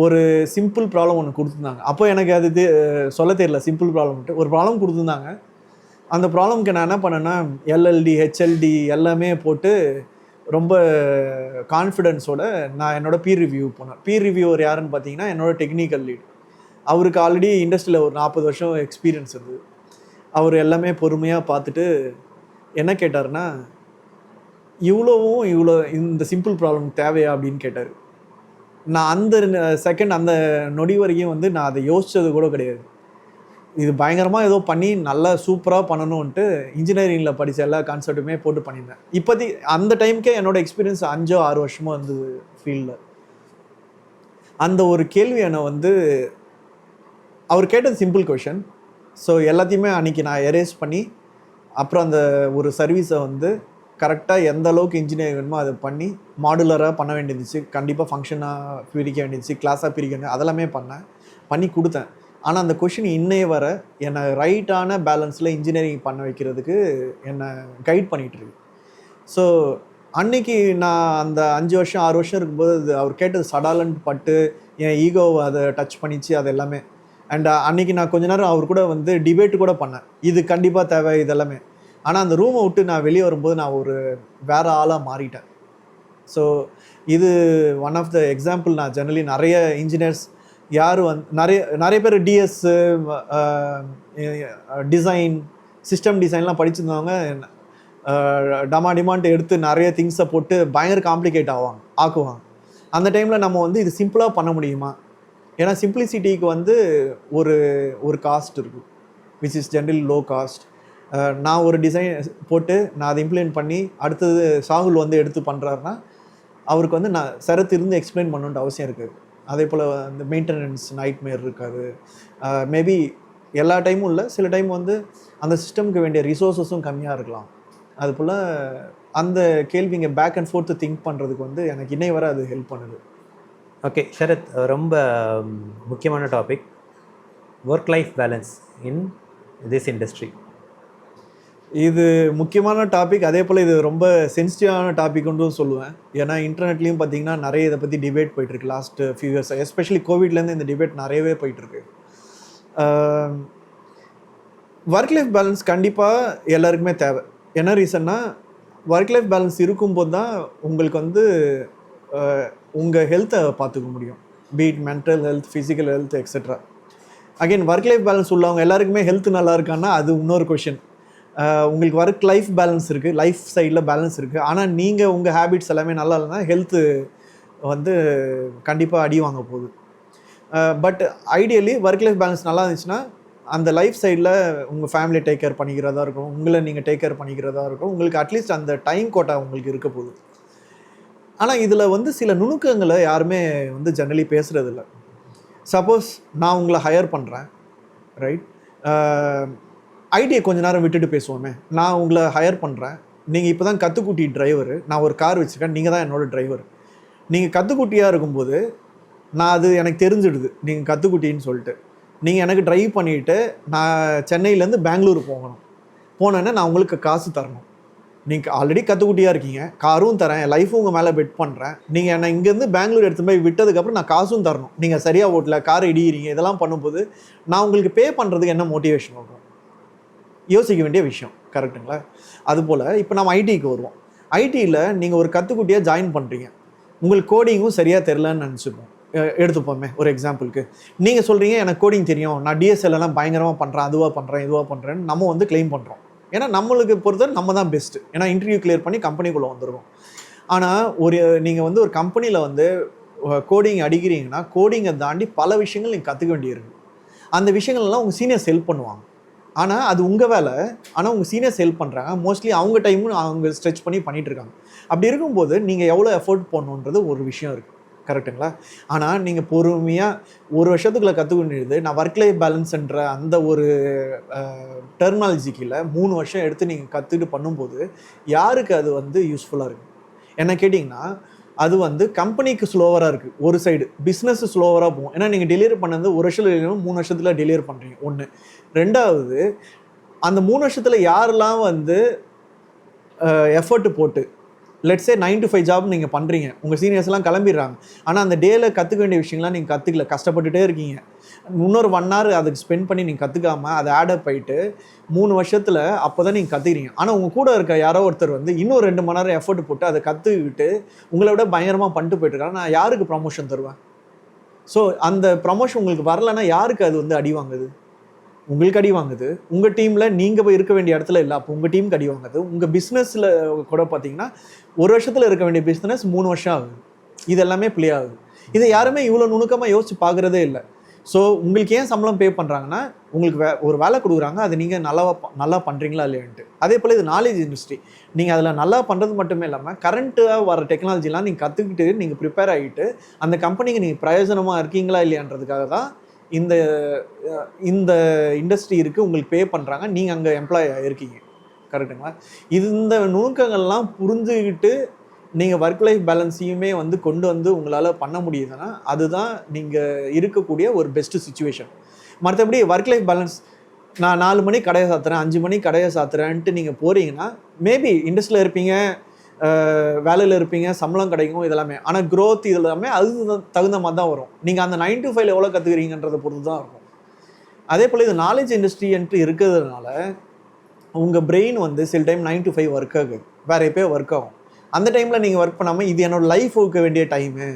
ஒரு சிம்பிள் ப்ராப்ளம் ஒன்று கொடுத்துருந்தாங்க. அப்போ எனக்கு அது சொல்ல தெரியல, சிம்பிள் ப்ராப்ளம்ட்டு ஒரு ப்ராப்ளம் கொடுத்துருந்தாங்க. அந்த ப்ராப்ளம்க்கு நான் என்ன பண்ணேன்னா எல்எல்டி ஹெச்எல்டி எல்லாமே போட்டு ரொம்ப கான்ஃபிடென்ஸோட நான் என்னோட பீர் ரிவ்யூ போனேன். பீர் ரிவ்யூவர் யாருன்னு பார்த்தீங்கன்னா என்னோட டெக்னிக்கல் லீட். அவருக்கு ஆல்ரெடி இண்டஸ்ட்ரியில் ஒரு 40 வருஷம் எக்ஸ்பீரியன்ஸ் இருந்தது. அவர் எல்லாமே பொறுமையாக பார்த்துட்டு என்ன கேட்டார்னா, இவ்வளோ இந்த சிம்பிள் ப்ராப்ளம் தேவையா அப்படின்னு கேட்டார். நான் அந்த செகண்ட் அந்த நொடி வரைக்கும் வந்து நான் அதை யோசித்தது கூட கிடையாது. இது பயங்கரமாக ஏதோ பண்ணி நல்லா சூப்பராக பண்ணணுன்ட்டு இன்ஜினியரிங்கில் படித்த எல்லா கான்செப்ட்டுமே போட்டு பண்ணியிருந்தேன். இப்போதி அந்த டைமுக்கே என்னோடய எக்ஸ்பீரியன்ஸ் 5-6 வருஷமாக இருந்தது ஃபீல்டில். அந்த ஒரு கேள்வி என்னை வந்து அவர் கேட்டது சிம்பிள் கொஷன். ஸோ எல்லாத்தையுமே அன்றைக்கி நான் எரேஸ் பண்ணி அப்புறம் அந்த ஒரு சர்வீஸை வந்து கரெக்டாக எந்த அளவுக்கு இன்ஜினியரிங் வேணுமோ அதை பண்ணி மாடுலராக பண்ண வேண்டியிருந்துச்சு. கண்டிப்பாக ஃபங்க்ஷனாக பிரிக்க வேண்டியிருந்துச்சு, கிளாஸாக பிரிக்க வேண்டிய அதெல்லாமே பண்ணி கொடுத்தேன். ஆனால் அந்த கொஷின் இன்னையே வர என்னை ரைட்டான பேலன்ஸில் இன்ஜினியரிங் பண்ண வைக்கிறதுக்கு என்னை கைட் பண்ணிகிட்ருக்கு. ஸோ அன்னைக்கு நான் அந்த 5 வருஷம் 6 வருஷம் இருக்கும்போது அது அவர் கேட்டது சடாலன்ட்டு பட்டு என் ஈகோவை அதை டச் பண்ணிச்சு, அது எல்லாமே. அண்ட் அன்றைக்கி நான் கொஞ்ச நேரம் அவர் கூட வந்து டிபேட்டு கூட பண்ணேன், இது கண்டிப்பாக தேவை இதெல்லாமே. ஆனால் அந்த ரூமை விட்டு நான் வெளியே வரும்போது நான் ஒரு வேறு ஆளாக மாறிட்டேன். ஸோ இது ஒன் ஆஃப் த எக்ஸாம்பிள். நான் ஜெனரலி நிறைய இன்ஜினியர்ஸ் யார் நிறைய பேர் டிஎஸ்ஸு டிசைன் சிஸ்டம் டிசைன்லாம் படிச்சிருந்தவங்க டிமாண்ட் எடுத்து நிறைய திங்ஸை போட்டு பயங்கர காம்ப்ளிகேட் ஆக்குவாங்க. அந்த டைமில் நம்ம வந்து இது சிம்பிளாக பண்ண முடியுமா? ஏன்னா சிம்பிளிசிட்டிக்கு வந்து ஒரு காஸ்ட் இருக்குது, which is generally low cost. நான் ஒரு டிசைன் போட்டு நான் அதை இம்ப்ளிமெண்ட் பண்ணி அடுத்தது சாகுல் வந்து எடுத்து பண்ணுறாருன்னா அவருக்கு வந்து நான் சரத்து இருந்து எக்ஸ்பிளைன் பண்ணணுன்ற அவசியம் இருக்குது. அதே போல் அந்த மெயின்டெனன்ஸ் நைட்மேர் இருக்காது. மேபி எல்லா டைமும் இல்லை, சில டைம் வந்து அந்த சிஸ்டமுக்கு வேண்டிய ரிசோர்ஸஸும் கம்மியாக இருக்கலாம். அதுபோல் அந்த கேள்விங்க பேக் அண்ட் ஃபோர்த்து திங்க் பண்ணுறதுக்கு வந்து எனக்கு இன்னை வரை அது ஹெல்ப் பண்ணுது. ஓகே ஷரத், ரொம்ப முக்கியமான topic, work life balance in this industry. இது முக்கியமான டாபிக், அதே போல் இது ரொம்ப சென்சிட்டிவான டாபிக்னு சொல்லுவேன். ஏன்னா இன்டர்நெட்லேயும் பார்த்தீங்கன்னா நிறைய இதை பற்றி டிபேட் போயிட்டுருக்கு லாஸ்ட் ஃபியூ இயர்ஸ். எஸ்பெஷலி கோவிட்லேருந்து இந்த டிபேட் நிறையவே போயிட்டுருக்கு. ஒர்க் லைஃப் பேலன்ஸ் கண்டிப்பாக எல்லாருக்குமே தேவை. என்ன ரீசன்னா, ஒர்க் லைஃப் பேலன்ஸ் இருக்கும்போது தான் உங்களுக்கு வந்து உங்கள் ஹெல்த்தை பார்த்துக்க முடியும். Be it mental health, physical health etcetera. Again work life balance உள்ளவங்க எல்லாருக்குமே ஹெல்த் நல்லா இருக்கான்னா அது இன்னொரு கொஷின். உங்களுக்கு ஒர்க் லைஃப் பேலன்ஸ் இருக்குது, லைஃப் சைடில் பேலன்ஸ் இருக்குது. ஆனால் நீங்கள் உங்கள் ஹேபிட்ஸ் எல்லாமே நல்லா இல்லைன்னா ஹெல்த்து வந்து கண்டிப்பாக அடி வாங்க போகுது. But ideally work life balance நல்லா இருந்துச்சுன்னா அந்த லைஃப் சைடில் உங்கள் ஃபேமிலி டேக் கேர் பண்ணிக்கிறதா இருக்கும், உங்களை நீங்கள் டேக் கேர் பண்ணிக்கிறதா இருக்கும். உங்களுக்கு அட்லீஸ்ட் அந்த டைம் கோட்டா உங்களுக்கு இருக்க போகுது. ஆனால் இதில் வந்து சில நுணுக்கங்களை யாருமே வந்து ஜெனரலி பேசுகிறதில்ல. சப்போஸ் நான் உங்களை ஹையர் பண்ணுறேன், ரைட்? ஐடியை கொஞ்ச நேரம் விட்டுட்டு பேசுவோமே. நான் உங்களை ஹையர் பண்ணுறேன், நீங்கள் இப்போ தான் கற்றுக்குட்டி டிரைவரு, நான் ஒரு கார் வச்சுருக்கேன், நீங்கள் தான் என்னோடய டிரைவர். நீங்கள் கற்றுக்குட்டியாக இருக்கும்போது நான் அது எனக்கு தெரிஞ்சிடுது நீங்கள் கற்றுக்குட்டின்னு சொல்லிட்டு. நீங்கள் எனக்கு ட்ரைவ் பண்ணிவிட்டு நான் சென்னையிலேருந்து பெங்களூர் போனேன்னா நான் உங்களுக்கு காசு தரணும். நீங்கள் ஆல்ரெடி கற்றுக்குட்டியாக இருக்கீங்க, காரும் தரேன், லைஃபும் உங்கள் மேலே பெட் பண்ணுறேன். நீங்கள் என்னை இங்கேருந்து பெங்களூர் எடுத்து போய் விட்டதுக்கப்புறம் நான் காசும் தரணும். நீங்கள் சரியாக ஓட்டல, கார் இடிக்கிறீங்க, இதெல்லாம் பண்ணும்போது நான் உங்களுக்கு பே பண்ணுறதுக்கு என்ன மோட்டிவேஷன் வரும்? யோசிக்க வேண்டிய விஷயம், கரெக்டுங்களா? அதுபோல் இப்போ நம்ம ஐடிக்கு வருவோம். ஐடியில் நீங்கள் ஒரு கற்றுக்குட்டியாக ஜாயின் பண்ணுறீங்க, உங்களுக்கு கோடிங்கும் சரியாக தெரிலன்னு நினச்சிப்போம். எடுத்துப்போமே ஒரு எக்ஸாம்பிளுக்கு, நீங்கள் சொல்கிறீங்க எனக்கு கோடிங் தெரியும், நான் டிஎஸ்எல்லாம் பயங்கரமாக பண்ணுறேன், அதுவாக பண்ணுறேன், இதுவாக பண்ணுறேன்னு நம்ம வந்து கிளைம் பண்ணுறோம். ஏன்னா நம்மளுக்கு பொறுத்தவரை நம்ம தான் பெஸ்ட்டு, ஏன்னா இன்டர்வியூ கிளியர் பண்ணி கம்பெனிக்குள்ளே வந்துருவோம். ஆனால் நீங்கள் வந்து ஒரு கம்பெனியில் வந்து கோடிங் அடிக்கிறீங்கன்னா கோடிங்கை தாண்டி பல விஷயங்கள் நீங்கள் கற்றுக்க வேண்டியிருக்கு. அந்த விஷயங்கள்லாம் உங்கள் சீனியர்ஸ் ஹெல்ப் பண்ணுவாங்க. ஆனால் அது உங்கள் வேலை, ஆனால் உங்கள் சீனியர்ஸ் ஹெல்ப் பண்ணுறாங்க. மோஸ்ட்லி அவங்க டைமும் அவங்க ஸ்ட்ரெச் பண்ணி பண்ணிகிட்ருக்காங்க. அப்படி இருக்கும்போது நீங்கள் எவ்வளோ எஃபோர்ட் பண்ணணுன்றது ஒரு விஷயம் இருக்குது, கரெக்டுங்களா? ஆனால் நீங்கள் பொறுமையாக ஒரு வருஷத்துக்குள்ளே கற்றுக்க வேண்டியது, நான் ஒர்க் லைஃப் பேலன்ஸ்ன்ற அந்த ஒரு டெர்மினாலஜிக்கில் 3 வருஷம் எடுத்து நீங்கள் கற்றுக்கிட்டு பண்ணும்போது யாருக்கு அது வந்து யூஸ்ஃபுல்லாக இருக்குது? என்ன கேட்டிங்கன்னா அது வந்து கம்பெனிக்கு ஸ்லோவராக இருக்குது. ஒரு சைடு பிஸ்னஸ் ஸ்லோவராக போகும். ஏன்னா நீங்கள் டெலிவரி பண்ணது ஒரு வருஷத்தில் 3 வருஷத்தில் டெலிவரி பண்ணுறீங்க, ஒன்று. ரெண்டாவது, அந்த 3 வருஷத்தில் யாரெல்லாம் வந்து எஃபர்ட் போட்டு லெட்ஸே 9 to 5 ஜாப் நீங்கள் பண்ணுறீங்க, உங்கள் சீனியர்ஸ்லாம் கிளம்பிடுறாங்க, ஆனால் அந்த டேயில் கற்றுக்க வேண்டிய விஷயங்கள்லாம் நீங்கள் கற்றுக்கல, கஷ்டப்பட்டுட்டே இருக்கீங்க. இன்னொரு 1 hour அதுக்கு ஸ்பெண்ட் பண்ணி நீங்கள் கற்றுக்காமல் அது ஆடப் ஆகிட்டு 3 வருஷத்தில் அப்போ தான் நீங்கள் கற்றுக்கிறீங்க. ஆனால் உங்கள் கூட இருக்க யாரோ ஒருத்தர் வந்து இன்னும் 2 மணி நேரம் எஃபர்ட் போட்டு அதை கற்றுக்கிட்டு உங்களை விட பயங்கரமாக பண்ணிட்டு போயிட்டுருக்காங்க. நான் யாருக்கு ப்ரமோஷன் தருவேன்? ஸோ அந்த ப்ரமோஷன் உங்களுக்கு வரலைன்னா யாருக்கு அது வந்து அடி வாங்குது? உங்களுக்கு அடி வாங்குது. உங்கள் டீமில் நீங்கள் போய் இருக்க வேண்டிய இடத்துல இல்லை, அப்போ உங்கள் டீமுக்கு அடி வாங்குது. உங்கள் பிஸ்னஸில் கூட பார்த்தீங்கன்னா 1 வருஷத்தில் இருக்க வேண்டிய பிஸ்னஸ் 3 வருஷம் ஆகுது. இது எல்லாமே ப்ளே ஆகுது. இதை யாருமே இவ்வளோ நுணுக்கமாக யோசிச்சு பார்க்குறதே இல்லை. ஸோ உங்களுக்கு ஏன் சம்பளம் பே பண்ணுறாங்கன்னா, உங்களுக்கு ஒரு வேலை கொடுக்குறாங்க, அது நீங்கள் நல்லா பண்ணுறீங்களா இல்லையான்ட்டு. அதே போல் இது நாலேஜ் இண்டஸ்ட்ரி. நீங்கள் அதில் நல்லா பண்ணுறது மட்டுமே இல்லாமல் கரண்ட்டாக வர டெக்னாலஜிலாம் நீங்கள் கற்றுக்கிட்டு நீங்கள் ப்ரிப்பேர் ஆகிட்டு அந்த கம்பெனிக்கு நீங்கள் பிரயோஜனமாக இருக்கீங்களா இல்லையான்றதுக்காக தான் இந்த இண்டஸ்ட்ரி இருக்குது, உங்களுக்கு பே பண்ணுறாங்க, நீங்கள் அங்கே எம்ப்ளாய் இருக்கீங்க. கரெக்டுங்களா? இந்த நுணுக்கங்கள்லாம் புரிஞ்சுக்கிட்டு நீங்கள் ஒர்க் லைஃப் பேலன்ஸையுமே வந்து கொண்டு வந்து உங்களால் பண்ண முடியுதுன்னா அதுதான் நீங்கள் இருக்கக்கூடிய ஒரு பெஸ்ட்டு சுச்சுவேஷன். மற்றபடி ஒர்க் லைஃப் பேலன்ஸ் நான் 4 மணிக்கு கடையை சாத்துறேன், 5 மணிக்கு கடையை சாத்துறேன்ட்டு நீங்கள் போகிறீங்கன்னா மேபி இண்டஸ்ட்ரியில் இருப்பீங்க, வேலையில் இருப்பீங்க, சம்பளம் கிடைக்கும் இதெல்லாமே. ஆனால் க்ரோத் இது எல்லாமே அது தகுந்த மாதிரி தான் வரும். நீங்கள் அந்த 9 to 5 எவ்வளோ கற்றுக்கிறீங்கன்றதை பொறுத்து தான் இருக்கும். அதே போல் இது நாலேஜ் இண்டஸ்ட்ரின்ட்டு இருக்கிறதுனால உங்கள் பிரெயின் வந்து சில டைம் 9 to 5 ஒர்க் ஆகுது, வேறு எப்போயோ ஒர்க் ஆகும். அந்த டைமில் நீங்கள் ஒர்க் பண்ணாமல் இது என்னோடய லைஃப் ஒர்க்க வேண்டிய டைமு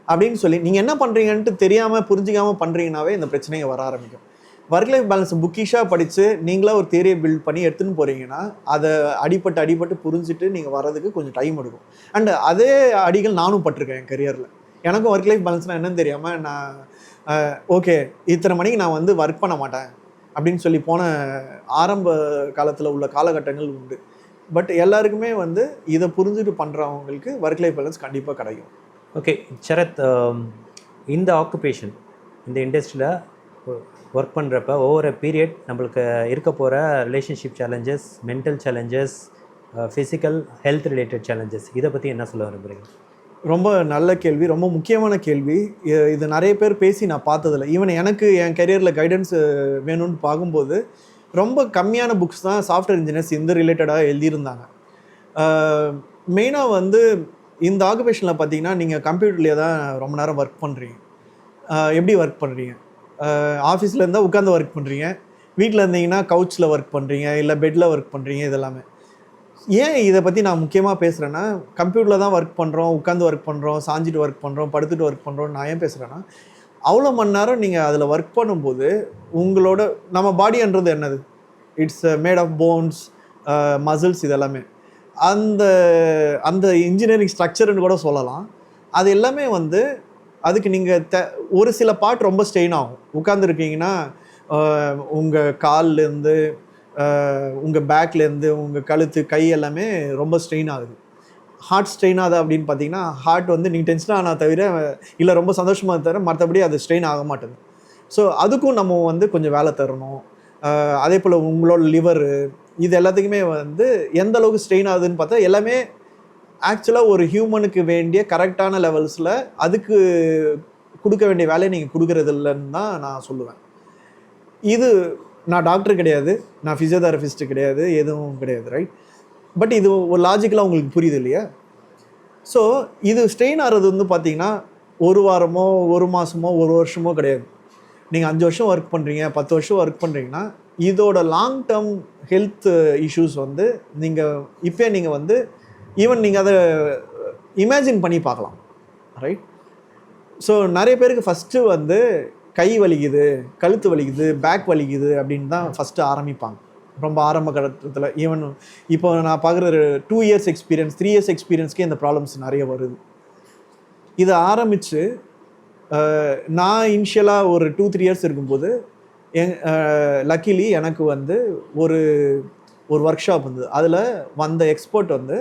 அப்படின்னு சொல்லி நீங்கள் என்ன பண்ணுறீங்கன்ட்டு தெரியாமல் புரிஞ்சிக்காமல் பண்ணுறீங்கன்னாவே இந்த பிரச்சனையை வர ஆரம்பிக்கும். ஒர்க் லைஃப் பேலன்ஸ் புக்கிஷாக படித்து நீங்களாக ஒரு தியரியை பில்ட் பண்ணி எடுத்துன்னு போகிறீங்கன்னா அதை அடிபட்டு புரிஞ்சுட்டு நீங்கள் வர்றதுக்கு கொஞ்சம் டைம் எடுக்கும். அண்ட் அதே அடிகள் நானும் பட்டிருக்கேன் என் கரியரில். எனக்கும் ஒர்க் லைஃப் பேலன்ஸ்னால் என்னன்னு தெரியாமல் நான் ஓகே இத்தனை மணிக்கு நான் வந்து ஒர்க் பண்ண மாட்டேன் அப்படின்னு சொல்லி போன ஆரம்ப காலத்தில் உள்ள காலகட்டங்கள் உண்டு. பட் எல்லாருக்குமே வந்து இதை புரிஞ்சுட்டு பண்ணுறவங்களுக்கு ஒர்க் லைஃப் பேலன்ஸ் கண்டிப்பாக கிடைக்கும். ஓகே சரத், இந்த ஆக்குபேஷன் இந்த இண்டஸ்ட்ரியில் ஒர்க் பண்ணுறப்ப ஒவ்வொரு பீரியட் நம்மளுக்கு இருக்க போகிற relationship challenges, mental challenges, physical health related challenges, இதை பற்றி என்ன சொல்ல விரும்புகிறீங்க? ரொம்ப நல்ல கேள்வி, ரொம்ப முக்கியமான கேள்வி. இது நிறைய பேர் பேசி நான் பார்த்ததில்ல. ஈவன் எனக்கு என் கரியரில் கைடன்ஸ் வேணும்னு பார்க்கும்போது ரொம்ப கம்மியான புக்ஸ் தான் சாஃப்ட்வேர் இன்ஜினியர்ஸ் இந்த ரிலேட்டடாக எழுதியிருந்தாங்க. மெயினாக வந்து இந்த ஆக்குபேஷனில் பார்த்தீங்கன்னா நீங்கள் கம்ப்யூட்டர்லேயே தான் ரொம்ப நேரம் ஒர்க் பண்ணுறீங்க. எப்படி ஒர்க் பண்ணுறீங்க? ஆஃபீஸில் இருந்தால் உட்காந்து ஒர்க் பண்ணுறீங்க, வீட்டில் இருந்தீங்கன்னா கவுச்சில் ஒர்க் பண்ணுறீங்க, இல்லை பெட்டில் ஒர்க் பண்ணுறீங்க. இதெல்லாமே ஏன் இதை பற்றி நான் முக்கியமாக பேசுகிறேன்னா, கம்ப்யூட்டரில் தான் ஒர்க் பண்ணுறோம், உட்காந்து ஒர்க் பண்ணுறோம், சாஞ்சிட்டு ஒர்க் பண்ணுறோம், படுத்துட்டு ஒர்க் பண்ணுறோம். நான் ஏன் பேசுகிறேன்னா, அவ்வளோ மணி நேரம் நீங்கள் அதில் ஒர்க் பண்ணும்போது உங்களோட நம்ம பாடின்றது என்னது? It's made of bones, muscles, இதெல்லாமே அந்த அந்த இன்ஜினியரிங் ஸ்ட்ரக்சர்னு கூட சொல்லலாம். அது எல்லாமே வந்து அதுக்கு நீங்கள் ஒரு சில பார்ட் ரொம்ப ஸ்ட்ரெயின் ஆகும். உட்காந்துருக்கீங்கன்னா உங்கள் கால்லேருந்து உங்கள் பேக்லேருந்து உங்கள் கழுத்து, கை எல்லாமே ரொம்ப ஸ்ட்ரெயின் ஆகுது. ஹார்ட் ஸ்ட்ரெயின் ஆகுது அப்படின்னு பார்த்தீங்கன்னா, ஹார்ட் வந்து நீங்கள் டென்ஷன் ஆனால் தவிர இல்லை ரொம்ப சந்தோஷமாக தவிர மற்றபடி அது ஸ்ட்ரெயின் ஆக மாட்டேது. ஸோ அதுக்கும் நம்ம வந்து கொஞ்சம் வேலை தரணும். அதே போல் உங்களோட லிவரு, இது எல்லாத்துக்குமே வந்து எந்த அளவுக்கு ஸ்ட்ரெயின் ஆகுதுன்னு பார்த்தா எல்லாமே ஆக்சுவலாக ஒரு ஹியூமனுக்கு வேண்டிய கரெக்டான லெவல்ஸில் அதுக்கு கொடுக்க வேண்டிய வேலையை நீங்கள் கொடுக்குறது இல்லைன்னு தான் நான் சொல்லுவேன். இது நான் டாக்டர் கிடையாது, நான் ஃபிசியோதெரபிஸ்ட்டு கிடையாது, எதுவும் கிடையாது, ரைட்? பட் இது ஒரு லாஜிக்கலாக உங்களுக்கு புரியுது இல்லையா? ஸோ இது ஸ்ட்ரெயின் ஆகிறது வந்து பார்த்தீங்கன்னா 1 வாரமோ 1 மாதமோ 1 வருஷமோ கிடையாது. நீங்கள் 5 வருஷம் ஒர்க் பண்ணுறீங்க, 10 வருஷம் ஒர்க் பண்ணுறீங்கன்னா இதோட லாங் டேர்ம் ஹெல்த் இஷ்யூஸ் வந்து நீங்கள் வந்து ஈவன் நீங்கள் அதை இமேஜின் பண்ணி பார்க்கலாம், ரைட்? ஸோ நிறைய பேருக்கு ஃபஸ்ட்டு வந்து கை வலிக்குது, கழுத்து வலிக்குது, பேக் வலிக்குது அப்படின்னு தான் ஃபஸ்ட்டு ஆரம்பிப்பாங்க. ரொம்ப ஆரம்ப கட்டத்தில். ஈவன் இப்போ நான் பார்க்குற 2 இயர்ஸ் எக்ஸ்பீரியன்ஸ், 3 இயர்ஸ் எக்ஸ்பீரியன்ஸ்க்கே இந்த ப்ராப்ளம்ஸ் நிறைய வருது. இதை ஆரம்பித்து நான் இனிஷியலாக ஒரு 2-3 இயர்ஸ் இருக்கும்போது லக்கிலி எனக்கு வந்து ஒரு ஒர்க் ஷாப் இருந்தது. அதில் வந்த எக்ஸ்பர்ட் வந்து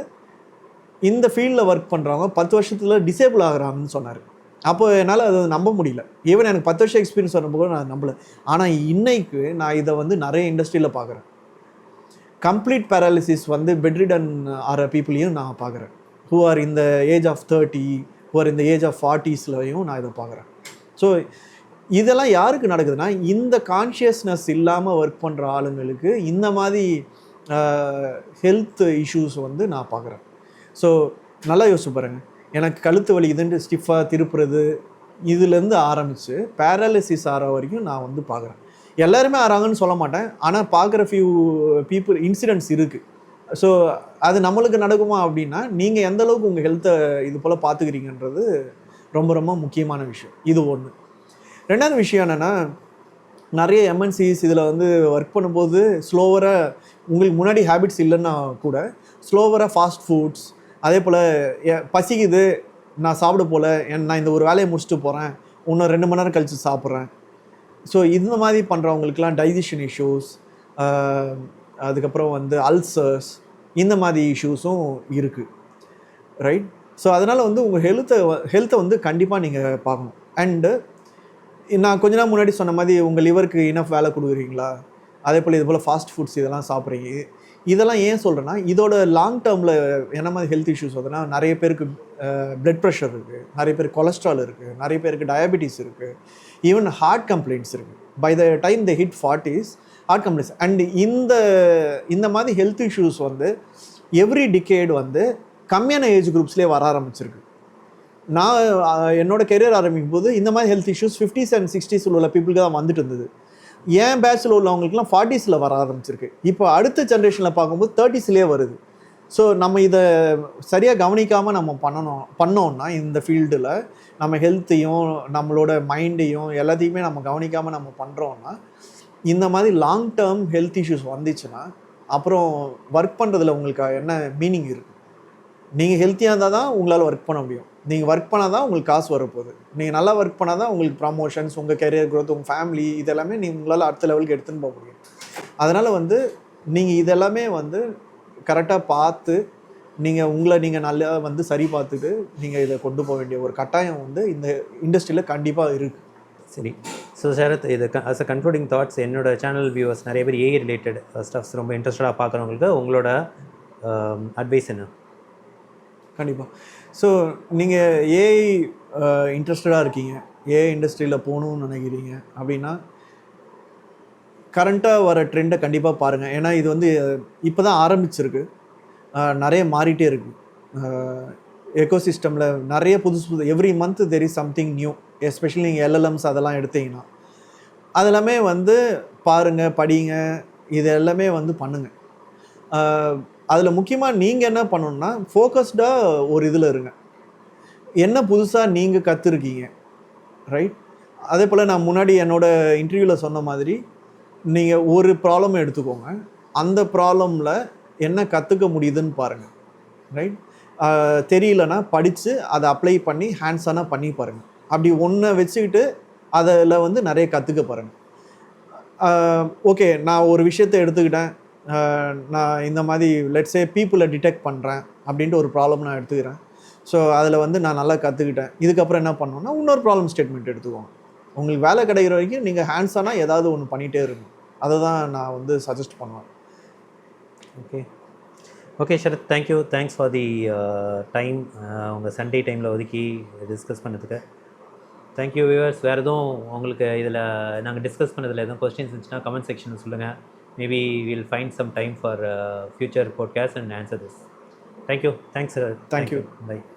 இந்த ஃபீல்டில் ஒர்க் பண்ணுறவங்க 10 வருஷத்தில் டிசேபிள் ஆகிறாங்கன்னு சொன்னார். அப்போ என்னால் அதை நம்ப முடியல. ஈவன் எனக்கு 10 வருஷம் எக்ஸ்பீரியன்ஸ் வரும்போது நான் நம்பலை. ஆனால் இன்னைக்கு நான் இதை வந்து நிறைய இண்டஸ்ட்ரியில் பார்க்குறேன். கம்ப்ளீட் பேராலிசிஸ் வந்து பெட்ரிடன் ஆகிற பீப்புளையும் நான் பார்க்குறேன். ஹூ ஆர் இந்த ஏஜ் ஆஃப் 30, ஹூ ஆர் இந்த ஏஜ் ஆஃப் 40ஸ்லையும் நான் இதை பார்க்குறேன். ஸோ இதெல்லாம் யாருக்கு நடக்குதுன்னா, இந்த கான்ஷியஸ்னஸ் இல்லாமல் ஒர்க் பண்ணுற ஆளுங்களுக்கு இந்த மாதிரி ஹெல்த் இஷ்யூஸ் வந்து நான் பார்க்குறேன். ஸோ நல்லா யோசிச்சு பாருங்கள், எனக்கு கழுத்து வலி இதுன்ட்டு ஸ்டிஃபாக திருப்புறது இதுலேருந்து ஆரம்பித்து பேரலிசிஸ் ஆகிற வரைக்கும் நான் வந்து பார்க்குறேன். எல்லாருமே ஆறாங்கன்னு சொல்ல மாட்டேன், ஆனால் பார்க்குற பீப்புள் இன்சிடென்ட்ஸ் இருக்குது. ஸோ அது நம்மளுக்கு நடக்குமா அப்படின்னா, நீங்கள் எந்த அளவுக்கு உங்கள் ஹெல்த்தை இது போல் பார்த்துக்கிறீங்கன்றது ரொம்ப ரொம்ப முக்கியமான விஷயம். இது ஒன்று. ரெண்டாவது விஷயம் என்னென்னா, நிறைய எம்என்சிஸ் இதில் வந்து ஒர்க் பண்ணும்போது ஸ்லோவராக உங்களுக்கு முன்னாடி ஹேபிட்ஸ் இல்லைன்னா கூட ஸ்லோவராக ஃபாஸ்ட் ஃபுட்ஸ், அதே போல் பசிக்குது நான் சாப்பிட போல் நான் இந்த ஒரு வேலையை முடிச்சுட்டு போகிறேன், இன்னும் 2 மணி நேரம் கழித்து சாப்பிட்றேன். ஸோ இந்த மாதிரி பண்ணுறவங்களுக்குலாம் டைஜஷன் இஷ்யூஸ், அதுக்கப்புறம் வந்து அல்சர்ஸ், இந்த மாதிரி இஷ்யூஸும் இருக்குது, ரைட்? ஸோ அதனால் வந்து உங்கள் ஹெல்த்தை வந்து கண்டிப்பாக நீங்கள் பார்க்கணும். அண்டு நான் கொஞ்ச நாள் முன்னாடி சொன்ன மாதிரி உங்கள் லிவருக்கு இனஃப் வேலை கொடுக்குறீங்களா, அதே போல் இது போல் ஃபாஸ்ட் ஃபுட்ஸ் இதெல்லாம் சாப்பிட்றீங்க. இதெல்லாம் ஏன் சொல்கிறேன்னா, இதோட லாங் டேர்மில் என்ன மாதிரி ஹெல்த் இஷ்யூஸ் வருதுன்னா, நிறைய பேருக்கு பிளட் ப்ரெஷர் இருக்குது, நிறைய பேருக்கு கொலஸ்ட்ரால் இருக்குது, நிறைய பேருக்கு டயபெட்டிஸ் இருக்குது, ஈவன் ஹார்ட் கம்ப்ளைண்ட்ஸ் இருக்குது. By the time the hit 40s heart complaints. And இந்த மாதிரி ஹெல்த் இஷ்யூஸ் வந்து எவ்ரி டிகேட் வந்து கம்மியான ஏஜ் குரூப்ஸ்லேயே வர ஆரம்பிச்சிருக்கு. நான் என்னோட கெரியர் ஆரம்பிக்கும் போது இந்த மாதிரி health issues 50s and 60s உள்ள பீப்புளுக்கு தான் வந்துட்டு இருந்தது. ஏன் பேட்சில் உள்ளவங்களுக்குலாம் 40s வர ஆரம்பிச்சிருக்கு. இப்போ அடுத்த ஜென்ரேஷனில் பார்க்கும்போது 30sலேயே வருது. ஸோ நம்ம இதை சரியாக கவனிக்காமல் நம்ம பண்ணோம்னா இந்த ஃபீல்டில் நம்ம ஹெல்த்தையும் நம்மளோட மைண்டையும் எல்லாத்தையுமே நம்ம கவனிக்காமல் நம்ம பண்ணுறோன்னா, இந்த மாதிரி லாங் டேர்ம் ஹெல்த் இஷ்யூஸ் வந்துச்சுன்னா அப்புறம் ஒர்க் பண்ணுறதுல உங்களுக்கு என்ன மீனிங் இருக்குது? நீங்கள் ஹெல்த்தியாக இருந்தால் தான் உங்களால் ஒர்க் பண்ண முடியும். நீங்கள் ஒர்க் பண்ணால் தான் உங்களுக்கு காசு வரப்போகுது. நீங்கள் நல்லா ஒர்க் பண்ணால் தான் உங்களுக்கு ப்ரமோஷன்ஸ், உங்கள் கெரியர் க்ரோத், உங்கள் ஃபேமிலி இதெல்லாமே உங்களால் அடுத்த லெவலுக்கு எடுத்துன்னு போக முடியும். அதனால் வந்து நீங்கள் இதெல்லாமே வந்து கரெக்டாக பார்த்து நீங்கள் நல்லா வந்து சரி பார்த்துட்டு நீங்கள் இதை கொண்டு போக வேண்டிய ஒரு கட்டாயம் வந்து இந்த இண்டஸ்ட்ரியில் கண்டிப்பாக இருக்குது. சரி. ஸோ சரத், இது அஸ் அ கன்க்ளூடிங் தாட்ஸ், என்னோட சேனல் வியூவர்ஸ் நிறைய பேர் ஏஐ ரிலேட்டட் ஸ்டஃப்ஸ் ரொம்ப இன்ட்ரெஸ்டடாக பார்க்குறவங்களுக்கு உங்களோட அட்வைஸ் என்ன? கண்டிப்பாக. ஸோ நீங்கள் ஏஐ இன்ட்ரெஸ்டடாக இருக்கீங்க, ஏஐ இண்டஸ்ட்ரியில் போகணுன்னு நினைக்கிறீங்க அப்படின்னா கரண்ட்டாக வர ட்ரெண்டை கண்டிப்பாக பாருங்கள். ஏன்னா இது வந்து இப்போ தான் ஆரம்பிச்சிருக்கு, நிறைய மாறிட்டே இருக்குது. எக்கோசிஸ்டமில் நிறைய புதுசு every month there is something new. Especially நீங்கள் எல்எல்எம்ஸ் அதெல்லாம் எடுத்தீங்கன்னா அதெல்லாமே வந்து பாருங்கள், படிங்க, இது எல்லாமே வந்து பண்ணுங்கள். அதில் முக்கியமாக நீங்கள் என்ன பண்ணணுன்னா ஃபோக்கஸ்டாக ஒரு இதில் இருங்க. என்ன புதுசாக நீங்கள் கற்றுருக்கீங்க, ரைட்? அதே போல் நான் முன்னாடி என்னோடய இன்டர்வியூவில் சொன்ன மாதிரி நீங்கள் ஒரு ப்ராப்ளம் எடுத்துக்கோங்க, அந்த ப்ராப்ளமில் என்ன கற்றுக்க முடியுதுன்னு பாருங்கள், ரைட்? தெரியலனா படித்து அதை அப்ளை பண்ணி ஹேண்ட்ஸானாக பண்ணி பாருங்கள். அப்படி ஒன்றை வச்சுக்கிட்டு அதில் வந்து நிறைய கற்றுக்க பாருங்கள். ஓகே, நான் ஒரு விஷயத்தை எடுத்துக்கிட்டேன், நான் இந்த மாதிரி லெட்ஸே பீப்புளை டிடெக்ட் பண்ணுறேன் அப்படின்ட்டு ஒரு ப்ராப்ளம் நான் எடுத்துக்கிறேன். ஸோ அதில் வந்து நான் நல்லா கற்றுக்கிட்டேன். இதுக்கப்புறம் என்ன பண்ணணுன்னா இன்னொரு ப்ராப்ளம் ஸ்டேட்மெண்ட் எடுத்துக்கோங்க. உங்களுக்கு வேலை கிடைக்கிற வரைக்கும் நீங்கள் ஹேண்ட்ஸானாக ஏதாவது ஒன்று பண்ணிகிட்டே இருக்கணும். அதை தான் நான் வந்து சஜஸ்ட் பண்ணுவேன். Okay Sarath, thank you. Thanks for the time, உங்கள் சண்டே டைமில் ஒதுக்கி டிஸ்கஸ் பண்ணதுக்கு. Thank you viewers. வேறு எதுவும் உங்களுக்கு இதில் நாங்கள் டிஸ்கஸ் பண்ணதில் எதுவும் கொஸ்டின்ஸ் இருந்துச்சுன்னா கமெண்ட் செக்ஷனில் சொல்லுங்கள். Maybe will find some time for future podcast and answer this. Thank you. Thanks sir. Thank you. By.